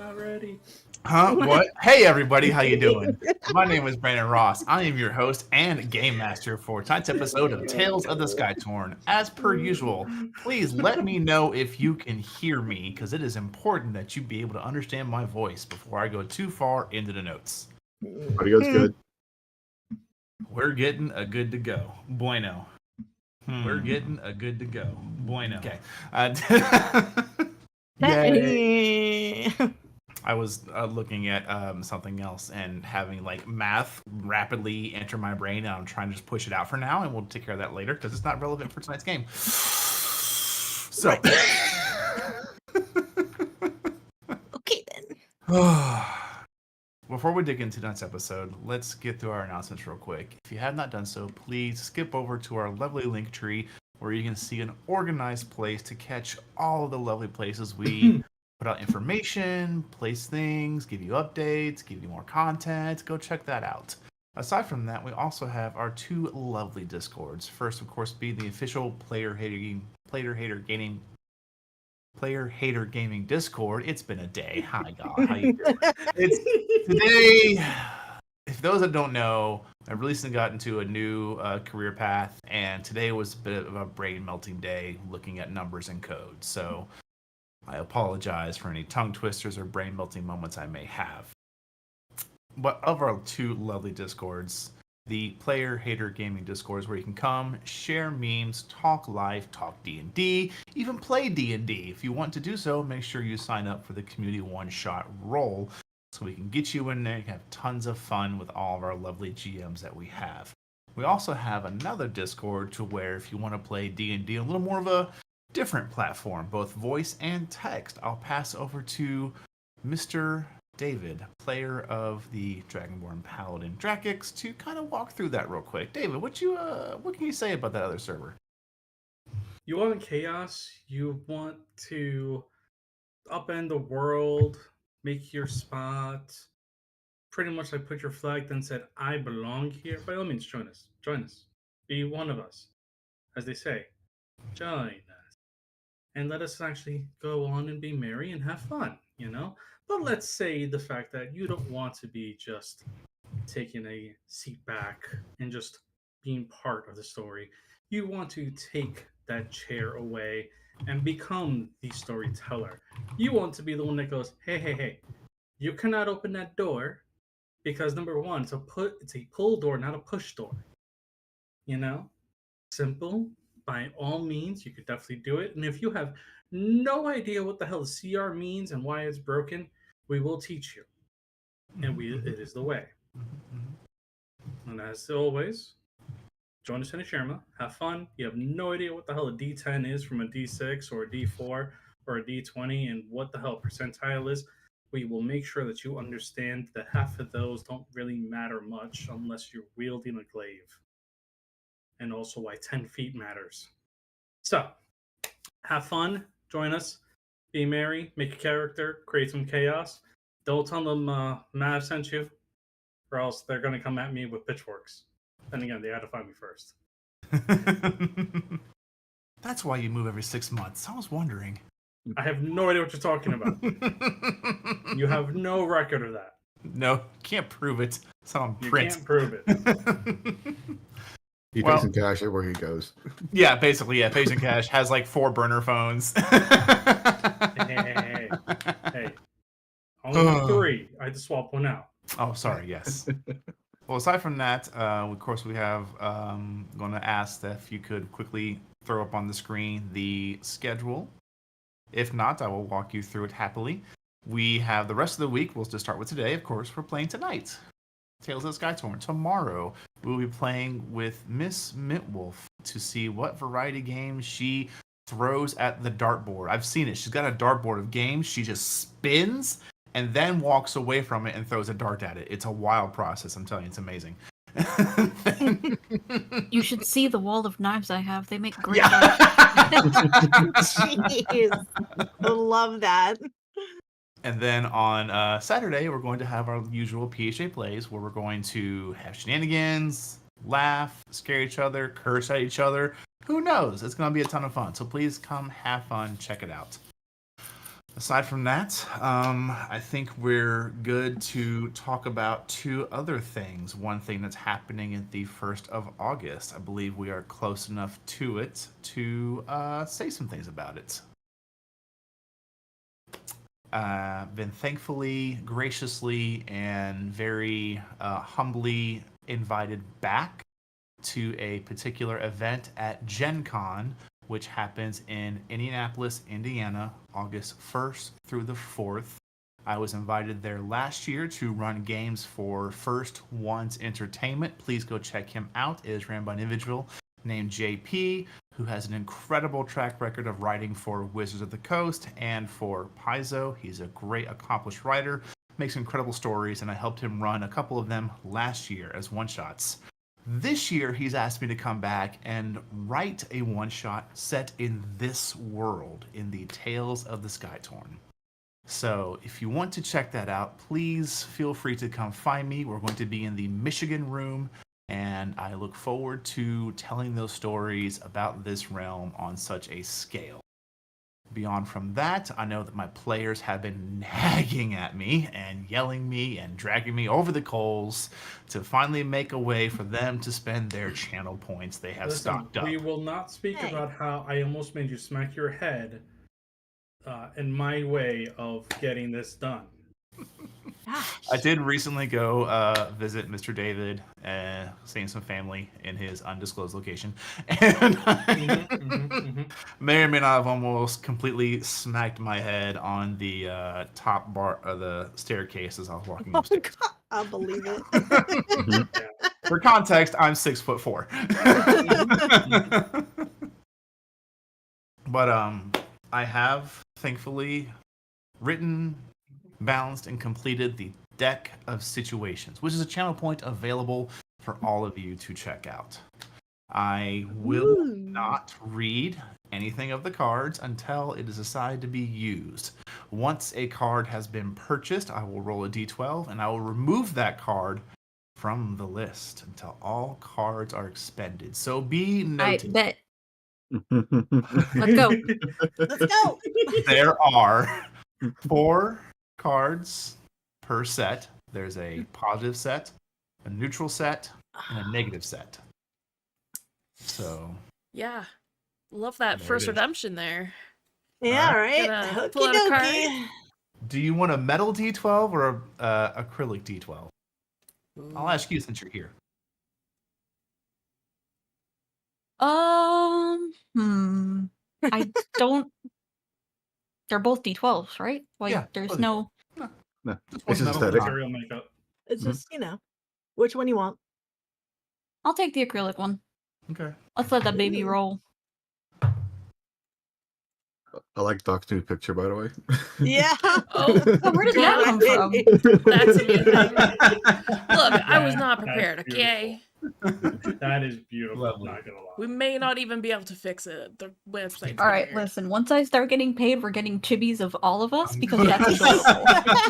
not ready. Huh? What? Hey, everybody. How you doing? My name is Brandon Ross. I am your host and game master for tonight's episode of Tales of the Skytorn. As per usual, please let me know if you can hear me, because it is important that you be able to understand my voice before I go too far into the notes. Audio's good. We're getting a good to go. Bueno. We're getting a good to go. Bueno. Okay. Yay. I was looking at something else and having like math rapidly enter my brain, and I'm trying to just push it out for now, and we'll take care of that later because it's not relevant for tonight's game. So, Okay then. Before we dig into tonight's episode, let's get through our announcements real quick. If you have not done so, please skip over to our lovely link tree where you can see an organized place to catch all of the lovely places we put out information, place things, give you updates, give you more content. Go check that out. Aside from that, we also have our two lovely Discords. First, of course, being the official Player Hater Gaming Discord. It's been a day. Hi, God. How you doing? It's today. If those that don't know, I recently got into a new career path, and today was a bit of a brain melting day looking at numbers and code. So I apologize for any tongue twisters or brain melting moments I may have. But of our two lovely Discords, the Player Hater Gaming Discord is where you can come, share memes, talk life, talk D&D, even play D&D. If you want to do so, make sure you sign up for the community one-shot roll so we can get you in there. You can have tons of fun with all of our lovely GMs that we have. We also have another Discord to where if you want to play D&D a little more of a different platform, both voice and text, I'll pass over to Mr. David, player of the Dragonborn Paladin Drakix, to kind of walk through that real quick. David, what can you say about that other server? You want chaos? You want to upend the world, make your spot, pretty much like put your flag, then said, I belong here? By all means, join us. Join us. Be one of us. As they say, join us. And let us actually go on and be merry and have fun, you know? But let's say the fact that you don't want to be just taking a seat back and just being part of the story. You want to take that chair away and become the storyteller. You want to be the one that goes, hey, you cannot open that door because number one, it's a pull door, not a push door. You know? Simple. By all means, you could definitely do it. And if you have no idea what the hell the CR means and why it's broken, we will teach you. And it is the way. And as always, join us in a Sharma. Have fun. You have no idea what the hell a D10 is from a D6 or a D4 or a D20 and what the hell percentile is. We will make sure that you understand that half of those don't really matter much unless you're wielding a glaive. And also why 10 feet matters. So, have fun. Join us. Be merry. Make a character. Create some chaos. Don't tell them Mav sent you, or else they're going to come at me with pitchforks. Then again, they had to find me first. That's why you move every 6 months. I was wondering. I have no idea what you're talking about. You have no record of that. No, can't prove it. It's on print. You can't prove it. He pays in cash everywhere he goes. Yeah, basically, yeah. Pays in cash, has like 4 burner phones. Hey. Only 3. I had to swap one out. Oh, sorry, yes. Well, aside from that, of course, we have going to ask that if you could quickly throw up on the screen the schedule. If not, I will walk you through it happily. We have the rest of the week. We'll just start with today, of course. We're playing tonight. Tales of the Skytorn. Tomorrow, we'll be playing with Miss Mintwolf to see what variety games she throws at the dartboard. I've seen it. She's got a dartboard of games. She just spins and then walks away from it and throws a dart at it. It's a wild process. I'm telling you, it's amazing. You should see the wall of knives I have. They make great Yeah. Jeez. I love that. And then on Saturday, we're going to have our usual PHA plays where we're going to have shenanigans, laugh, scare each other, curse at each other. Who knows? It's going to be a ton of fun. So please come have fun. Check it out. aside from that, I think we're good to talk about two other things. One thing that's happening at the 1st of August. I believe we are close enough to it to say some things about it. Been thankfully, graciously, and very humbly invited back to a particular event at Gen Con, which happens in Indianapolis, Indiana, August 1st through the 4th. I was invited there last year to run games for First One's Entertainment. Please go check him out. It is ran by an individual named JP, who has an incredible track record of writing for Wizards of the Coast and for Paizo. He's a great, accomplished writer, makes incredible stories, and I helped him run a couple of them last year as one-shots. This year, he's asked me to come back and write a one-shot set in this world, in the Tales of the Skytorn. So if you want to check that out, please feel free to come find me. We're going to be in the Michigan room, and I look forward to telling those stories about this realm on such a scale. Beyond from that, I know that my players have been nagging at me and yelling me and dragging me over the coals to finally make a way for them to spend their channel points they have stocked up. We will not speak about how I almost made you smack your head in my way of getting this done. I did recently go visit Mr. David, seeing some family in his undisclosed location, and may or may not have almost completely smacked my head on the top bar of the staircase as I was walking Oh, upstairs. God, I'll believe it. For context, I'm 6'4". But I have thankfully written, balanced, and completed the Deck of Situations, which is a channel point available for all of you to check out. I will not read anything of the cards until it is decided to be used. Once a card has been purchased, I will roll a d12 and I will remove that card from the list until all cards are expended. So be noted. I bet. Let's go. Let's go. There are 4 cards per set. There's a positive set, a neutral set, and a negative set. So yeah, love that There first it is. redemption there. Yeah, right. Gonna pull out a Okie card. dokie. do you want a metal D12 or a acrylic D12? I'll ask you since you're here. I don't. They're both D12s, right? Like, Yeah, there's both no. No, Just it's one just metal aesthetic. Material makeup. It's just, which one you want. I'll take the acrylic one. Okay. Let's let that baby roll. I like Doc's new picture, by the way. Yeah. Oh, Oh, where did that come from? that's amazing. Look, I was not That's prepared, okay? That is beautiful. Lovely. Not gonna lie. We may not even be able to fix it. The website's All right, weird. listen. Once I start getting paid, we're getting chibis of all of us because that's adorable.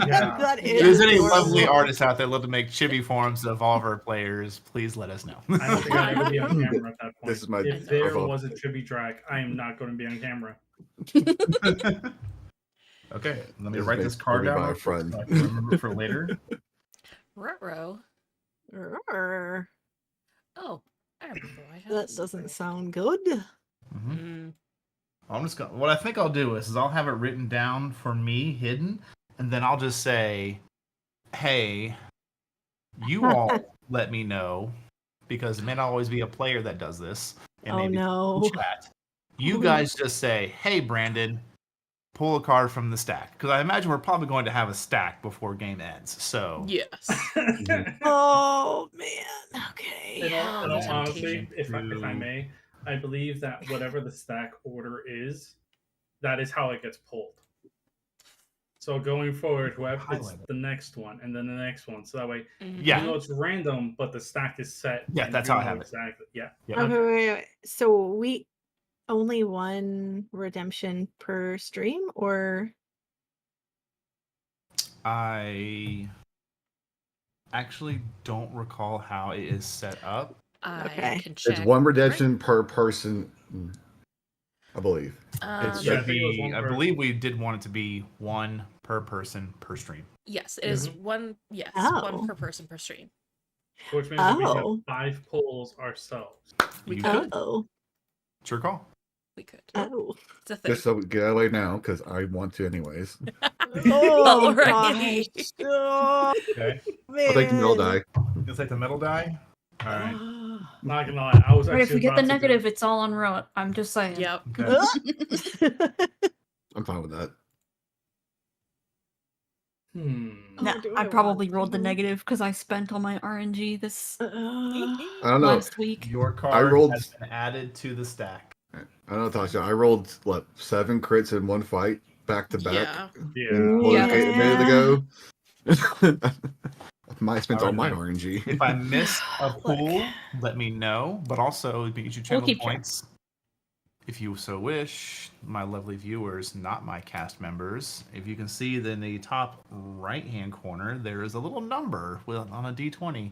Yeah. That If is there's any adorable. lovely artists out there that love to make chibi forms of all of our players, please let us know. I don't think I'd ever be on camera at that point. This is my if there profile. was a chibi drag, I am not going to be on camera. Okay, let me This write is this card maybe down by a real quick friend. so I can remember for later. Ruh-roh. Rrr. Oh, I remember why I had That this doesn't somewhere. sound good. Mhm. Mm. I'm just gonna. What I think I'll do is I'll have it written down for me, hidden, and then I'll just say, "Hey, you all let me know," because it may not always be a player that does this, and Oh, maybe no. in chat. You guys just say, "Hey, Brandon, pull a card from the stack," because I imagine we're probably going to have a stack before game ends. So Yes. Oh, man. Okay. In all, in all the honesty, temptation. if I may, I believe that whatever the stack order is, that is how it gets pulled. So going forward, whoever it's Highlight it. the next one and then the next one, so that way, Yeah. even though it's random, but the stack is set. Yeah, and that's you how I know have it. exactly. Yeah. Yeah. Okay, wait. So we only one redemption per stream, or I actually don't recall how it is set up. I Okay. can check. It's one redemption per person. I believe. It Yeah, I should think it was be. one I per- believe we did want it to be one per person per stream. Yes, it is Mhm. one. Yes, Oh. one per person per stream. Which means that we have Oh. 5 polls ourselves. We You could. could. Oh. It's your call. We could. Oh. It's a thing. Just so we get out of the way now, because I want to anyways. Oh, Alrighty. gosh. Oh, Okay. I'll take the middle man. die. You'll take the metal die. All right. Not gonna lie, I was But actually if we get about the to do negative, it. it's all on Rote. I'm just saying. Yep. Okay. I'm fine with that. Nah, do I I probably want rolled the to? negative because I spent all my RNG this I don't know. last week. Your card rolled- has been added to the stack. I don't know, Tasha. I rolled, 7 crits in one fight, back to back. Yeah. Yeah. More than Yeah. 8 minutes ago. I might have spent all my Alright. RNG. If I miss a Look. pool, let me know. But also, you should channel keep track. points. If you so wish, my lovely viewers, not my cast members, if you can see that in the top right-hand corner, there is a little number on a D20.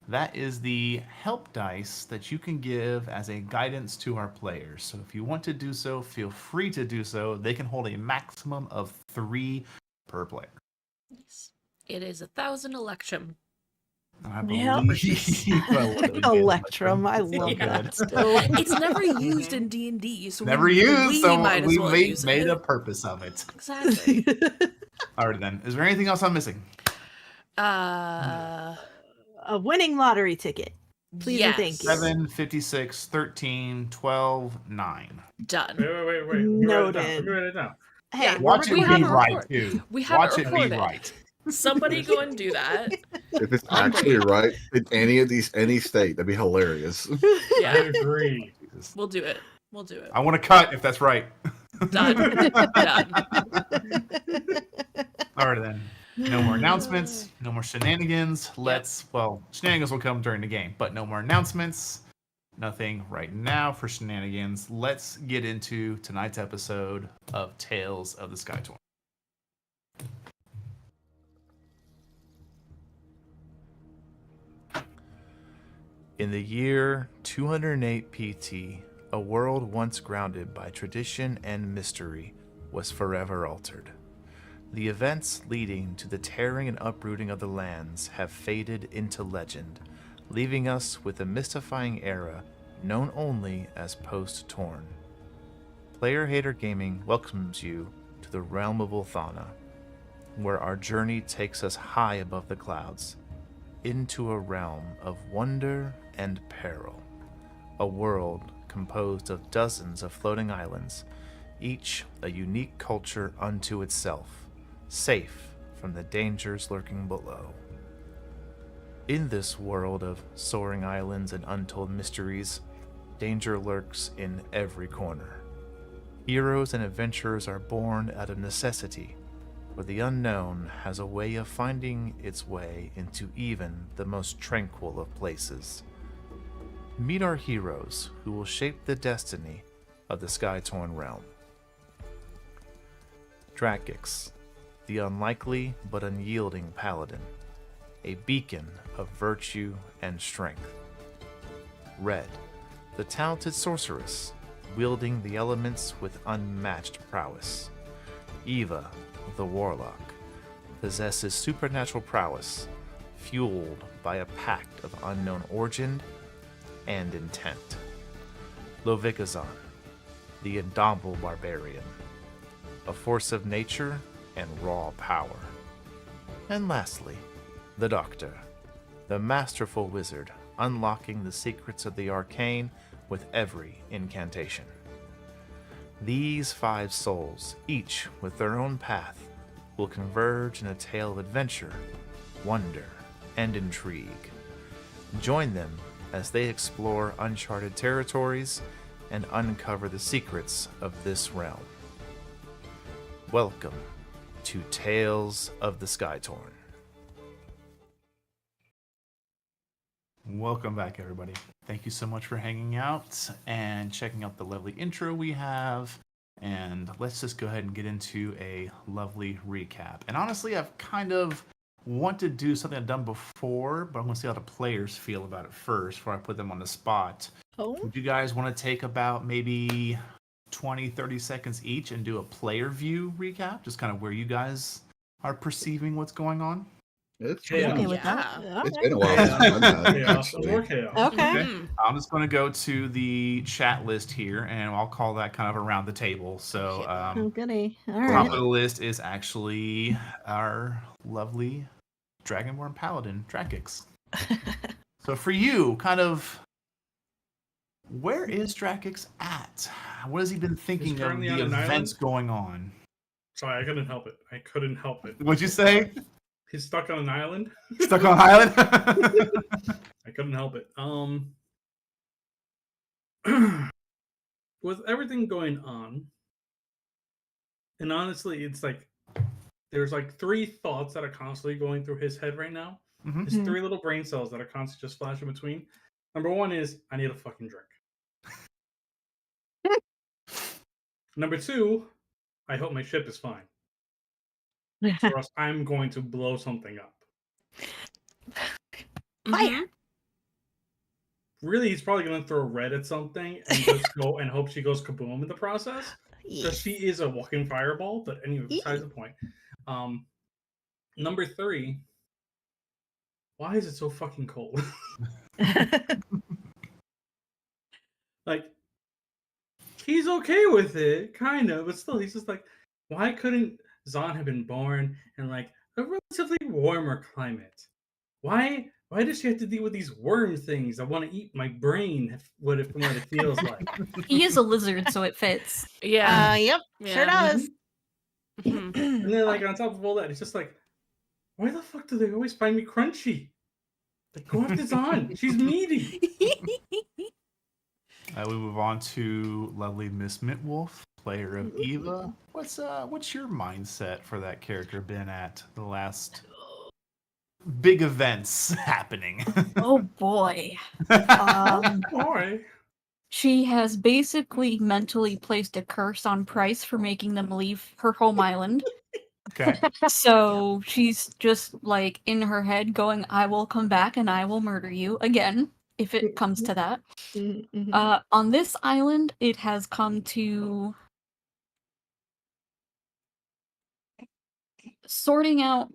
That is the help dice that you can give as a guidance to our players. So if you want to do so, feel free to do so. They can hold a maximum of 3 per player. Yes. It is 1,000 Electrum. I Yep. believe I love it. Electrum. I love Yeah. that still. It's never used in D&D, so Never we used, so might as we well made, use made it. a purpose of it. Exactly. Alright then, is there anything else I'm missing? Uh, A winning lottery ticket. Please and thank you. 7, 56, 13, 12, 9. Done. Wait. Let me Noted. write it down. Hey, Yeah, Watch we it have be a right, record. too. We have Watch it it be recorded. right. Somebody go and do that. If it's actually right in any state, that'd be hilarious. I Yeah, agree. Jesus. we'll do it. We'll do it. I want to cut if that's right. Done. Done. Alright then. No more announcements, no more shenanigans. Shenanigans will come during the game, but no more announcements. Nothing right now for shenanigans. Let's get into tonight's episode of Tales of the Skytorn. In the year 208 PT, a world once grounded by tradition and mystery was forever altered. The events leading to the tearing and uprooting of the lands have faded into legend, leaving us with a mystifying era known only as Post-Torn. Player Hater Gaming welcomes you to the realm of Ulthana, where our journey takes us high above the clouds, into a realm of wonder and peril. A world composed of dozens of floating islands, each a unique culture unto itself, safe from the dangers lurking below. In this world of soaring islands and untold mysteries, danger lurks in every corner. Heroes and adventurers are born out of necessity, for the unknown has a way of finding its way into even the most tranquil of places. Meet our heroes who will shape the destiny of the Skytorn realm. Dracix, the unlikely but unyielding paladin, a beacon of virtue and strength. Red, the talented sorceress, wielding the elements with unmatched prowess. Eva, the warlock, possesses supernatural prowess, fueled by a pact of unknown origin and intent. Lovikazan, the indomitable barbarian, a force of nature and raw power. And lastly, the Doctor, the masterful wizard, unlocking the secrets of the arcane with every incantation. These 5 souls, each with their own path, will converge in a tale of adventure, wonder, and intrigue. Join them as they explore uncharted territories and uncover the secrets of this realm. Welcome to Tales of the Skytorn. Welcome back, everybody. Thank you so much for hanging out and checking out the lovely intro we have. And let's just go ahead and get into a lovely recap. And honestly, I've kind of want to do something I've done before, but I'm going to see how the players feel about it first before I put them on the spot. Oh. Would you guys want to take about maybe 20, 30 seconds each and do a player view recap, just kind of where you guys are perceiving what's going on? It's Chaos. Okay with that. Yeah. it's been a while since I've done that. Chaos. Actually. More chaos. Okay. Mhm. I'm just going to go to the chat list here, and I'll call that kind of around the table. So, Oh, goody. All top right. of the list is actually our lovely Dragonborn Paladin, Drakix. So for you, kind of, where is Drakix at? What has he been thinking of currently the on an events island? going on? Sorry, I couldn't help it. I couldn't help it. What'd you say? He's stuck on an island. Stuck on island? I couldn't help it. With everything going on, and honestly, it's like there's like 3 thoughts that are constantly going through his head right now. Mhm. There's 3 little brain cells that are constantly just flashing between. Number 1 is I need a fucking drink. Number 2, I hope my ship is fine, or else I'm going to blow something up. Mhm. Really, he's probably going to throw red at something and just go and hope she goes kaboom in the process. Because she is a walking fireball, but anyway, besides the point. Number 3, why is it so fucking cold? Like, he's okay with it, kind of, but still, he's just like, why couldn't Zahn have been born in like a relatively warmer climate? Why does she have to deal with these worm things that want to eat my brain? What it feels like? He is a lizard, so it fits. Yeah. Yep. Sure Yeah. does. Mhm. And then, like, on top of all that, it's just like, why the fuck do they always find me crunchy? Like, go after Zahn. She's meaty. We move on to lovely Miss Mintwolf, player of Eva. What's your mindset for that character been at the last big events happening? Oh boy. Boy. She has basically mentally placed a curse on Price for making them leave her home island. Okay. So she's just like in her head going, I will come back and I will murder you again, if it comes to that. On this island, it has come to sorting out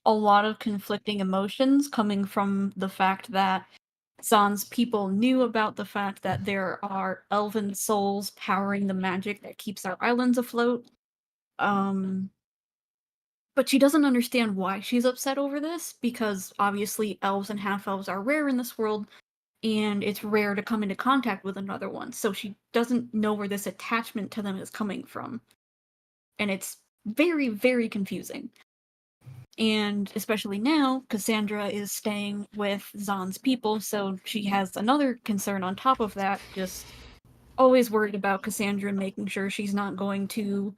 a lot of conflicting emotions coming from the fact that Zahn's people knew about the fact that there are elven souls powering the magic that keeps our islands afloat. But she doesn't understand why she's upset over this, because obviously elves and half-elves are rare in this world, and it's rare to come into contact with another one, so she doesn't know where this attachment to them is coming from. And it's very, very confusing. And especially now, Cassandra is staying with Zahn's people, so she has another concern on top of that, just always worried about Cassandra, making sure she's not going to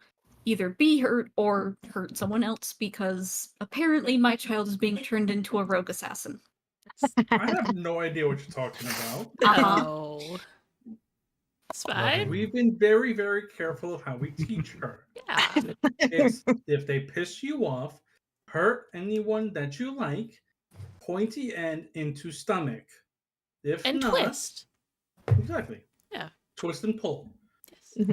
either be hurt or hurt someone else, because apparently my child is being turned into a rogue assassin. I have no idea what you're talking about. Oh. It's fine. We've been very, very careful of how we teach her. Yeah. It's if they piss you off, hurt anyone that you like, pointy end into stomach. If And not, twist. exactly. Yeah. Twist and pull. Yes.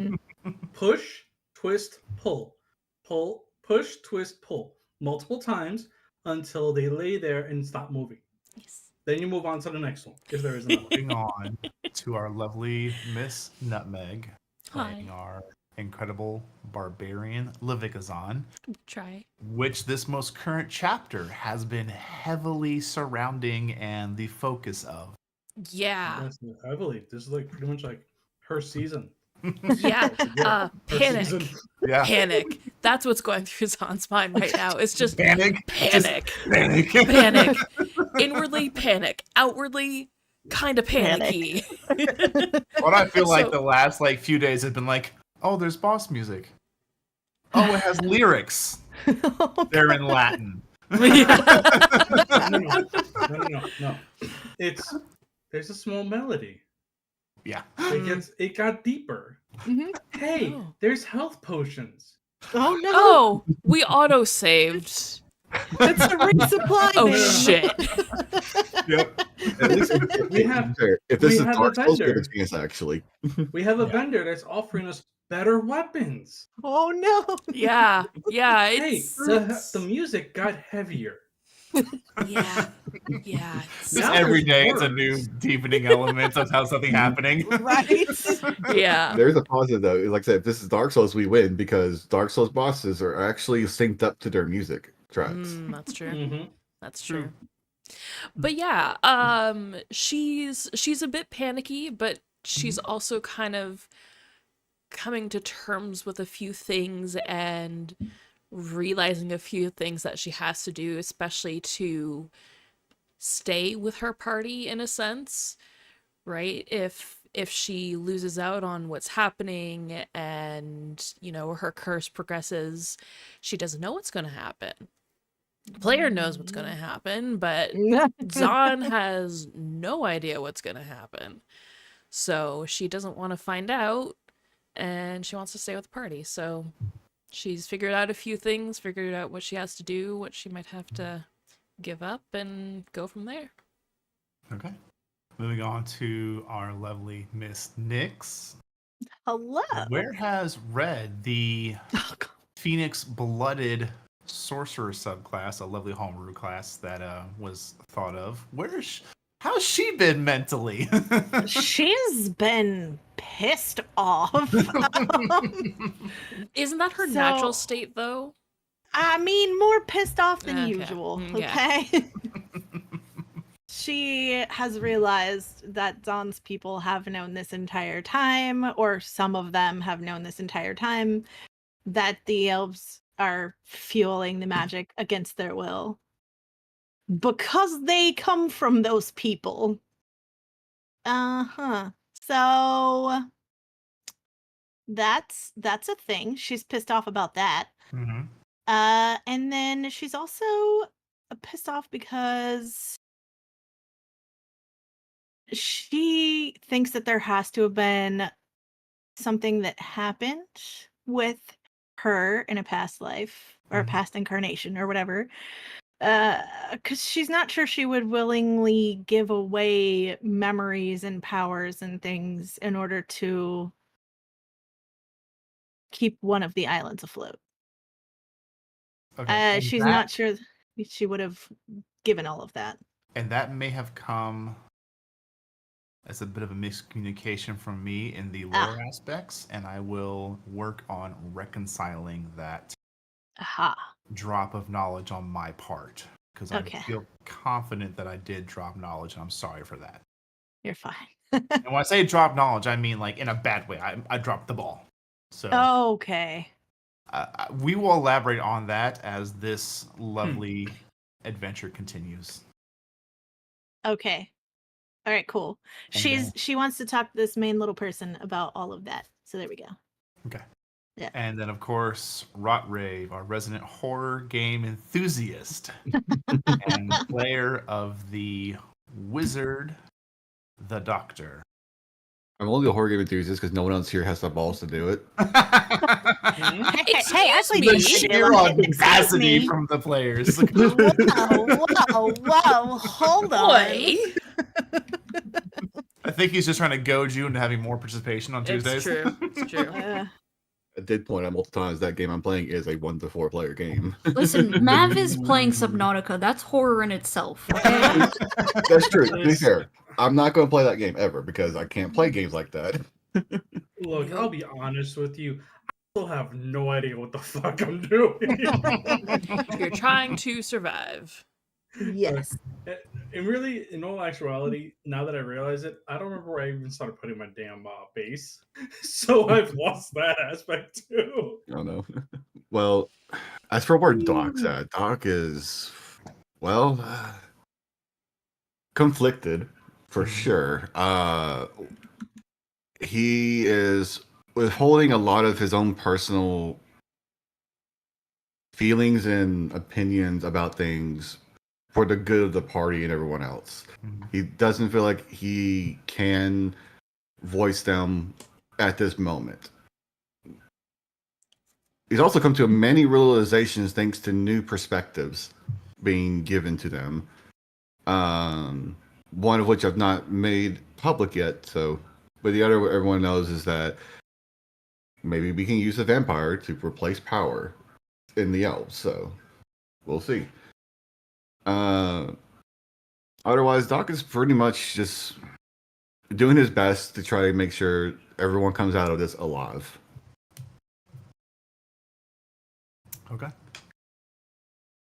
Push, twist, pull. Pull, push, twist, pull. Multiple times until they lay there and stop moving. Yes. Then you move on to the next one, if there is another. Moving on to our lovely Miss Nutmeg, playing Hi. our incredible barbarian Levikazan, Try. which this most current chapter has been heavily surrounding and the focus of. Yeah. Yes, heavily. This is like pretty much like her season. Yeah. Her Panic. season. Yeah. Panic. That's what's going through Zahn's mind right now. It's just Panic. panic. Panic. Panic. Inwardly panic. Outwardly kind of panicky. What I feel like So- the last few days have been like, oh, there's boss music. Oh, it has lyrics. They're in Latin. No. There's a small melody. Yeah. It got deeper. Hey, Oh. there's health potions. Oh no! Oh, we auto saved. It's a resupply. Oh bin. shit. Yep. At least We have if this we is have Dark a Souls, vendor. good chance actually. We have a vendor that's offering us better weapons. Oh no. Yeah, yeah, Hey, it's the music got heavier. yeah, yeah. Just Now every there's day, it's a new words. deepening element of how something happening. Right. Yeah. There's a positive though. Like I said, if this is Dark Souls, we win because Dark Souls bosses are actually synced up to their music tracks. That's true. Mm-hmm. That's True. true. But yeah, she's a bit panicky, but she's also kind of coming to terms with a few things and realizing a few things that she has to do, especially to stay with her party in a sense, right? If she loses out on what's happening and, you know, her curse progresses, she doesn't know what's going to happen. The player knows what's going to happen, but Zahn has no idea what's going to happen. So she doesn't want to find out, and she wants to stay with the party. So she's figured out a few things, figured out what she has to do, what she might have to give up, and go from there. Okay. Moving on to our lovely Miss Nyx. Hello. Where has Red, the Oh, God. Phoenix Blooded Sorcerer subclass, a lovely homebrew class that was thought of, how's she been mentally? She's been pissed off. Isn't that her So- natural state, though? I mean, more pissed off than Okay. usual. Yeah. Okay. She has realized that Zahn's people have known this entire time, or some of them have known this entire time, that the elves are fueling the magic against their will. Because they come from those people. Uh-huh. So that's a thing. She's pissed off about that. Mm-hmm. And then she's also pissed off because she thinks that there has to have been something that happened with her in a past life or a Mhm. past incarnation or whatever. Because she's not sure she would willingly give away memories and powers and things in order to keep one of the islands afloat. Okay. and She's that- not sure she would have given all of that. And that may have come as a bit of a miscommunication from me in the lore aspects, and I will work on reconciling that Aha. drop of knowledge on my part, because Okay. I feel confident that I did drop knowledge, and I'm sorry for that. You're fine. And when I say drop knowledge, I mean like in a bad way. I dropped the ball. So Okay. we will elaborate on that as this lovely adventure continues. Okay. All right, cool. And She wants to talk to this main little person about all of that. So there we go. Okay. Yeah. And then, of course, Rot Rave, our resident horror game enthusiast and player of the Wizard, the Doctor. I'm only a horror game enthusiast because no one else here has the balls to do it. Hey, actually, me. The Sheila, sheer excuse audacity me. from the players. Whoa, hold on. Boy, I think he's just trying to goad you into having more participation on Tuesdays. it's true. It's true. I did point out multiple times that game I'm playing is a 1 to 4 player game. Listen, Mav is playing Subnautica. That's horror in itself. Okay? That's true. To be fair, I'm not going to play that game ever because I can't play games like that. Look, I'll be honest with you. I still have no idea what the fuck I'm doing. You're trying to survive. Yes. And really, in all actuality, now that I realize it, I don't remember where I even started putting my damn base. So I've lost that aspect too. I don't know. Well, as for where Doc's at, Doc is, well, conflicted for sure. He is withholding a lot of his own personal feelings and opinions about things for the good of the party and everyone else. He doesn't feel like he can voice them at this moment. He's also come to many realizations thanks to new perspectives being given to them. One of which I've not made public yet, but the other everyone knows is that maybe we can use a vampire to replace power in the elves. So we'll see. Otherwise, Doc is pretty much just doing his best to try to make sure everyone comes out of this alive. Okay.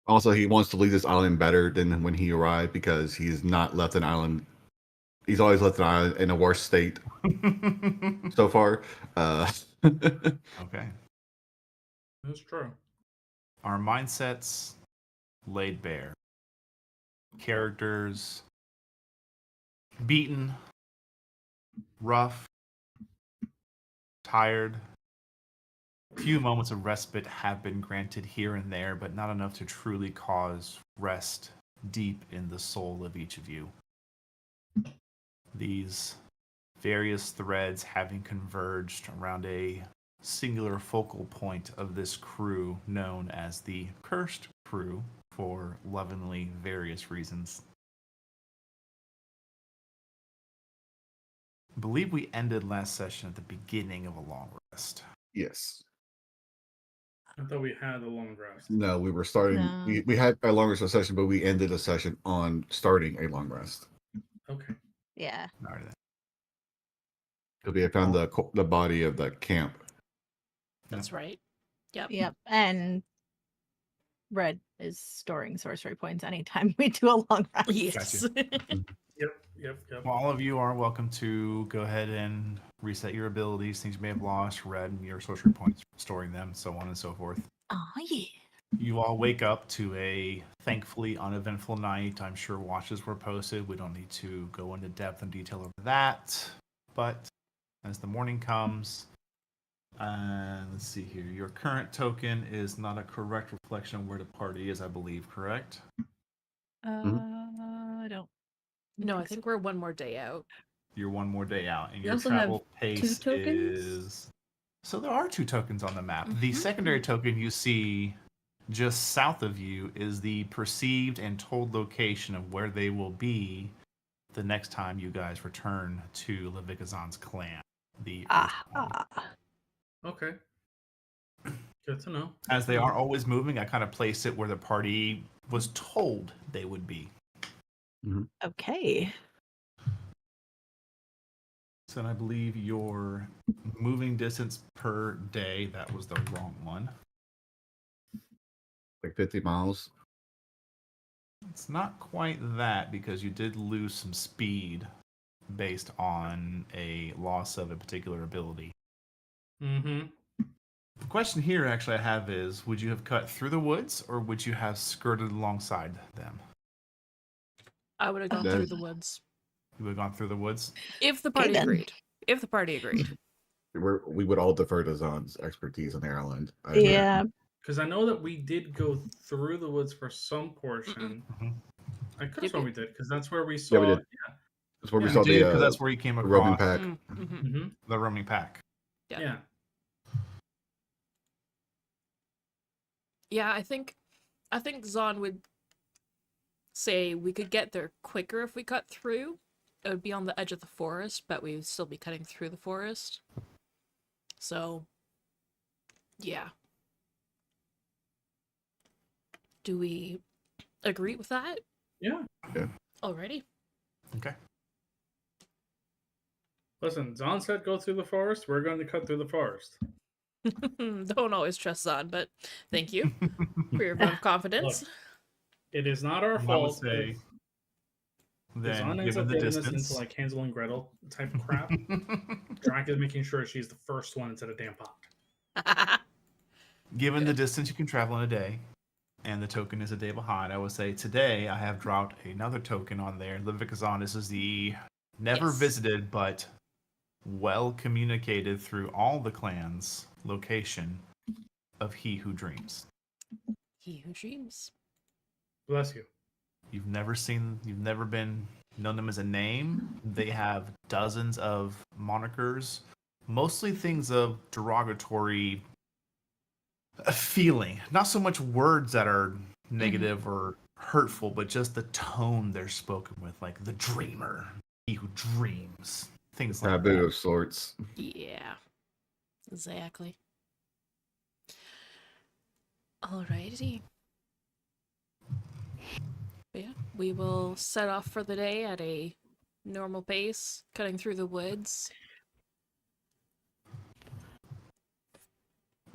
Also, he wants to leave this island better than when he arrived because he's not left an island. He's always left an island in a worse state so far. Okay. That's true. Our mindsets laid bare. Characters beaten, rough, tired. Few moments of respite have been granted here and there, but not enough to truly cause rest deep in the soul of each of you. These various threads having converged around a singular focal point of this crew known as the Cursed Crew for lovingly various reasons. I believe we ended last session at the beginning of a long rest. Yes. I thought we had a long rest. No, we were starting. No. We had a long rest session, but we ended a session on starting a long rest. Okay. Yeah. All right, then. Because we had found the body of the camp. That's right. Yep. Yep. And Red is storing sorcery points anytime we do a long rest. Yes. Yep. Well, all of you are welcome to go ahead and reset your abilities, things you may have lost, read your sorcery points, storing them, so on and so forth. Oh, yeah. You all wake up to a thankfully uneventful night. I'm sure watches were posted. We don't need to go into depth and detail over that. But as the morning comes, let's see here. Your current token is not a correct reflection of where the party is, I believe, correct? I don't. No, I think we're one more day out. You're one more day out, and We your also have travel pace 2 tokens? is. So there are 2 tokens on the map. The secondary token you see just south of you is the perceived and told location of where they will be the next time you guys return to Levikazan's clan. The Earthbound. Okay. Good to know. As they are always moving, I kind of placed it where the party was told they would be. Okay. So then I believe your moving distance per day, that was the wrong one. Like 50 miles. It's not quite that because you did lose some speed based on a loss of a particular ability. Mm-hmm. The question here actually I have is, would you have cut through the woods or would you have skirted alongside them? I would have gone That- through the woods. You would have gone through the woods? If the party then. agreed. If the party agreed. We would all defer to Zon's expertise on the island. Yeah. Because I know that we did go through the woods for some portion. Mhm. I could have Did sworn we? we did, because that's where we saw. Yeah, we did. That's where we Yeah. saw You did, the 'cause that's where you came roving across pack. Mm-hmm. Mm-hmm. the roaming pack. Yeah. Yeah. Yeah, I think Zon would say we could get there quicker if we cut through. It would be on the edge of the forest, but we would still be cutting through the forest. So, yeah. Do we agree with that? Yeah. Alrighty. Okay. Listen, Zon said go through the forest. We're going to cut through the forest. Don't always trust Zon, but thank you for your vote of confidence. It is not our I would fault. say, if then, Zon ends given up the getting us distance, into like Hansel and Gretel type of crap. Drac is making sure she's the first one into the damn pot. given the distance you can travel in a day, and the token is a day behind, I would say today I have dropped another token on there. Levikazan, this is the never Yes. visited but well communicated through all the clans location of He Who Dreams. He who dreams. Bless you. You've never been known them as a name. They have dozens of monikers, mostly things of derogatory feeling. Not so much words that are negative or hurtful, but just the tone they're spoken with, like the dreamer, he who dreams, things like Taboo that. of sorts. Yeah. Exactly. Alrighty. But yeah, we will set off for the day at a normal pace, cutting through the woods.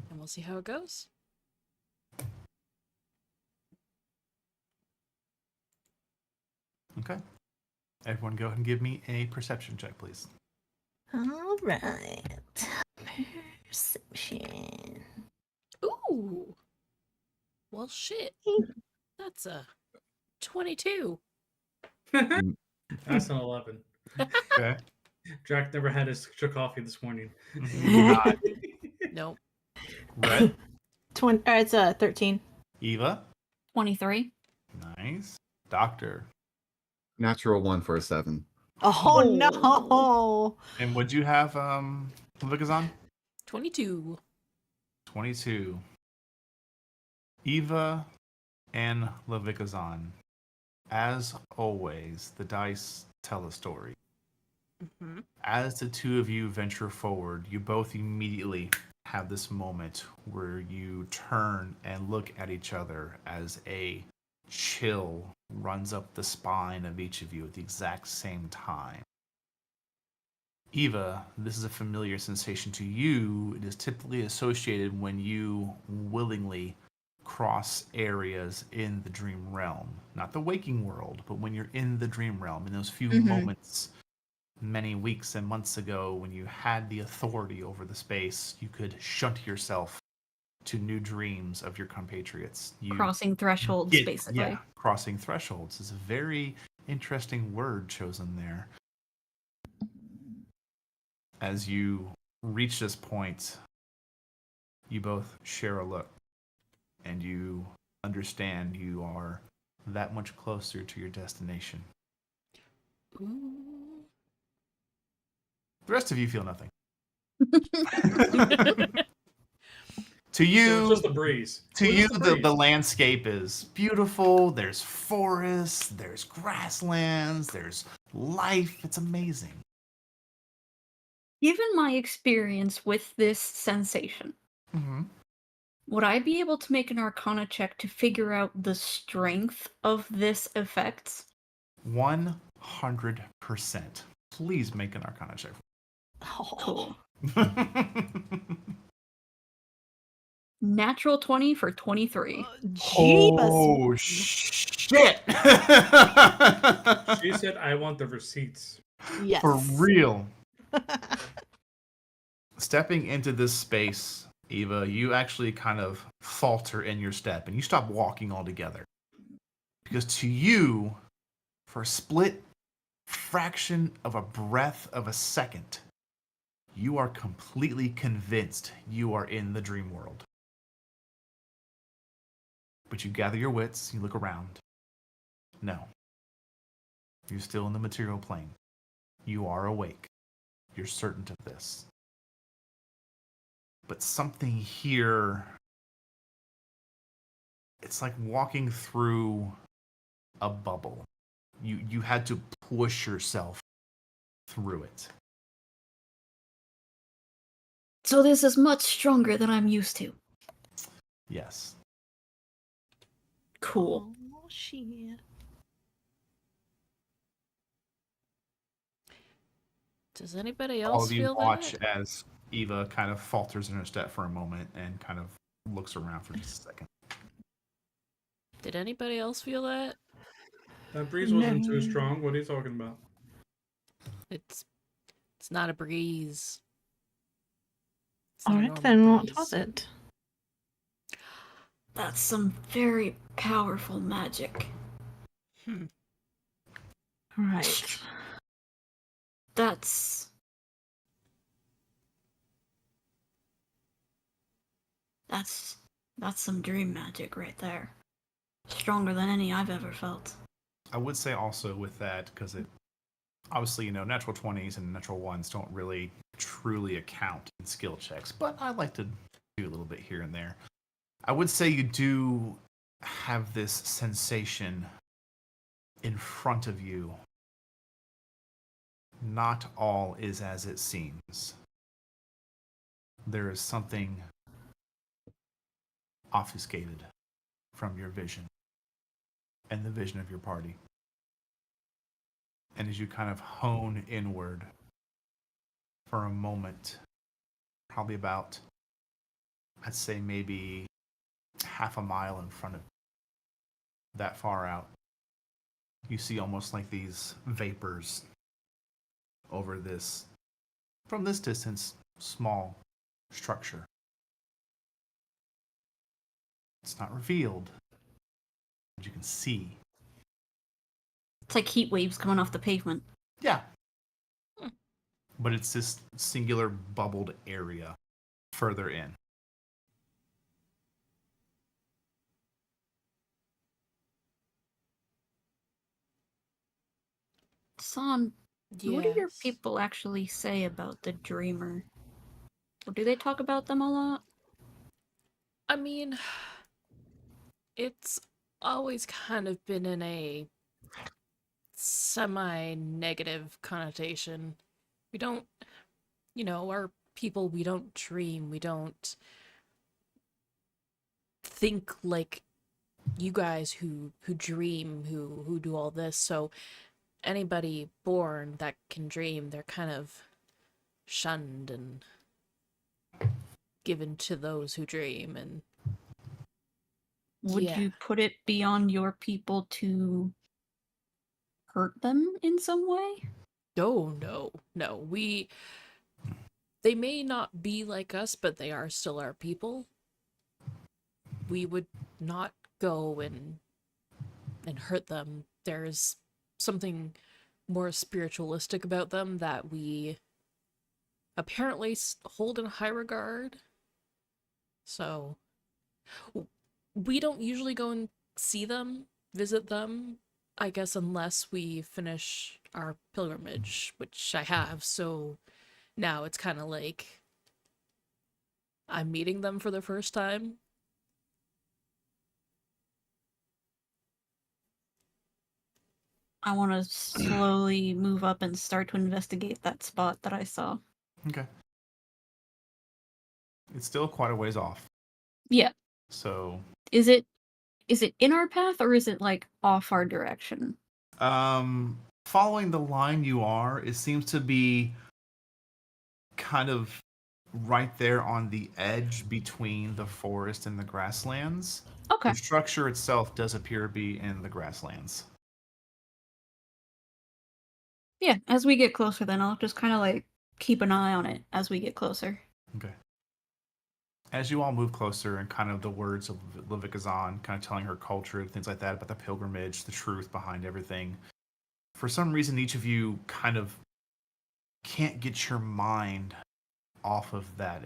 And we'll see how it goes. Okay. Everyone go ahead and give me a perception check, please. All right. Perception. Ooh! Well, shit. That's a 22. That's an 11. Okay. Jack never had his coffee this morning. Not Nope. Red. It's a 13. Eva. 23. Nice. Doctor. Natural 1 for a 7. Oh no! And would you have Levikazan? 22. 22. Eva and Levikazan. As always, the dice tell a story. Mm-hmm. As the two of you venture forward, you both immediately have this moment where you turn and look at each other as a chill runs up the spine of each of you at the exact same time. Eva, this is a familiar sensation to you. It is typically associated when you willingly cross areas in the dream realm. Not the waking world, but when you're in the dream realm, in those few moments many weeks and months ago when you had the authority over the space, you could shunt yourself to new dreams of your compatriots. Crossing thresholds, basically. Yeah, crossing thresholds is a very interesting word chosen there. As you reach this point, you both share a look, and you understand you are that much closer to your destination. Ooh. The rest of you feel nothing. To So you, it's just a breeze. to It's you, just a breeze. the landscape is beautiful. There's forests, there's grasslands, there's life. It's amazing. Given my experience with this sensation, Mm-hmm. would I be able to make an Arcana check to figure out the strength of this effect? 100%. Please make an Arcana check. Cool. Oh, Natural 20 for 23. oh shit! She said, "I want the receipts." Yes. For real. Stepping into this space, Eva, you actually kind of falter in your step and you stop walking altogether. Because to you, for a split fraction of a breath of a second, you are completely convinced you are in the dream world. But you gather your wits, you look around. No. You're still in the material plane. You are awake. You're certain of this. But something here, it's like walking through a bubble. You had to push yourself through it. So this is much stronger than I'm used to. Yes. Cool. Oh, shit. Does anybody All else of you feel watch that? as Eva kind of falters in her step for a moment and kind of looks around for just a second. Did anybody else feel that? That breeze wasn't No. too strong. What are you talking about? It's not a breeze. It's All not a right, normal then what breeze. was it? That's some very powerful magic. Right. That's some dream magic right there. Stronger than any I've ever felt. I would say also with that, because it obviously, natural 20s and natural 1s don't really truly account in skill checks, but I like to do a little bit here and there. I would say you do have this sensation in front of you. Not all is as it seems. there is something obfuscated from your vision and the vision of your party. And as you kind of hone inward for a moment, probably about, I'd say maybe half a mile in front of you, that far out, you see almost like these vapors over this, from this distance, small structure. It's not revealed, but you can see. It's like heat waves coming off the pavement. Yeah. But it's this singular bubbled area further in. Son, what do your Yes. people actually say about the dreamer? Or do they talk about them a lot? I mean, it's always kind of been in a semi-negative connotation. We don't, our people, we don't dream, we don't think like you guys who dream, who do all this. So anybody born that can dream, they're kind of shunned and given to those who dream. And Would yeah. you put it beyond your people to hurt them in some way? No. They may not be like us, but they are still our people. We would not go and hurt them. There's something more spiritualistic about them that we apparently hold in high regard. So we don't usually go and see them, visit them, I guess, unless we finish our pilgrimage, which I have. So now it's kind of like I'm meeting them for the first time. I want to slowly move up and start to investigate that spot that I saw. Okay. It's still quite a ways off. Yeah. So, Is it in our path or is it like off our direction? following the line you are, it seems to be kind of right there on the edge between the forest and the grasslands. Okay. The structure itself does appear to be in the grasslands. Yeah, as we get closer then I'll just kind of like keep an eye on it as we get closer. Okay. As you all move closer and kind of the words of Levikazan, kind of telling her culture and things like that about the pilgrimage, the truth behind everything, for some reason each of you kind of can't get your mind off of that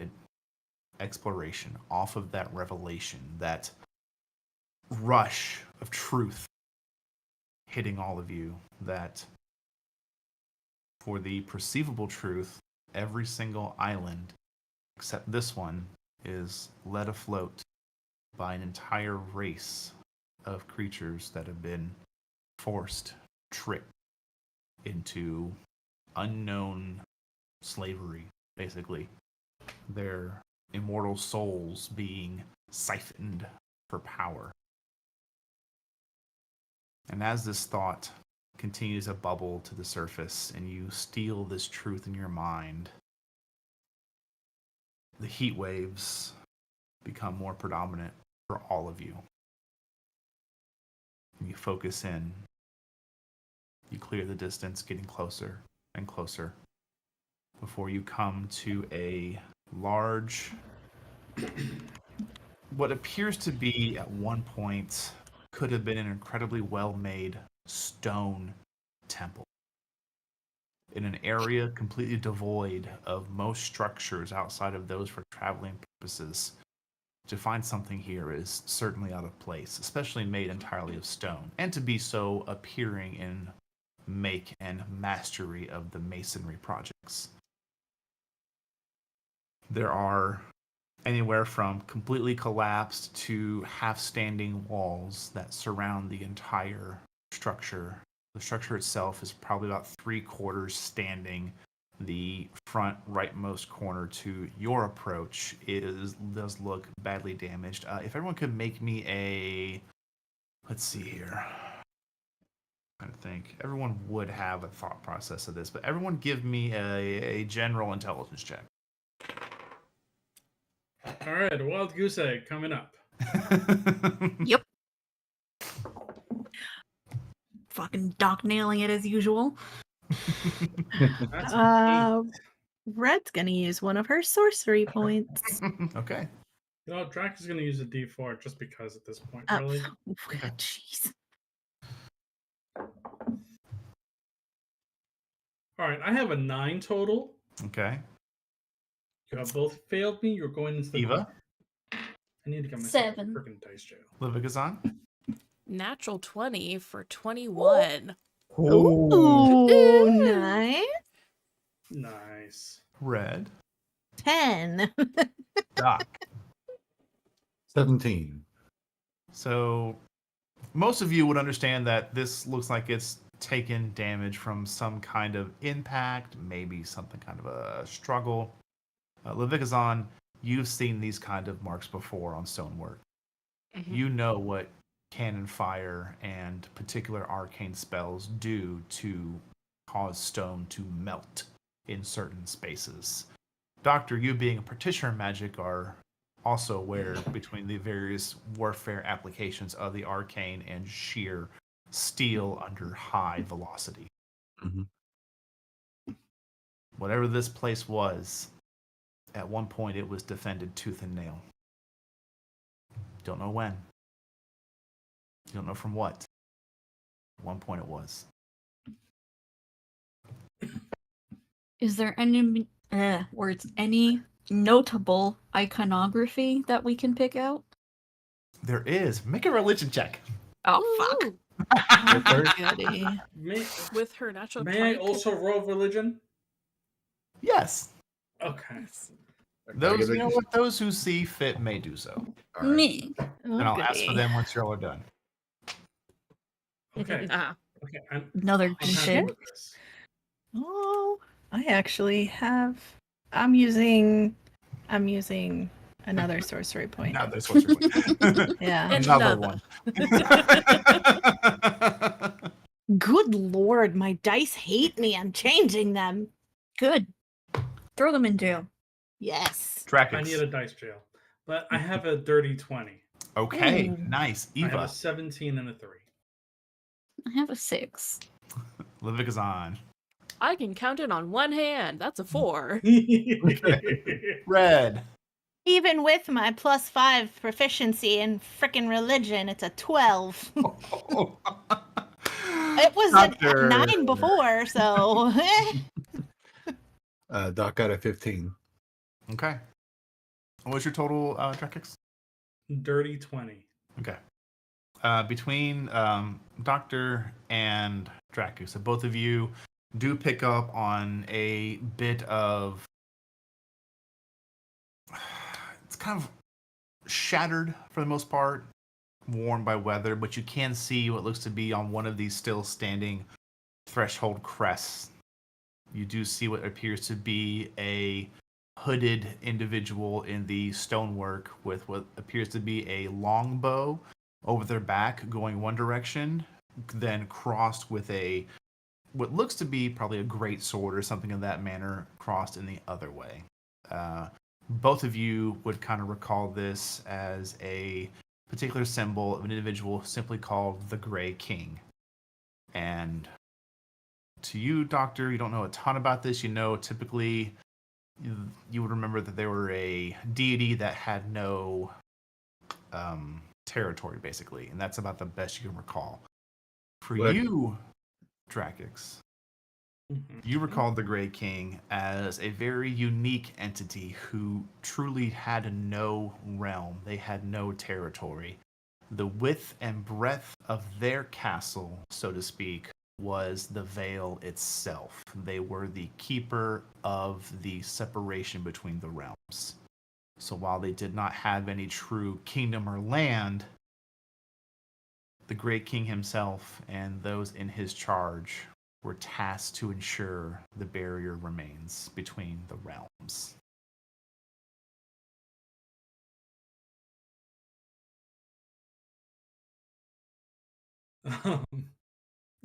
exploration, off of that revelation, that rush of truth hitting all of you, that for the perceivable truth, every single island, except this one, is led afloat by an entire race of creatures that have been forced, tricked into unknown slavery, basically. Their immortal souls being siphoned for power. And as this thought continues to bubble to the surface and you steal this truth in your mind, the heat waves become more predominant for all of you. And you focus in. You clear the distance, getting closer and closer before you come to a large, what appears to be at one point could have been an incredibly well-made stone temple in an area completely devoid of most structures outside of those for traveling purposes. To find something here is certainly out of place, especially made entirely of stone, and to be so appearing in make and mastery of the masonry projects. There are anywhere from completely collapsed to half-standing walls that surround the entire structure. The structure itself is probably about 3/4 standing, the front rightmost corner to your approach does look badly damaged. If everyone could make me a, let's see here. I think everyone would have a thought process of this, but everyone give me a general intelligence check. All right, a wild goose egg coming up. Yep. Fucking Doc nailing it as usual. That's an 8. Red's gonna use one of her sorcery points. Okay. You know, Drac is going to use a D4 just because at this point, Oh, really. jeez. All right, I have a 9 total. Okay. You have both failed me. You're going into the Eva? corner. I need to get myself 7. a freaking dice jail. Livigazan? Natural 20 for 21. Ooh, nice. Nice. Red. 10. Doc. 17. So most of you would understand that this looks like it's taken damage from some kind of impact, maybe something kind of a struggle. Livigazan, you've seen these kind of marks before on stonework. Mhm. You know what cannon fire and particular arcane spells do to cause stone to melt in certain spaces. Doctor, you being a practitioner in magic are also aware between the various warfare applications of the arcane and sheer steel under high velocity. Mhm. Whatever this place was, at one point it was defended tooth and nail. Don't know when. Don't know from what. At one point it was. Is there any any notable iconography that we can pick out? There is. Make a religion check. Oh fuck. Ooh, Goody. May, with her natural may 20. I also roll religion? Yes. Okay. Those, you know what? Those who see fit may do so. All right. Me. And I'll ask for them once you're all done. Okay. Ah, Okay. I'm Another happy shit. with this. Oh, I actually have. I'm using another sorcery point. Not this one. Yeah. Another one. Good lord, my dice hate me. I'm changing them. Good. Throw them in jail. Yes. I need a dice jail. But I have a dirty 20. Okay, Ooh. nice. I have Eva, a 17 and a 3. I have a 6. Livigazan. I can count it on one hand. That's a 4. Red. Even with my +5 proficiency in frickin' religion, it's a 12. It was Doctor. a 9 before, so. Doc got a 15. Okay. What's your total, Drakix? Dirty 20. Okay. Between Doctor and Draku, so both of you do pick up on a bit of. It's kind of shattered for the most part, worn by weather, but you can see what looks to be on one of these still standing threshold crests. You do see what appears to be a hooded individual in the stonework with what appears to be a longbow over their back going one direction, then crossed with a what looks to be probably a great sword or something of that manner crossed in the other way. Both of you would kind of recall this as a particular symbol of an individual simply called the Grey King. And to you, Doctor, you don't know a ton about this. You know, typically you would remember that they were a deity that had no territory, basically, and that's about the best you can recall. For you, Drakix, you recall the Grey King as a very unique entity who truly had no realm. They had no territory. The width and breadth of their castle, so to speak, was the veil itself. They were the keeper of the separation between the realms. So while they did not have any true kingdom or land, the Great King himself and those in his charge were tasked to ensure the barrier remains between the realms. Um,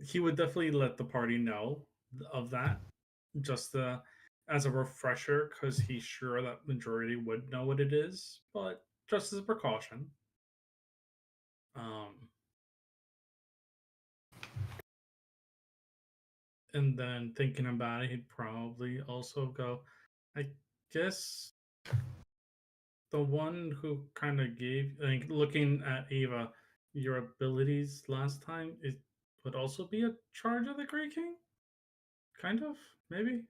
he would definitely let the party know of that, just as a refresher, because he's sure that majority would know what it is, but just as a precaution. Um, and then thinking about it, he'd probably also go, I guess the one who kind of gave, like, looking at Ava, your abilities last time, it would also be a charge of the Great King? Kind of, maybe?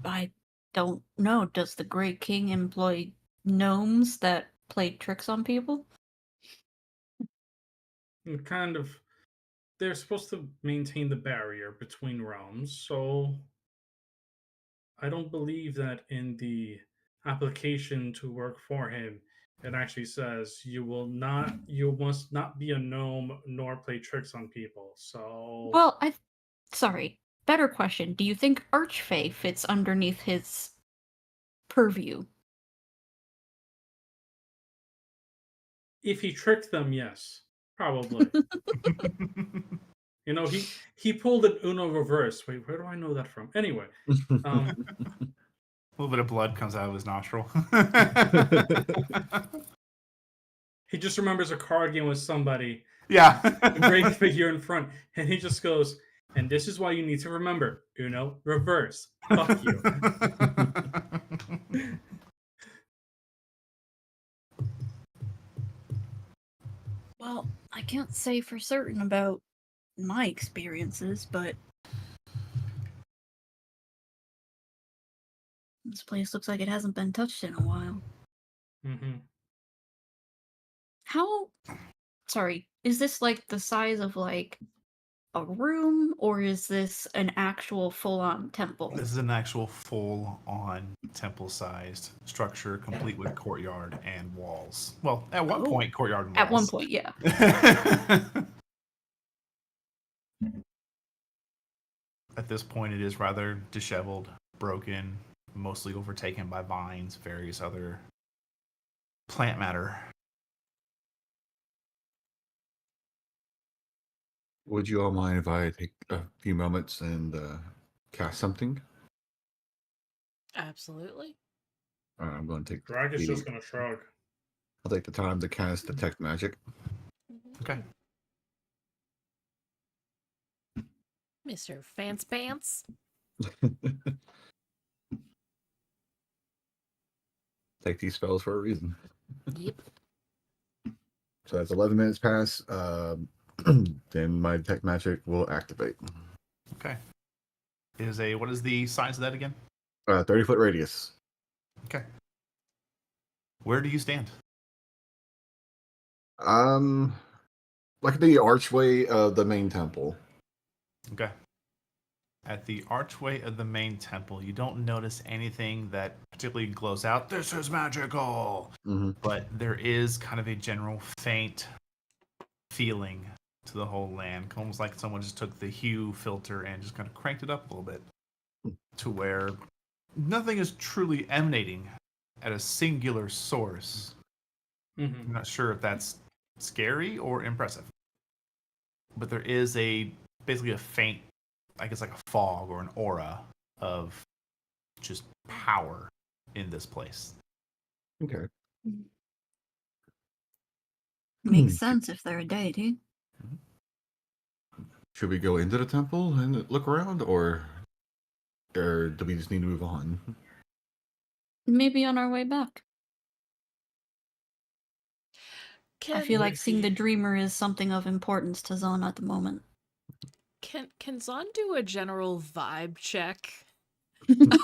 I don't know. Does the Great King employ gnomes that play tricks on people? And kind of, they're supposed to maintain the barrier between realms, so I don't believe that in the application to work for him it actually says you must not be a gnome nor play tricks on people. So Well, sorry. Better question. Do you think Archfey fits underneath his purview? if he tricked them, yes, probably. You know, he pulled an Uno reverse. Wait, where do I know that from? Anyway, A little bit of blood comes out of his nostril. he just remembers a card game with somebody, Yeah. a great figure in front, and he just goes, and this is why you need to remember Uno reverse. Fuck you. Well, I can't say for certain about my experiences, but this place looks like it hasn't been touched in a while. Mm-hmm. How, sorry, is this like the size of like a room, or is this an actual full-on temple? This is an actual full-on temple-sized structure, complete with courtyard and walls. Well, at one point, courtyard and walls. At one point, yeah. At this point, it is rather disheveled, broken, mostly overtaken by vines, various other plant matter. Would you all mind if I take a few moments and cast something? Absolutely. I'm going to take. Drag is just gonna shrug. I'll take the time to cast detect magic. Okay. Mr. Fancy Pants. Take these spells for a reason. Yep. So that's 11 minutes pass. Then my detect magic will activate. Okay. What is the size of that again? 30-foot radius. Okay. Where do you stand? Like the archway of the main temple. Okay. At the archway of the main temple, you don't notice anything that particularly glows out, "This is magical!" Mm-hmm. But there is kind of a general faint feeling to the whole land, almost like someone just took the hue filter and just kind of cranked it up a little bit to where nothing is truly emanating at a singular source. Mm-hmm. I'm not sure if that's scary or impressive. But there is basically a faint, I guess like a fog or an aura of just power in this place. Okay. Makes sense if they're a deity. Should we go into the temple and look around, or do we just need to move on? Maybe on our way back. I feel like seeing the dreamer is something of importance to Zon at the moment. Can Zon do a general vibe check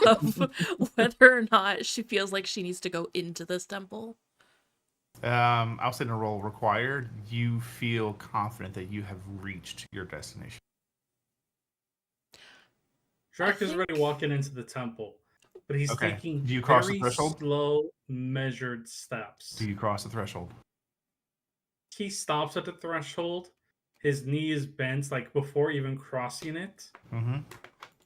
of whether or not she feels like she needs to go into this temple? I'll say in a roll required, you feel confident that you have reached your destination. Shrek is already walking into the temple, but he's taking Do you cross the very threshold? slow, measured steps. Do you cross the threshold? he stops at the threshold, his knee is bent like before even crossing it. Mm-hmm.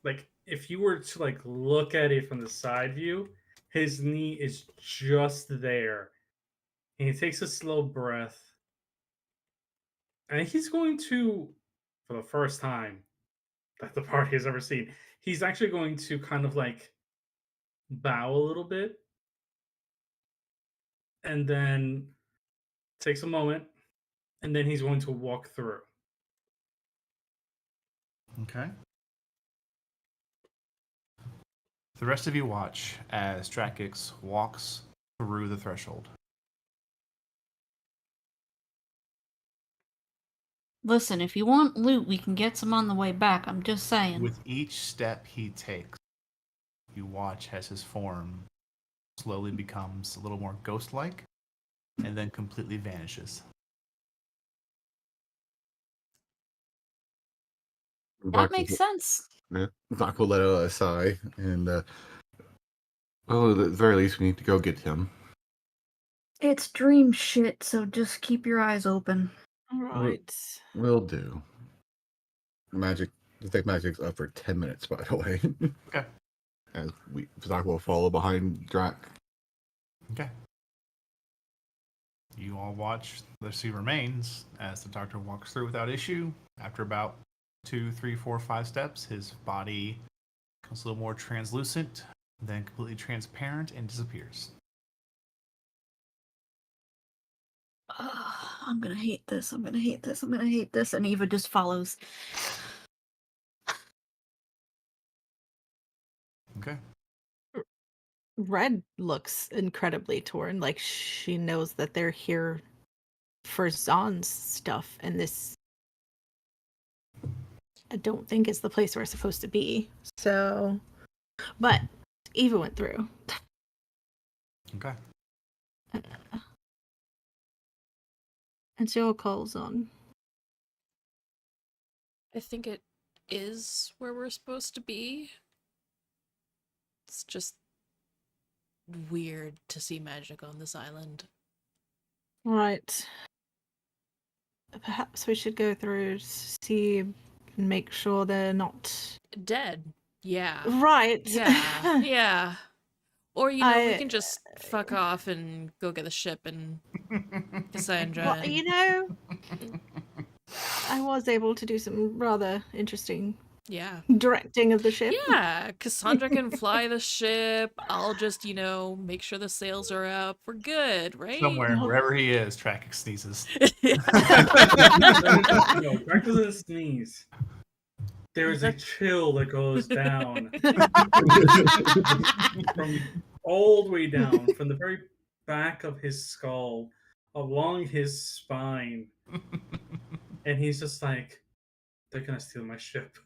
Like if you were to like look at it from the side view, his knee is just there. And he takes a slow breath. And he's going to, for the first time that the party has ever seen, he's actually going to kind of like bow a little bit. And then takes a moment. And then he's going to walk through. Okay. The rest of you watch as Drakix walks through the threshold. Listen, if you want loot, we can get some on the way back. I'm just saying. With each step he takes, you watch as his form slowly becomes a little more ghost-like and then completely vanishes. That makes sense. Yeah, Doc will let out a sigh, and well, at the very least, we need to go get him. It's dream shit, so just keep your eyes open. Right. Will do. Detect magic's up for 10 minutes, by the way. Okay. As Doc will follow behind Drac. Okay. You all watch the sea remains as the doctor walks through without issue. After about 2, 3, 4, 5 steps, his body becomes a little more translucent, then completely transparent and disappears. I'm gonna hate this. I'm gonna hate this. I'm gonna hate this. And Eva just follows. Okay. Red looks incredibly torn, like she knows that they're here for Zahn's stuff, and this I don't think is the place we're supposed to be. So, but Eva went through. Okay. And Joe calls on. I think it is where we're supposed to be. It's just weird to see magic on this island. Right. Perhaps we should go through, see, and make sure they're not Dead. Yeah. right. Yeah. Yeah. Or, you know, we I- can just fuck off and go get the ship and Cassandra. Well, and- you know, I was able to do some rather interesting Yeah. directing of the ship. Yeah. Cassandra can fly the ship. I'll just, you know, make sure the sails are up. We're good, right? Somewhere, wherever he is, Drakix sneezes. No, Drac doesn't sneeze. There is a chill that goes down from all the way down, from the very back of his skull, along his spine. And he's just like, they're gonna steal my ship.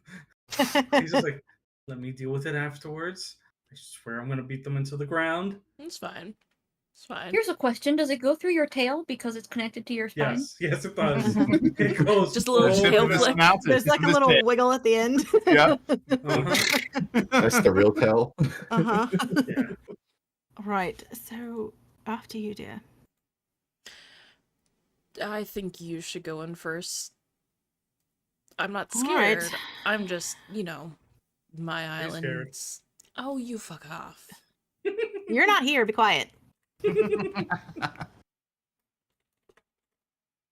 He's just like, let me deal with it afterwards. I swear I'm gonna beat them into the ground. It's fine. It's fine. Here's a question: does it go through your tail because it's connected to your spine? Yes, it does. It goes Just a little all tail the way flick. down. There's like a little wiggle at the end. Yeah. Uh-huh. That's the real tell. Uh-huh. Yeah. Right. So after you, dear. I think you should go in first. I'm not All scared. right. I'm just, you know, my You're scared. island's. Oh, you fuck off. You're not here. Be quiet.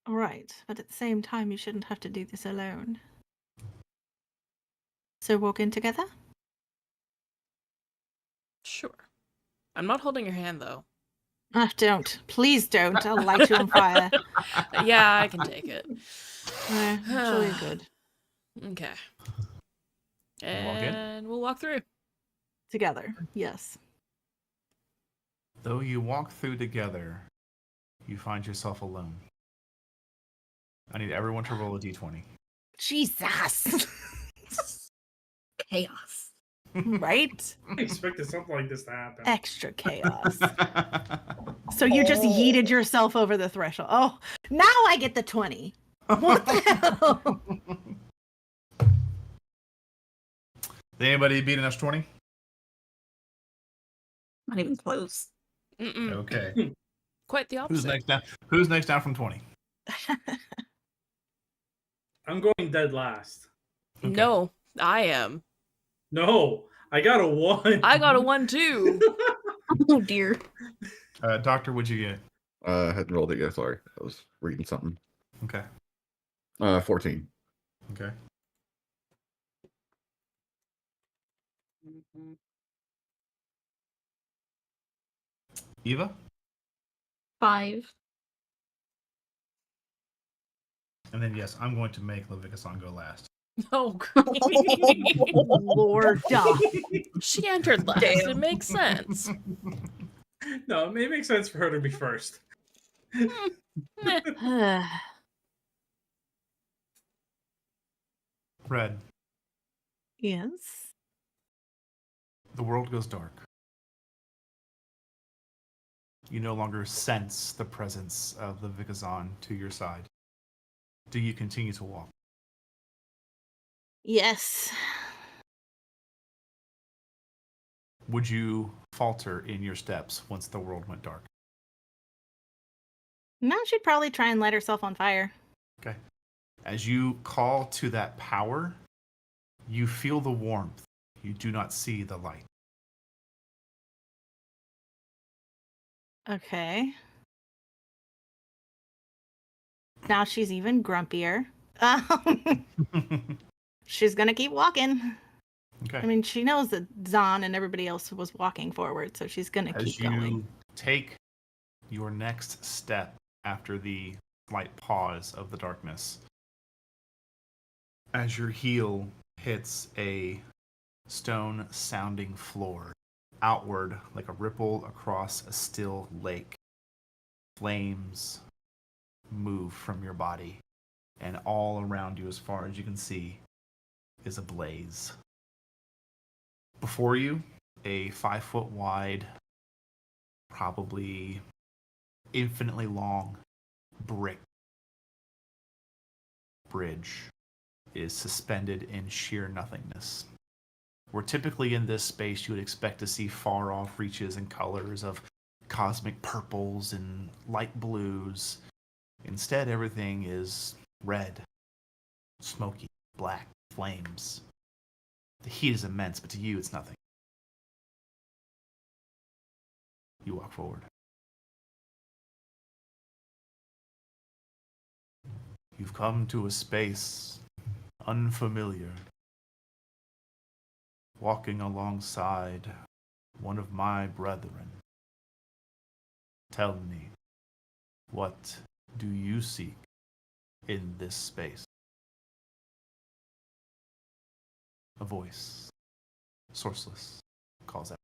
All right. But at the same time, you shouldn't have to do this alone. So walk in together? Sure. I'm not holding your hand, though. Don't. Please don't. I'll light you on fire. Yeah, I can take it. I'm sure you're good. Okay. Walk in? And we'll walk through. Together. Yes. Though you walk through together, you find yourself alone. I need everyone to roll a d20. Jesus. Chaos. Right? I expected something like this to happen. Extra chaos. So you just yeeted yourself over the threshold. Oh, now I get the 20. What the hell? Did anybody beat an S20? Not even close. Mm-mm. Okay. Quite the opposite. Who's next down? Who's next down from 20? I'm going dead last. Okay. No, I am. No, I got a 1. I got a 1 too. Oh dear. Doctor, what'd you get? I hadn't rolled it yet. Sorry, I was reading something. Okay. 14. Okay. Eva? 5. And then, yes, I'm going to make Levicasan go last. Oh, great. Lord. She entered last. Damn. It makes sense. No, it makes sense for her to be first. Meh. Red, Yes. the world goes dark. You no longer sense the presence of the Vikazan to your side. Do you continue to walk? Yes. Would you falter in your steps once the world went dark? Now she'd probably try and light herself on fire. Okay. As you call to that power, you feel the warmth. You do not see the light. Okay. Now she's even grumpier. She's gonna keep walking. Okay. I mean, she knows that Zahn and everybody else was walking forward, so she's gonna As keep you going. take your next step after the slight pause of the darkness, as your heel hits a stone sounding floor, outward like a ripple across a still lake, flames move from your body, and all around you, as far as you can see, is ablaze. Before you, a 5-foot wide, probably infinitely long brick bridge is suspended in sheer nothingness. Where typically in this space you would expect to see far off reaches and colors of cosmic purples and light blues, instead everything is red, smoky, black, flames. The heat is immense, but to you it's nothing. You walk forward. You've come to a space unfamiliar, walking alongside one of my brethren. Tell me, what do you seek in this space? A voice, sourceless, calls out.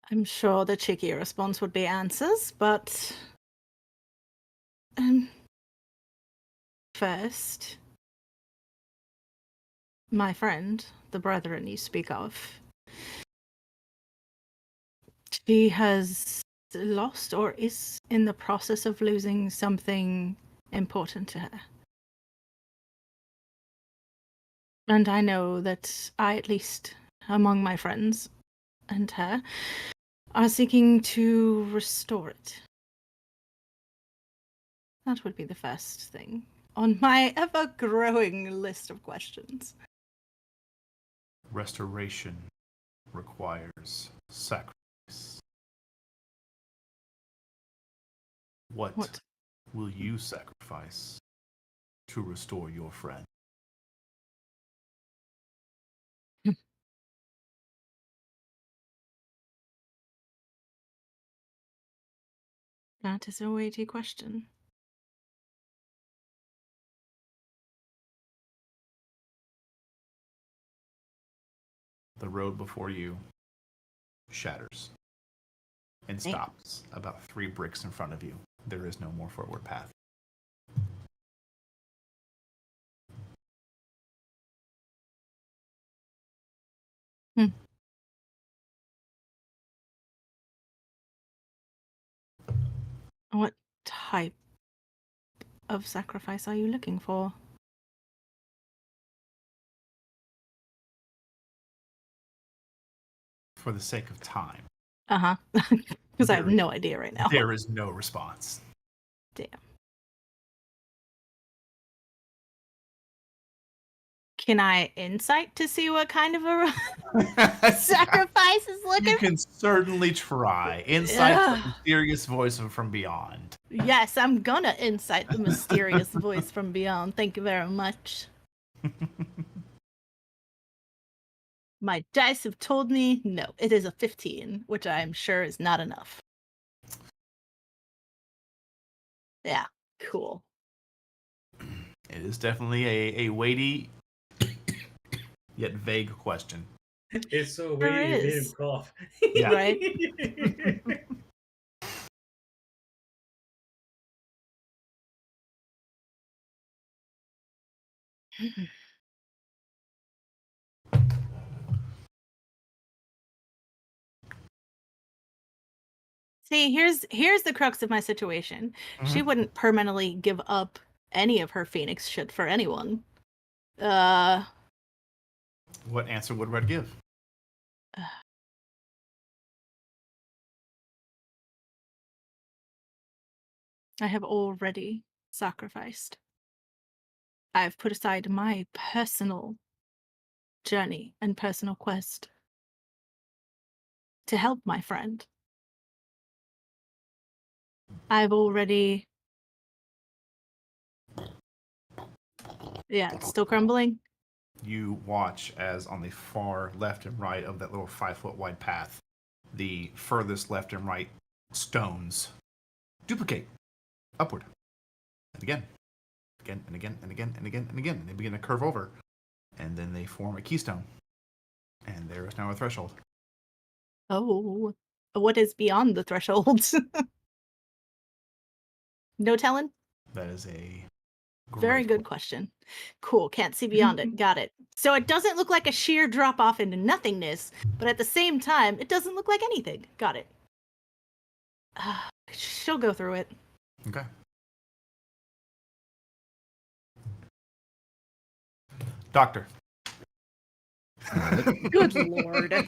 I'm sure the cheeky response would be answers, but first, my friend, the brethren you speak of, she has lost or is in the process of losing something important to her. And I know that I, at least among my friends and her, are seeking to restore it. That would be the first thing on my ever-growing list of questions. Restoration requires sacrifice. What will you sacrifice to restore your friend? That is a weighty question. The road before you shatters and Damn. stops about 3 bricks in front of you. There is no more forward path. What type of sacrifice are you looking for? For the sake of time, Uh-huh. Because I have no idea right now. There is no response. Damn. Can I insight to see what kind of a sacrifice is looking? You can certainly try. Insight the Ugh. mysterious voice from beyond. Yes, I'm gonna insight the mysterious voice from beyond. Thank you very much. My dice have told me no. It is a 15, which I am sure is not enough. Yeah, cool. It is definitely a weighty yet vague question. It's so There weighty it made him is. cough. Yeah. Right? See, here's the crux of my situation. She wouldn't permanently give up any of her phoenix shit for anyone. What answer would Red give? I have already sacrificed. I've put aside my personal journey and personal quest to help my friend. I've already. Yeah, it's still crumbling. You watch as on the far left and right of that little 5-foot wide path, the furthest left and right stones duplicate upward. And again. Again and again and again and again and again. And they begin to curve over. And then they form a keystone. And there is now a threshold. Oh, what is beyond the threshold? No telling? That is a Very great good question. Cool, can't see beyond it. Got it. So it doesn't look like a sheer drop off into nothingness, but at the same time, it doesn't look like anything. Got it. She'll go through it. Okay. Doctor. Good lord. I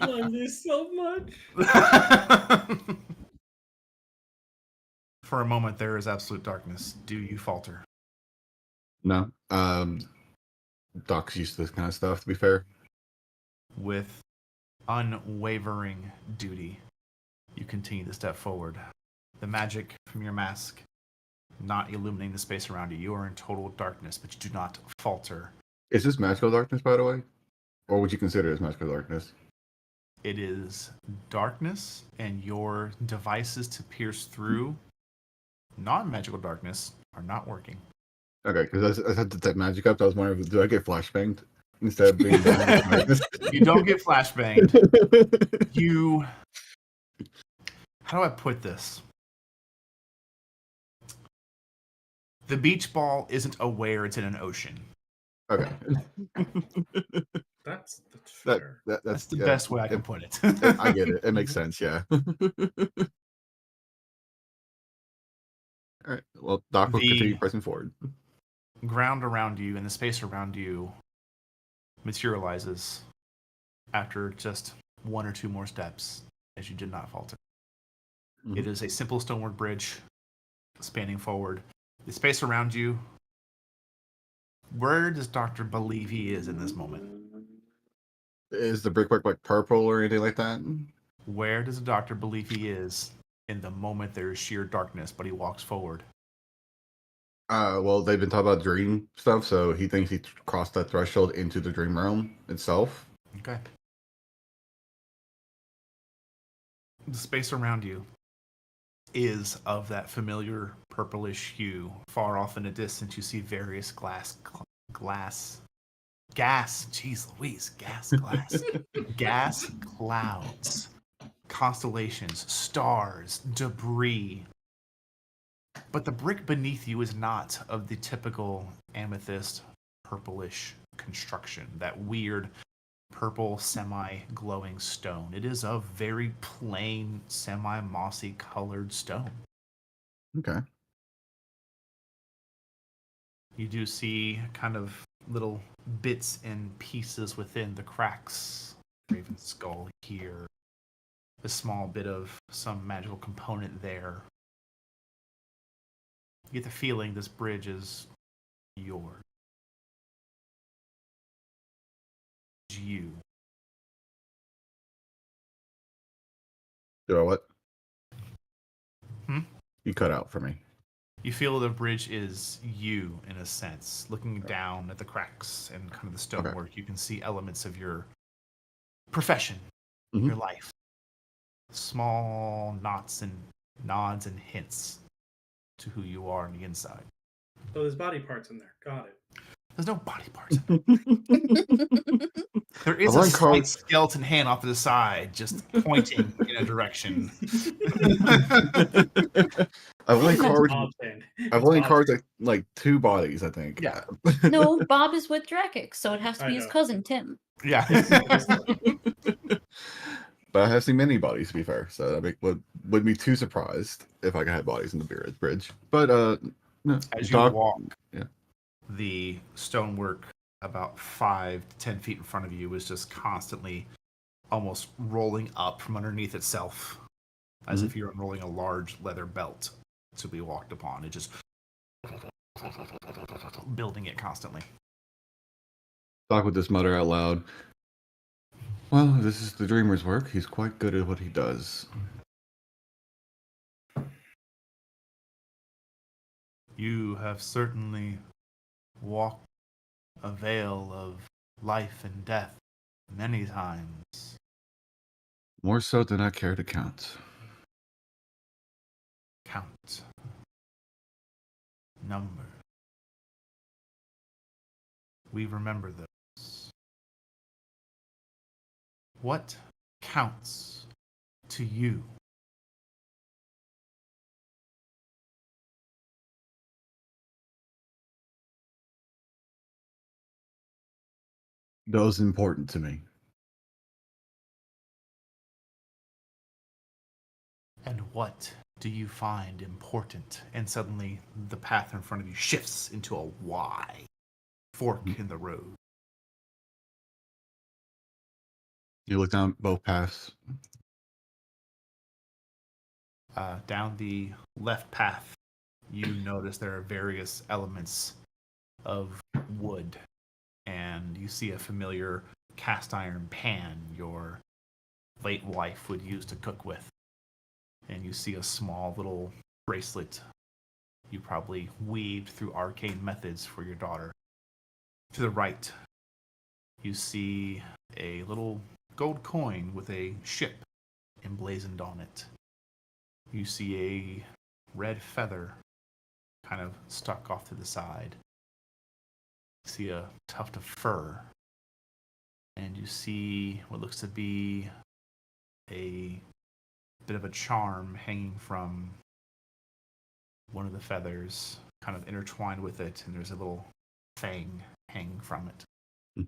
love this so much. For a moment, there is absolute darkness. Do you falter? No. Doc's used to this kind of stuff, to be fair. With unwavering duty, you continue to step forward. The magic from your mask not illuminating the space around you. You are in total darkness, but you do not falter. Is this magical darkness, by the way? Or would you consider it as magical darkness? It is darkness, and your devices to pierce through non-magical darkness are not working. Okay, because I had to type magic up. I was wondering, do I get flashbanged instead of being darkness? You don't get flashbanged. You... How do I put this? The beach ball isn't aware it's in an ocean. Okay. That's fair. That's the yeah, best way I can put it. I get it. It makes sense, yeah. All right. Well, Doc will continue pressing forward. Ground around you and the space around you materializes after just one or two more steps, as you did not falter. Mhm. It is a simple stonework bridge spanning forward. The space around you, where does Doctor believe he is in this moment? Is the brickwork like purple or anything like that? Where does the Doctor believe he is in the moment there is sheer darkness, but he walks forward? Well, they've been talking about dream stuff, so he thinks he crossed that threshold into the dream realm itself. Okay. The space around you is of that familiar purplish hue. Far off in the distance, you see various gas, jeez Louise, gas clouds, constellations, stars, debris. But the brick beneath you is not of the typical amethyst purplish construction, that weird purple semi-glowing stone. It is a very plain semi-mossy colored stone. Okay. You do see kind of little bits and pieces within the cracks Raven skull here, a small bit of some magical component there. You get the feeling this bridge is yours. You. Do I what? Hmm? You cut out for me. You feel the bridge is you, in a sense. Looking down at the cracks and kind of the stonework, you can see elements of your profession, your life. Small knots and nods and hints to who you are on the inside. So there's body parts in there. Got it. There's no body parts in there. There is a slight skeleton hand off to the side, just pointing in a direction. I've only carved. Bob's hand. I've only carved like 2 bodies, I think. Yeah. No, Bob is with Drakic, so it has to I be his know. cousin Tim. Yeah. But I have seen many bodies, to be fair, so I would be too surprised if I had bodies in the bridge. But no, As you walk, yeah. the stonework about 5 to 10 feet in front of you is just constantly almost rolling up from underneath itself, as if you're unrolling a large leather belt to be walked upon. It just building it constantly. Doc would just mutter out loud, "Well, if this is the dreamer's work, he's quite good at what he does." You have certainly walked a veil of life and death many times. More so than I care to count. Count. Number. We remember those. What counts to you? Those important to me. And what do you find important? And suddenly the path in front of you shifts into a Y fork in the road. You look down both paths. Down the left path, you notice there are various elements of wood, and you see a familiar cast iron pan your late wife would use to cook with. And you see a small little bracelet you probably weaved through arcane methods for your daughter. To the right, you see a little gold coin with a ship emblazoned on it. You see a red feather kind of stuck off to the side. You see a tuft of fur. And you see what looks to be a bit of a charm hanging from one of the feathers, kind of intertwined with it, and there's a little fang hanging from it.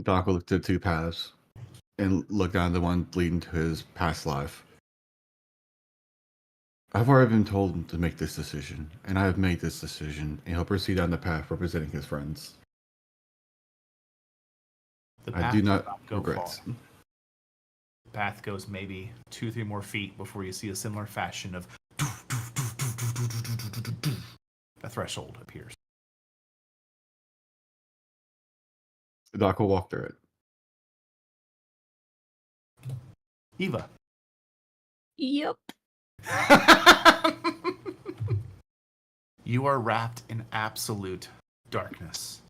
Doc will look to 2 paths and look down the one leading to his past life. I've already been told to make this decision, and I have made this decision, and he'll proceed down the path representing his friends. The I path do does not go regret. far. The path goes maybe 2-3 more feet before you see a similar fashion of a threshold appears. Doc will walk through it. Eva. Yep. You are wrapped in absolute darkness.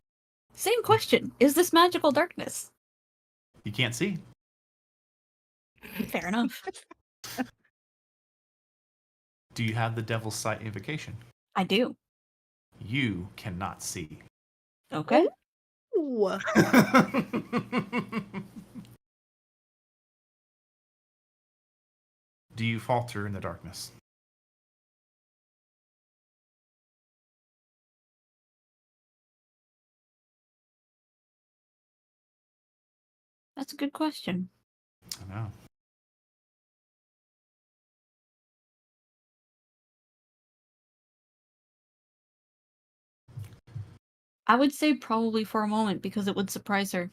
Same question. Is this magical darkness? You can't see. Fair enough. Do you have the Devil's Sight invocation? I do. You cannot see. Okay. Ooh. Do you falter in the darkness? That's a good question. I know. I would say probably for a moment because it would surprise her.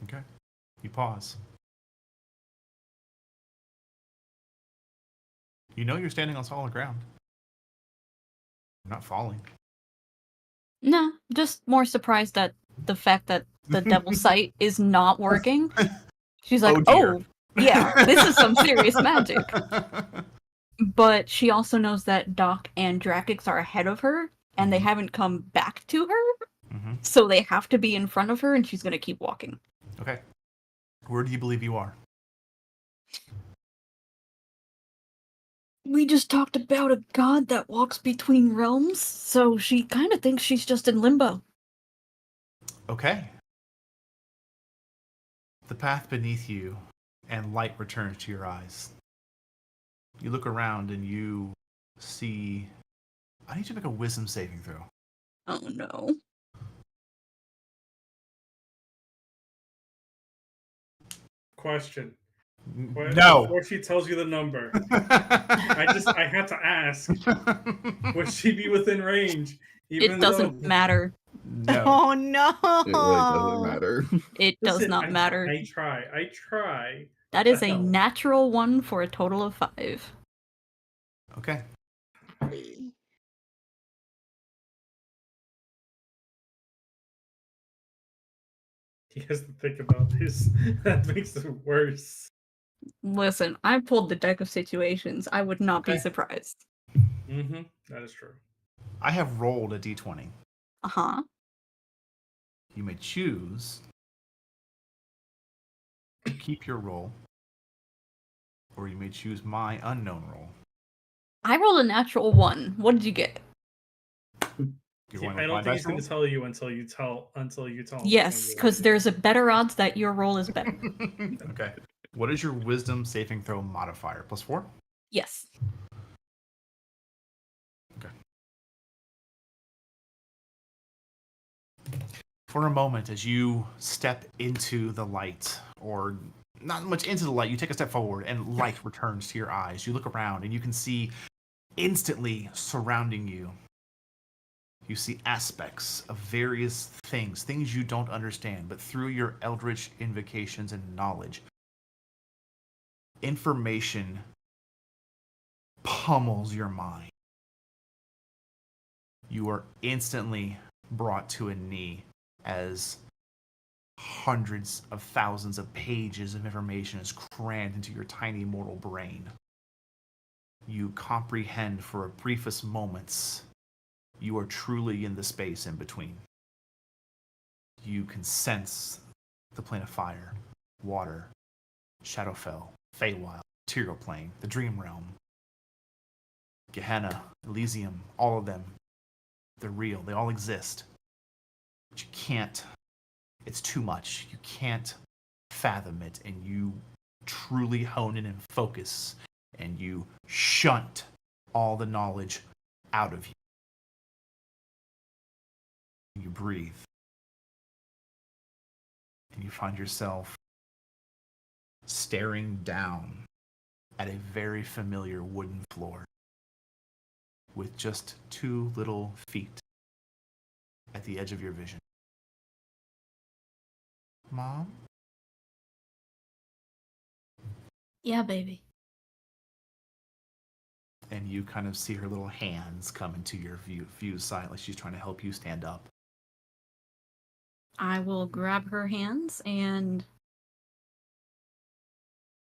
Okay. You pause. You know you're standing on solid ground. You're not falling. No, just more surprised at the fact that the devil's sight is not working. She's like, dear. oh, yeah, this is some serious magic. But she also knows that Doc and Drakkix are ahead of her, and they haven't come back to her, so they have to be in front of her, and she's gonna keep walking. Okay. Where do you believe you are? We just talked about a god that walks between realms, so she kind of thinks she's just in limbo. Okay. The path beneath you, and light returns to your eyes. You look around and you see... I need you to make a wisdom saving throw. Oh no. Question. No. Before she tells you the number, I had to ask. Would she be within range? It doesn't matter. No. Oh no! It really doesn't matter. It does Listen, not matter. I try. That is a Hell. natural 1 for a total of 5. Okay. He has to think about this. That makes it worse. Listen, I pulled the deck of situations. I would not be Okay. surprised. Mm-hmm. That is true. I have rolled a d20. Uh-huh. You may choose to keep your roll, or you may choose my unknown roll. I rolled a natural 1. What did you get? You're See, going I with don't my think he's dice going roll? to tell you until you tell him. Yes, because there's a better odds that your roll is better. Okay. What is your wisdom saving throw modifier? +4? Yes. Okay. For a moment, as you step into the light, or not much into the light, you take a step forward and light returns to your eyes. You look around and you can see instantly surrounding you. You see aspects of various things you don't understand, but through your eldritch invocations and knowledge, information pummels your mind. You are instantly brought to a knee as hundreds of thousands of pages of information is crammed into your tiny mortal brain. You comprehend for a briefest moments you are truly in the space in between. You can sense the plane of fire, water, Shadowfell, Feywild, Material Plane, the Dream Realm, Gehenna, Elysium, all of them. They're real. They all exist. But you can't. It's too much. You can't fathom it, and you truly hone in and focus, and you shunt all the knowledge out of you. You breathe, and you find yourself staring down at a very familiar wooden floor with just 2 little feet at the edge of your vision. Mom? Yeah, baby. And you kind of see her little hands come into your view sight, like she's trying to help you stand up. I will grab her hands and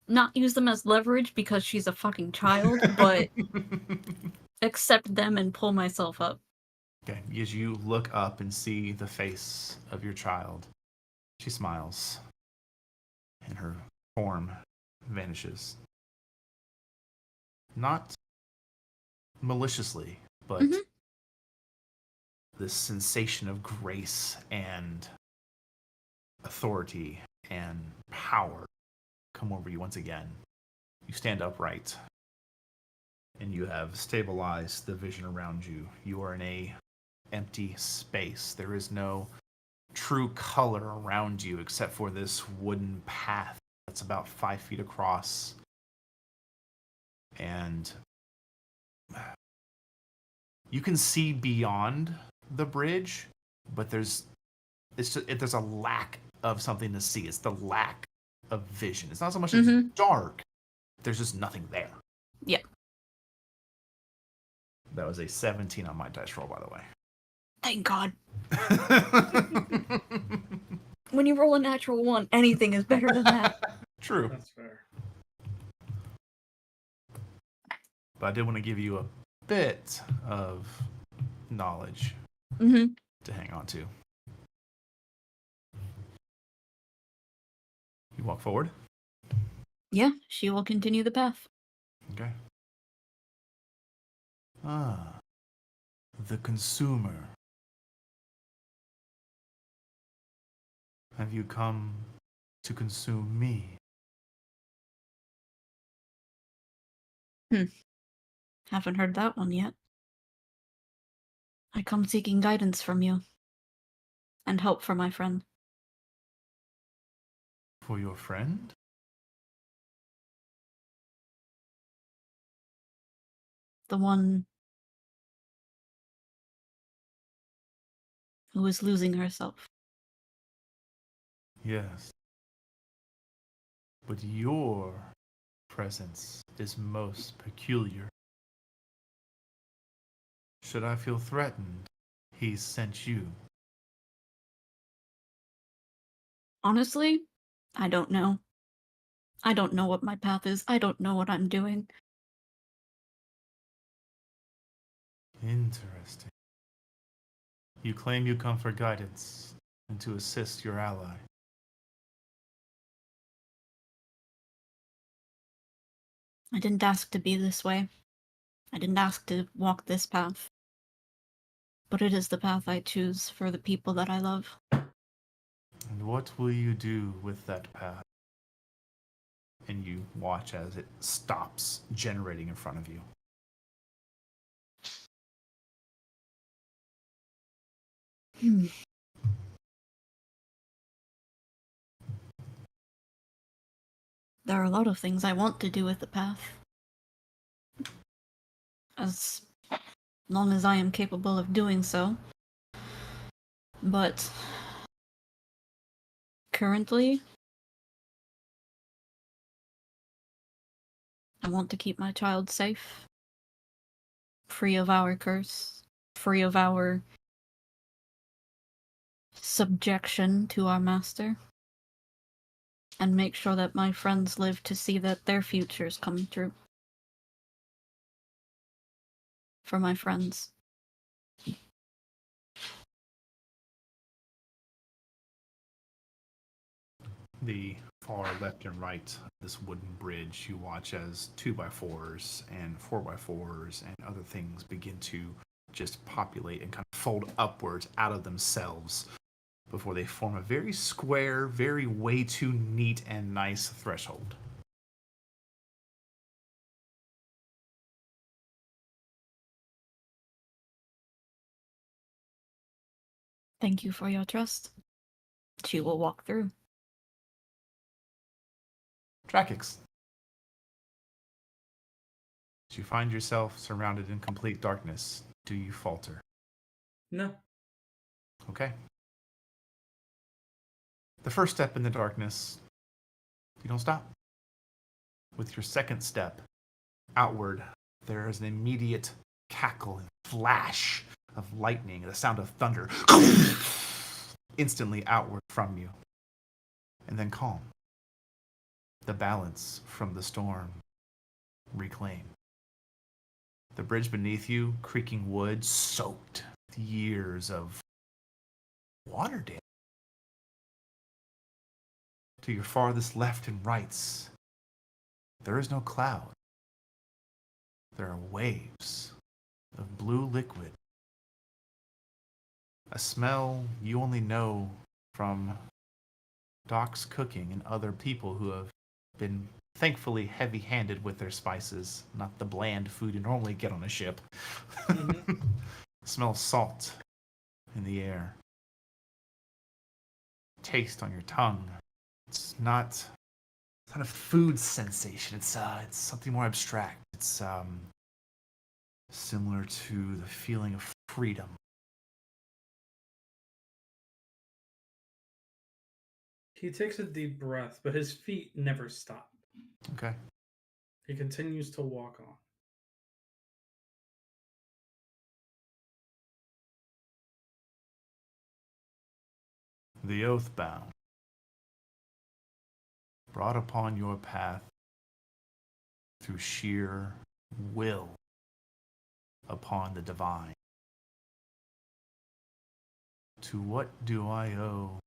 not use them as leverage because she's a fucking child, but accept them and pull myself up. Okay, as you look up and see the face of your child, she smiles, and her form vanishes. Not maliciously, but this sensation of grace and authority and power come over you once again. You stand upright, and you have stabilized the vision around you. You are in a empty space. There is no true color around you except for this wooden path that's about 5 feet across. And you can see beyond the bridge, but there's a lack of something to see. It's the lack of vision. It's not so much it's dark. There's just nothing there. Yeah. That was a 17 on my dice roll, by the way. Thank God. When you roll a natural 1, anything is better than that. True. That's fair. But I did want to give you a bit of knowledge to hang on to. You walk forward. Yeah, she will continue the path. Okay. The consumer. Have you come to consume me? Haven't heard that one yet. I come seeking guidance from you. And help for my friend. For your friend? The one who is losing herself. Yes. But your presence is most peculiar. Should I feel threatened, he sent you. Honestly, I don't know. I don't know what my path is. I don't know what I'm doing. Interesting. You claim you come for guidance and to assist your ally. I didn't ask to be this way. I didn't ask to walk this path. But it is the path I choose for the people that I love. And what will you do with that path? And you watch as it stops generating in front of you. There are a lot of things I want to do with the path. As long as I am capable of doing so. But currently, I want to keep my child safe. Free of our curse. Free of our subjection to our master. And make sure that my friends live to see that their futures come true. For my friends. The far left and right, this wooden bridge, you watch as 2x4s and 4x4s and other things begin to just populate and kind of fold upwards out of themselves before they form a very square, very way too neat and nice threshold. Thank you for your trust. She will walk through. Trakix. As you find yourself surrounded in complete darkness, do you falter? No. Okay. The first step in the darkness, you don't stop. With your second step outward, there is an immediate cackle and flash of lightning, the sound of thunder, instantly outward from you. And then calm. The balance from the storm reclaimed. The bridge beneath you, creaking wood, soaked with years of water damage. To your farthest left and rights, there is no cloud. There are waves of blue liquid. A smell you only know from Doc's cooking and other people who have been thankfully heavy-handed with their spices, not the bland food you normally get on a ship. Smell salt in the air. Taste on your tongue. It's not a food sensation. It's something more abstract. It's similar to the feeling of freedom. He takes a deep breath, but his feet never stop. Okay. He continues to walk on. The Oathbound, brought upon your path through sheer will upon the divine. To what do I owe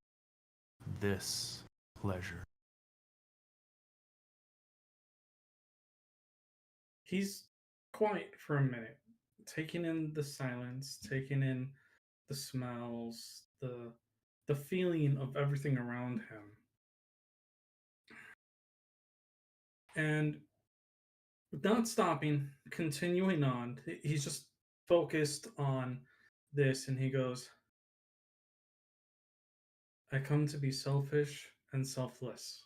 this pleasure? He's quiet for a minute, taking in the silence, taking in the smells, the feeling of everything around him. And not stopping, continuing on. He's just focused on this and he goes, I come to be selfish and selfless.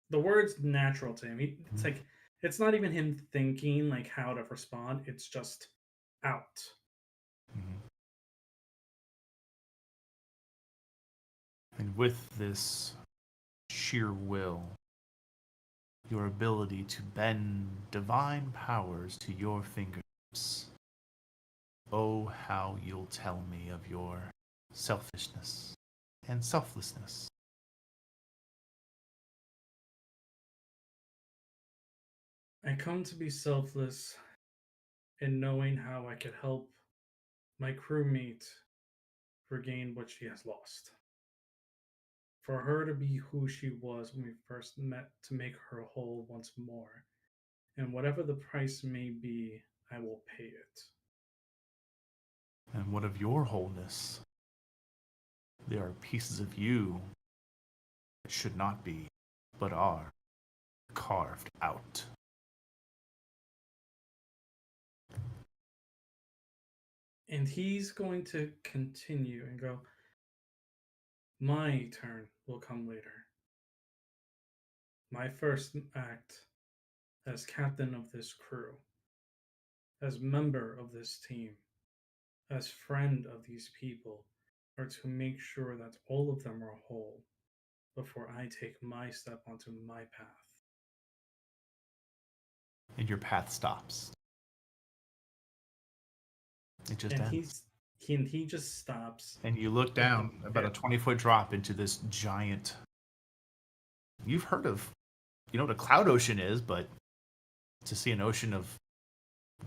The word's natural to him. It's like it's not even him thinking like how to respond. It's just out. Mhm. And with this sheer will, your ability to bend divine powers to your fingertips, oh, how you'll tell me of your selfishness and selflessness. I come to be selfless in knowing how I could help my crewmate regain what she has lost. For her to be who she was when we first met, to make her whole once more. And whatever the price may be, I will pay it. And what of your wholeness? There are pieces of you that should not be, but are, carved out. And he's going to continue and go, my turn will come later. My first act as captain of this crew, as member of this team, as friend of these people, are to make sure that all of them are whole before I take my step onto my path. And your path stops. It just And ends. he just stops. And you look at the down about a pit. 20-foot drop into this giant. You've heard of, you know what a cloud ocean is, but to see an ocean of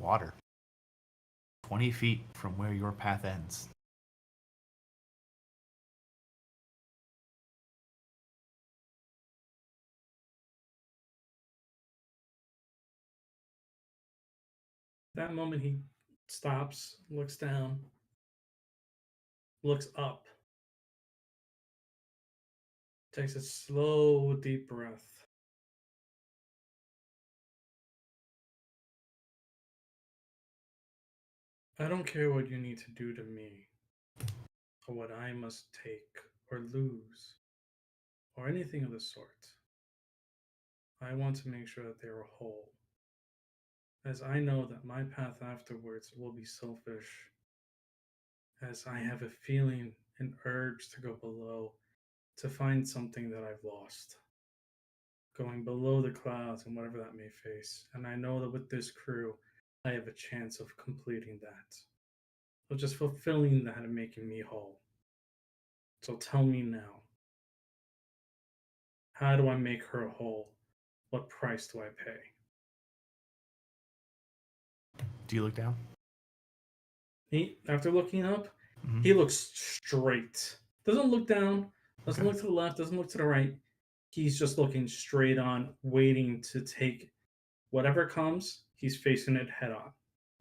water 20 feet from where your path ends. That moment he stops, looks down, looks up, takes a slow, deep breath. I don't care what you need to do to me, or what I must take or lose, or anything of the sort. I want to make sure that they are whole, as I know that my path afterwards will be selfish, as I have a feeling, an urge to go below, to find something that I've lost. Going below the clouds and whatever that may face. And I know that with this crew, I have a chance of completing that, of just fulfilling that and making me whole. So tell me now, how do I make her whole? What price do I pay? Do you look down? He, after looking up, Mm-hmm. he looks straight. Doesn't look down, doesn't Okay. look to the left, doesn't look to the right. He's just looking straight on, waiting to take whatever comes, he's facing it head on.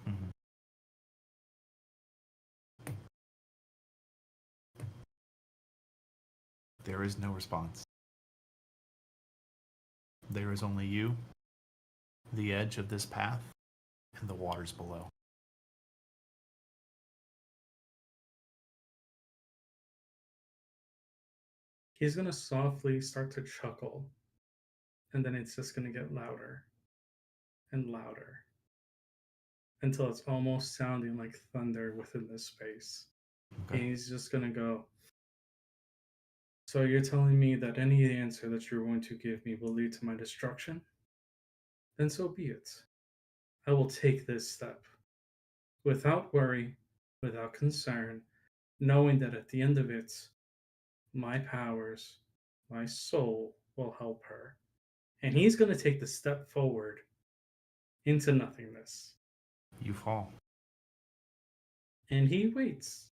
Mm-hmm. There is no response. There is only you, the edge of this path, and the waters below. He's going to softly start to chuckle, and then it's just going to get louder and louder until it's almost sounding like thunder within this space. Okay. And he's just going to go, So you're telling me that any answer that you're going to give me will lead to my destruction? Then so be it. I will take this step without worry, without concern, knowing that at the end of it, my powers, my soul will help her. And he's going to take the step forward into nothingness. You fall. And he waits.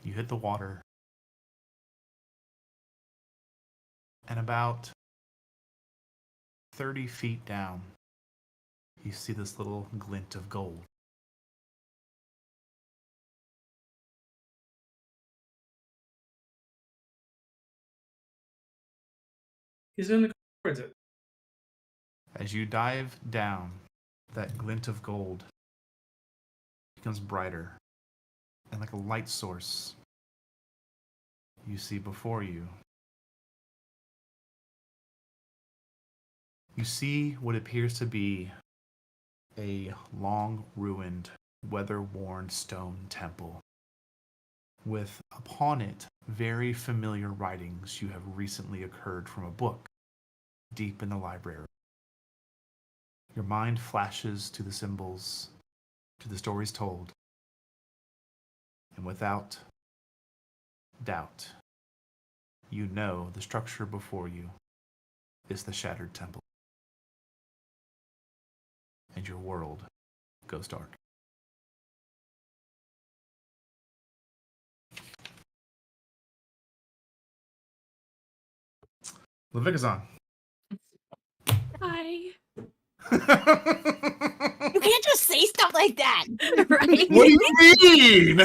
You hit the water. And about 30 feet down, you see this little glint of gold. He's going to go towards it. As you dive down, that glint of gold becomes brighter, and like a light source, you see before you. You see what appears to be a long-ruined, weather-worn stone temple, with upon it very familiar writings you have recently occurred from a book deep in the library. Your mind flashes to the symbols, to the stories told, and without doubt, you know the structure before you is the shattered temple. And your world goes dark. Levikazon. Hi. You can't just say stuff like that. Right? What do you mean?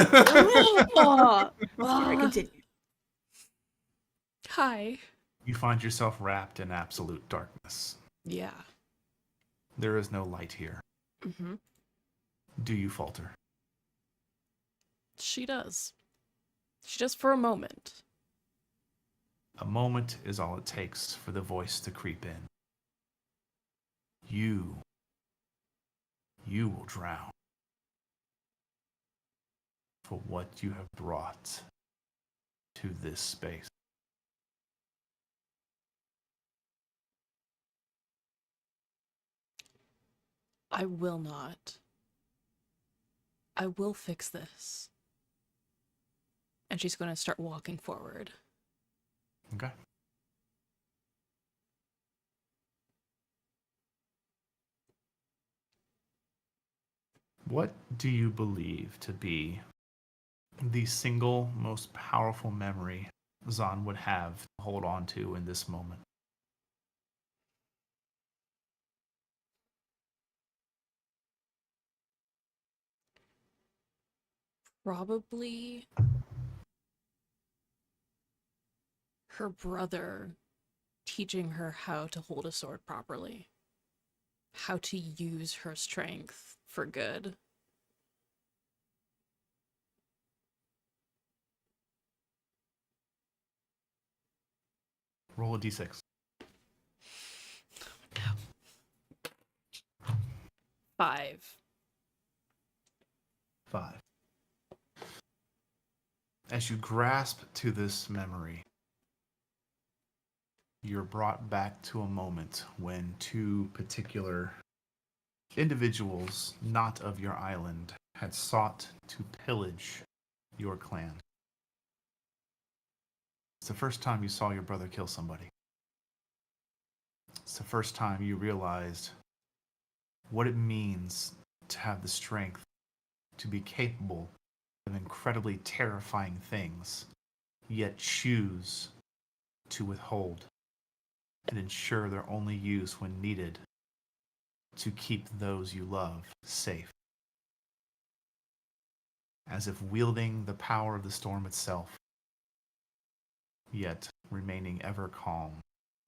Oh, sorry, continue. Hi. You find yourself wrapped in absolute darkness. Yeah. There is no light here. Mm-hmm. Do you falter? She does. She does for a moment. A moment is all it takes for the voice to creep in. You will drown for what you have brought to this space. I will not. I will fix this. And she's going to start walking forward. Okay. What do you believe to be the single most powerful memory Zahn would have to hold on to in this moment? Probably her brother teaching her how to hold a sword properly. How to use her strength for good. Roll a d6. 5. 5. As you grasp to this memory, you're brought back to a moment when two particular individuals not of your island had sought to pillage your clan. It's the first time you saw your brother kill somebody. It's the first time you realized what it means to have the strength to be capable of incredibly terrifying things, yet choose to withhold and ensure their only use when needed to keep those you love safe. As if wielding the power of the storm itself, yet remaining ever calm.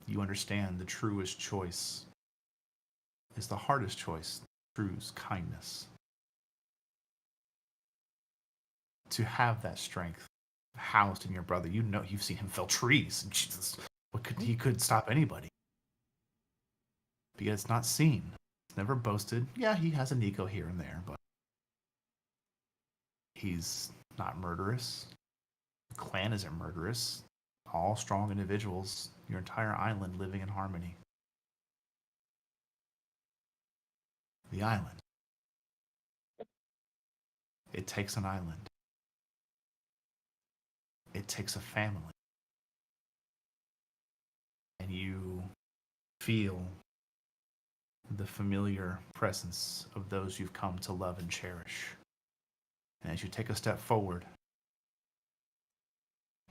You understand the truest choice is the hardest choice, true's kindness. To have that strength housed in your brother, you know you've seen him fell trees. Jesus, he could stop anybody. Because it's not seen. It's never boasted. Yeah, he has a Nico here and there, but he's not murderous. The clan isn't murderous. all strong individuals, your entire island living in harmony. The island. It takes an island. It takes a family. And you feel the familiar presence of those you've come to love and cherish. And as you take a step forward,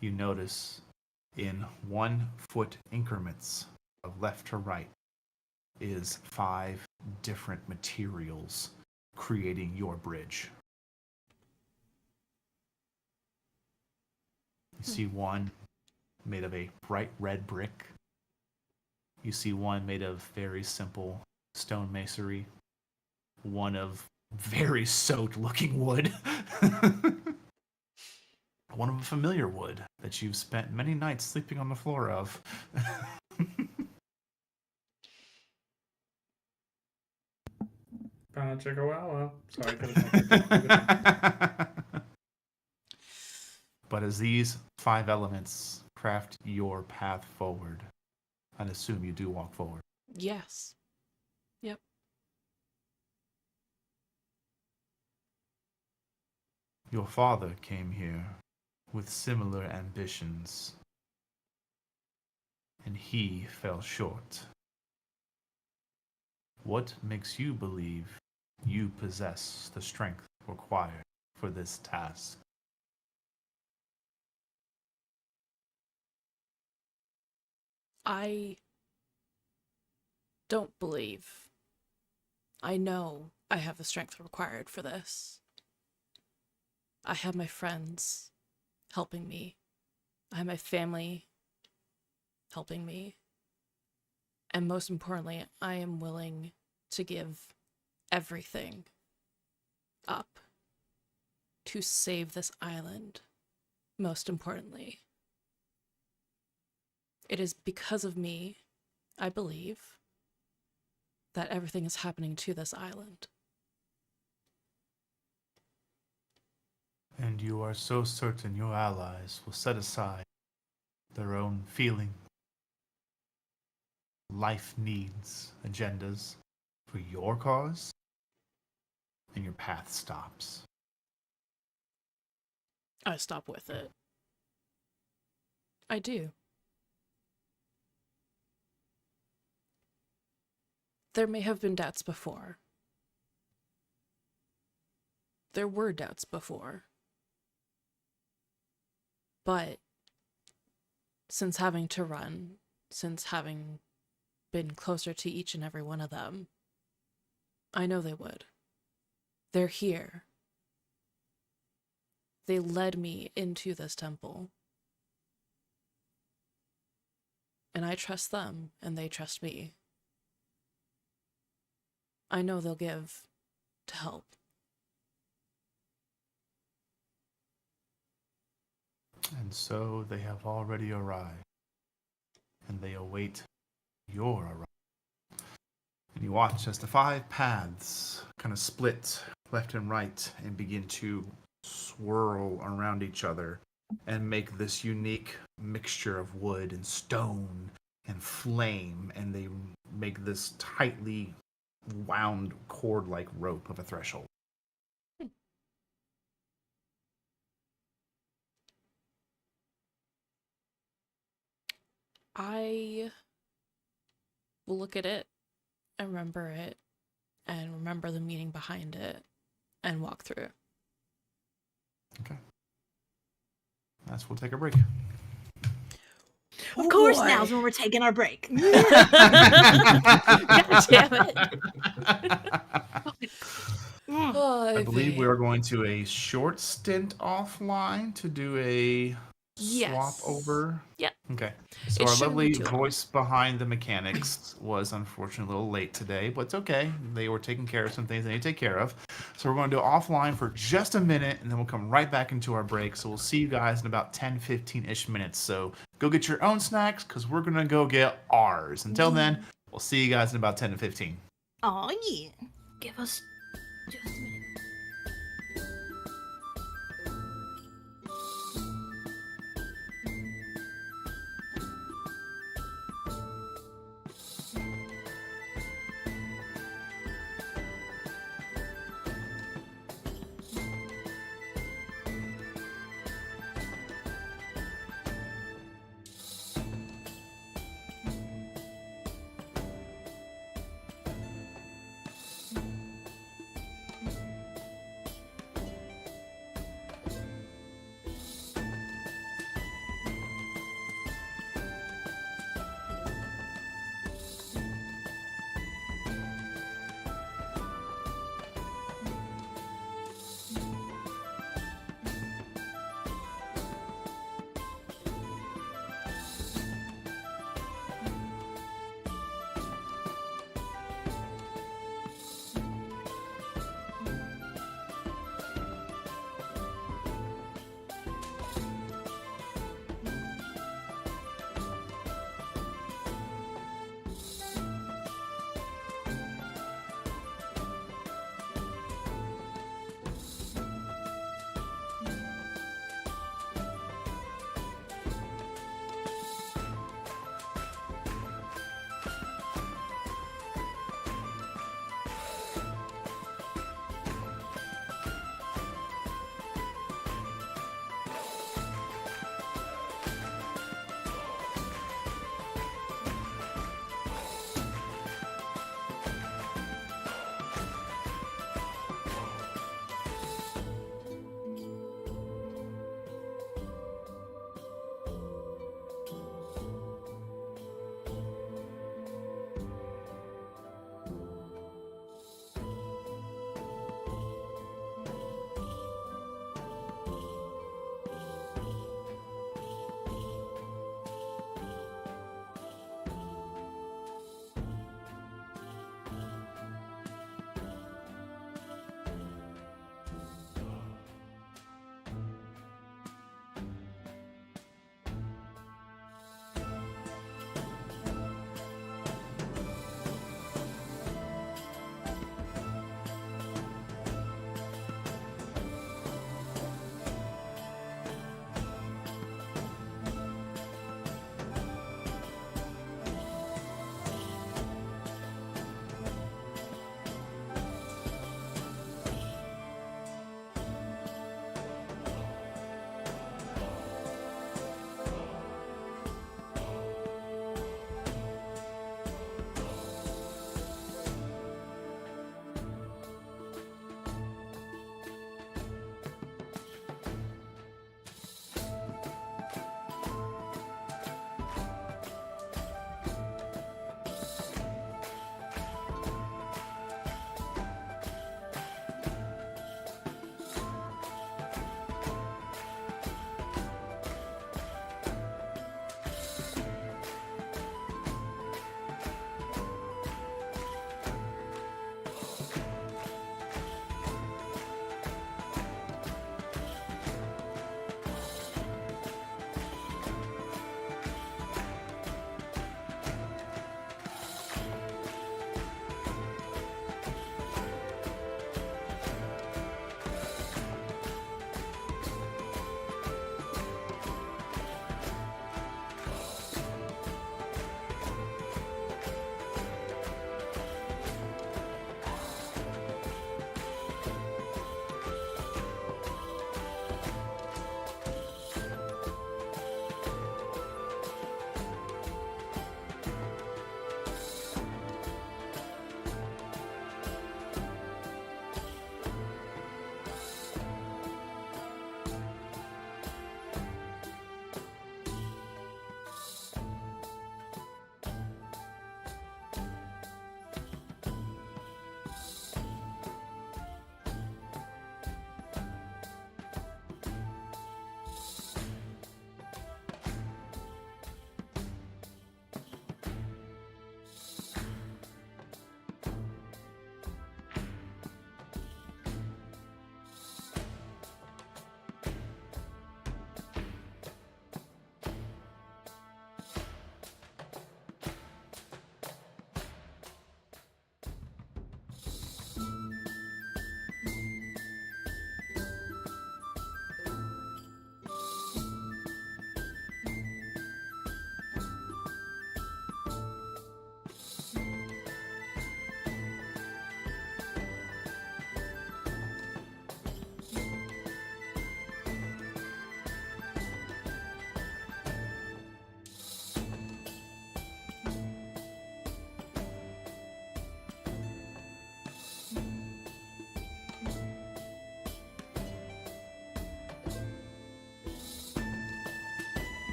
you notice in 1 foot increments of left to right is 5 different materials creating your bridge. You see one made of a bright red brick. You see one made of very simple stone masonry. One of very soaked looking wood. One of a familiar wood that you've spent many nights sleeping on the floor of. Chicka wow wow. Sorry, could've But as these 5 elements craft your path forward, I'd assume you do walk forward. Yes. Yep. Your father came here with similar ambitions, and he fell short. What makes you believe you possess the strength required for this task? I don't believe. I know I have the strength required for this. I have my friends helping me. I have my family helping me. And most importantly, I am willing to give everything up to save this island. Most importantly, it is because of me, I believe, that everything is happening to this island. And you are so certain your allies will set aside their own feeling, life needs, agendas for your cause, and your path stops. I stop with it. I do. There may have been doubts before. There were doubts before. But since having to run, since having been closer to each and every one of them, I know they would. They're here. They led me into this temple. And I trust them, and they trust me. I know they'll give to help. And so they have already arrived, and they await your arrival. And you watch as the 5 paths kind of split left and right and begin to swirl around each other and make this unique mixture of wood and stone and flame, and they make this tightly wound cord-like rope of a threshold. I will look at it and remember it and remember the meaning behind it and walk through. Okay. That's we'll take a break. Of course, now's when we're taking our break. God damn it. I believe we are going to a short stint offline to do a swap over. Yep. Okay. So It our shouldn't be lovely too long. voice behind the mechanics was unfortunately a little late today, but it's okay. They were taking care of some things they need to take care of. So we're going to do offline for just a minute, and then we'll come right back into our break. So we'll see you guys in about 10, 15-ish minutes. So go get your own snacks, because we're going to go get ours. Until then, we'll see you guys in about 10 to 15. Oh, yeah. Give us just a minute.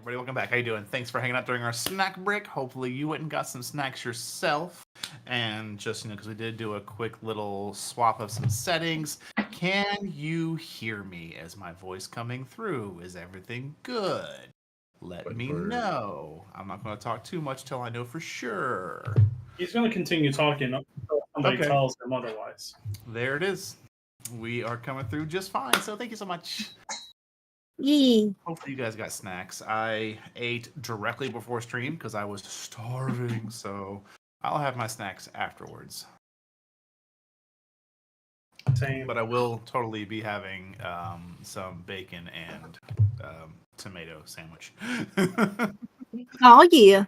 Everybody, welcome back. How you doing? Thanks for hanging out during our snack break. Hopefully you went and got some snacks yourself. And just, because we did do a quick little swap of some settings, can you hear me? Is my voice coming through? Is everything good? Let me know. I'm not going to talk too much till I know for sure. He's going to continue talking until somebody tells him otherwise. There it is. We are coming through just fine, so thank you so much. Yee. Hopefully you guys got snacks. I ate directly before stream because I was starving, so I'll have my snacks afterwards. Same. But I will totally be having some bacon and tomato sandwich. Oh yeah.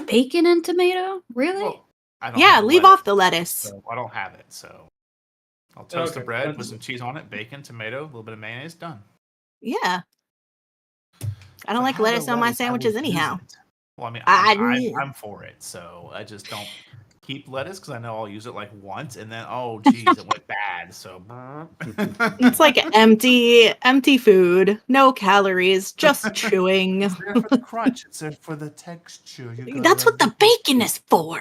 Bacon and tomato? Really? Well, I don't Yeah, have the leave lettuce, off the lettuce. So I don't have it, so I'll toast the Okay, bread, put that's- some cheese on it, bacon, tomato, a little bit of mayonnaise, done. Yeah. I don't If like had the lettuce on my lettuce, I sandwiches would use anyhow. it. Well, I mean, I- I'm for it, so I just don't keep lettuce because I know I'll use it like once, and then geez, it went bad. So It's like empty food, no calories, just chewing. It's there for the crunch. It's there for the texture. That's what the bacon is for.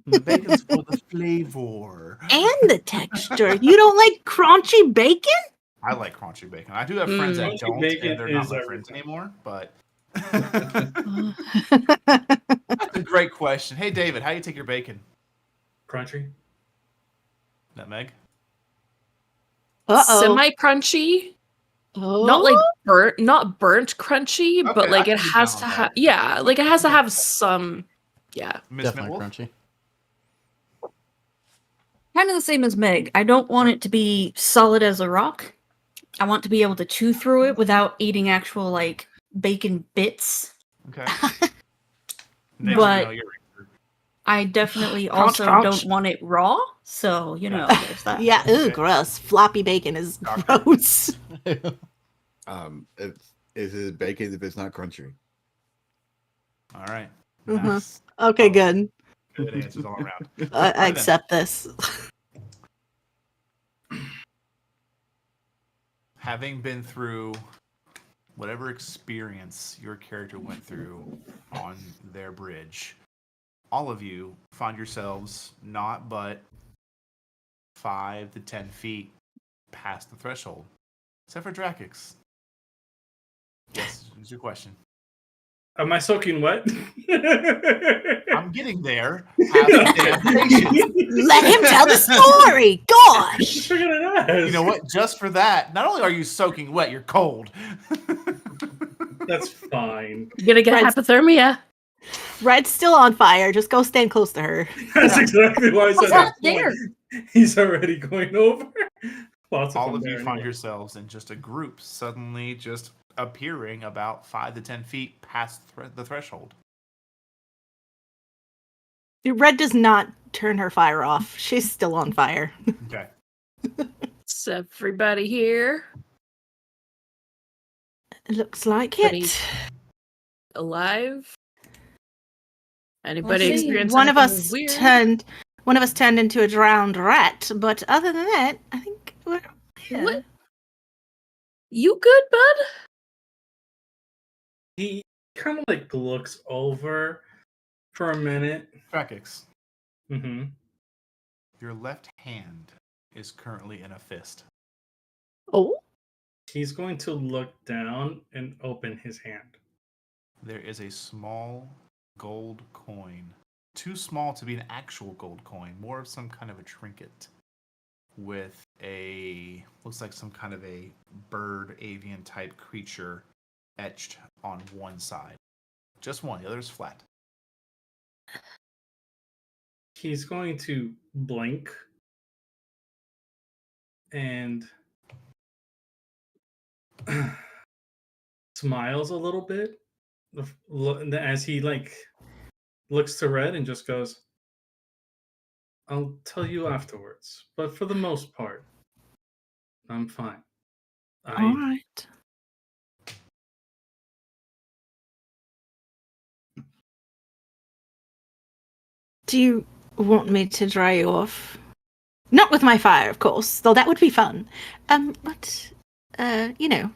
The bacon's for the flavor. And the texture. You don't like crunchy bacon? I like crunchy bacon. I do have friends that Crunchy don't, bacon and they're not is my friends everything. anymore. But that's a great question. Hey, David, how do you take your bacon? Crunchy. Nutmeg. Uh-oh. Semi-crunchy. Oh. Not like not burnt crunchy, but Okay, like I it can get has down to with have, that. yeah, like it has to have some, yeah. Miss Definitely Mitwolf? crunchy. Kind of the same as Meg. I don't want it to be solid as a rock. I want to be able to chew through it without eating actual, like, bacon bits. Okay. But- you're I definitely Crunch, also crunch. don't want it raw, so, there's that. Yeah, ooh, Okay. gross. Floppy bacon is Doctor. gross. It's bacon if it's not crunchy. all right. Mhm. Nice. Okay, good. Good answers all around. I then. accept this. Having been through whatever experience your character went through on their bridge, all of you find yourselves not but 5 to 10 feet past the threshold, except for Drakix. Yes, is your question. Am I soaking wet? I'm getting there. Have some damn patience. Let him tell the story. Gosh. Figured it out. You know what? Just for that, not only are you soaking wet, you're cold. That's fine. You're gonna get Red's- hypothermia. Red's still on fire. Just go stand close to her. That's exactly why I said What's that. up there? He's already going over. Lots All them of you there find anyway. yourselves in just a group suddenly just appearing about 5 to 10 feet past the threshold. Red does not turn her fire off. She's still on fire. Okay. Is everybody here Looks like Ready? it. alive? Anybody see. experience One of anything us weird? turned into a drowned rat, but other than that, I think we're clear. What? You good, bud? He kind of like looks over for a minute. Drakix, Mm-hmm. your left hand is currently in a fist. Oh, He's going to look down and open his hand. There is a small gold coin. Too small to be an actual gold coin, more of some kind of a trinket with looks like some kind of a bird, avian type creature etched on one side. Just one, the other is flat. He's going to blink and smiles a little bit as he looks to Red and just goes, "I'll tell you afterwards, but for the most part, I'm fine. all I right. Do you want me to dry you off? Not with my fire, of course, though that would be fun. But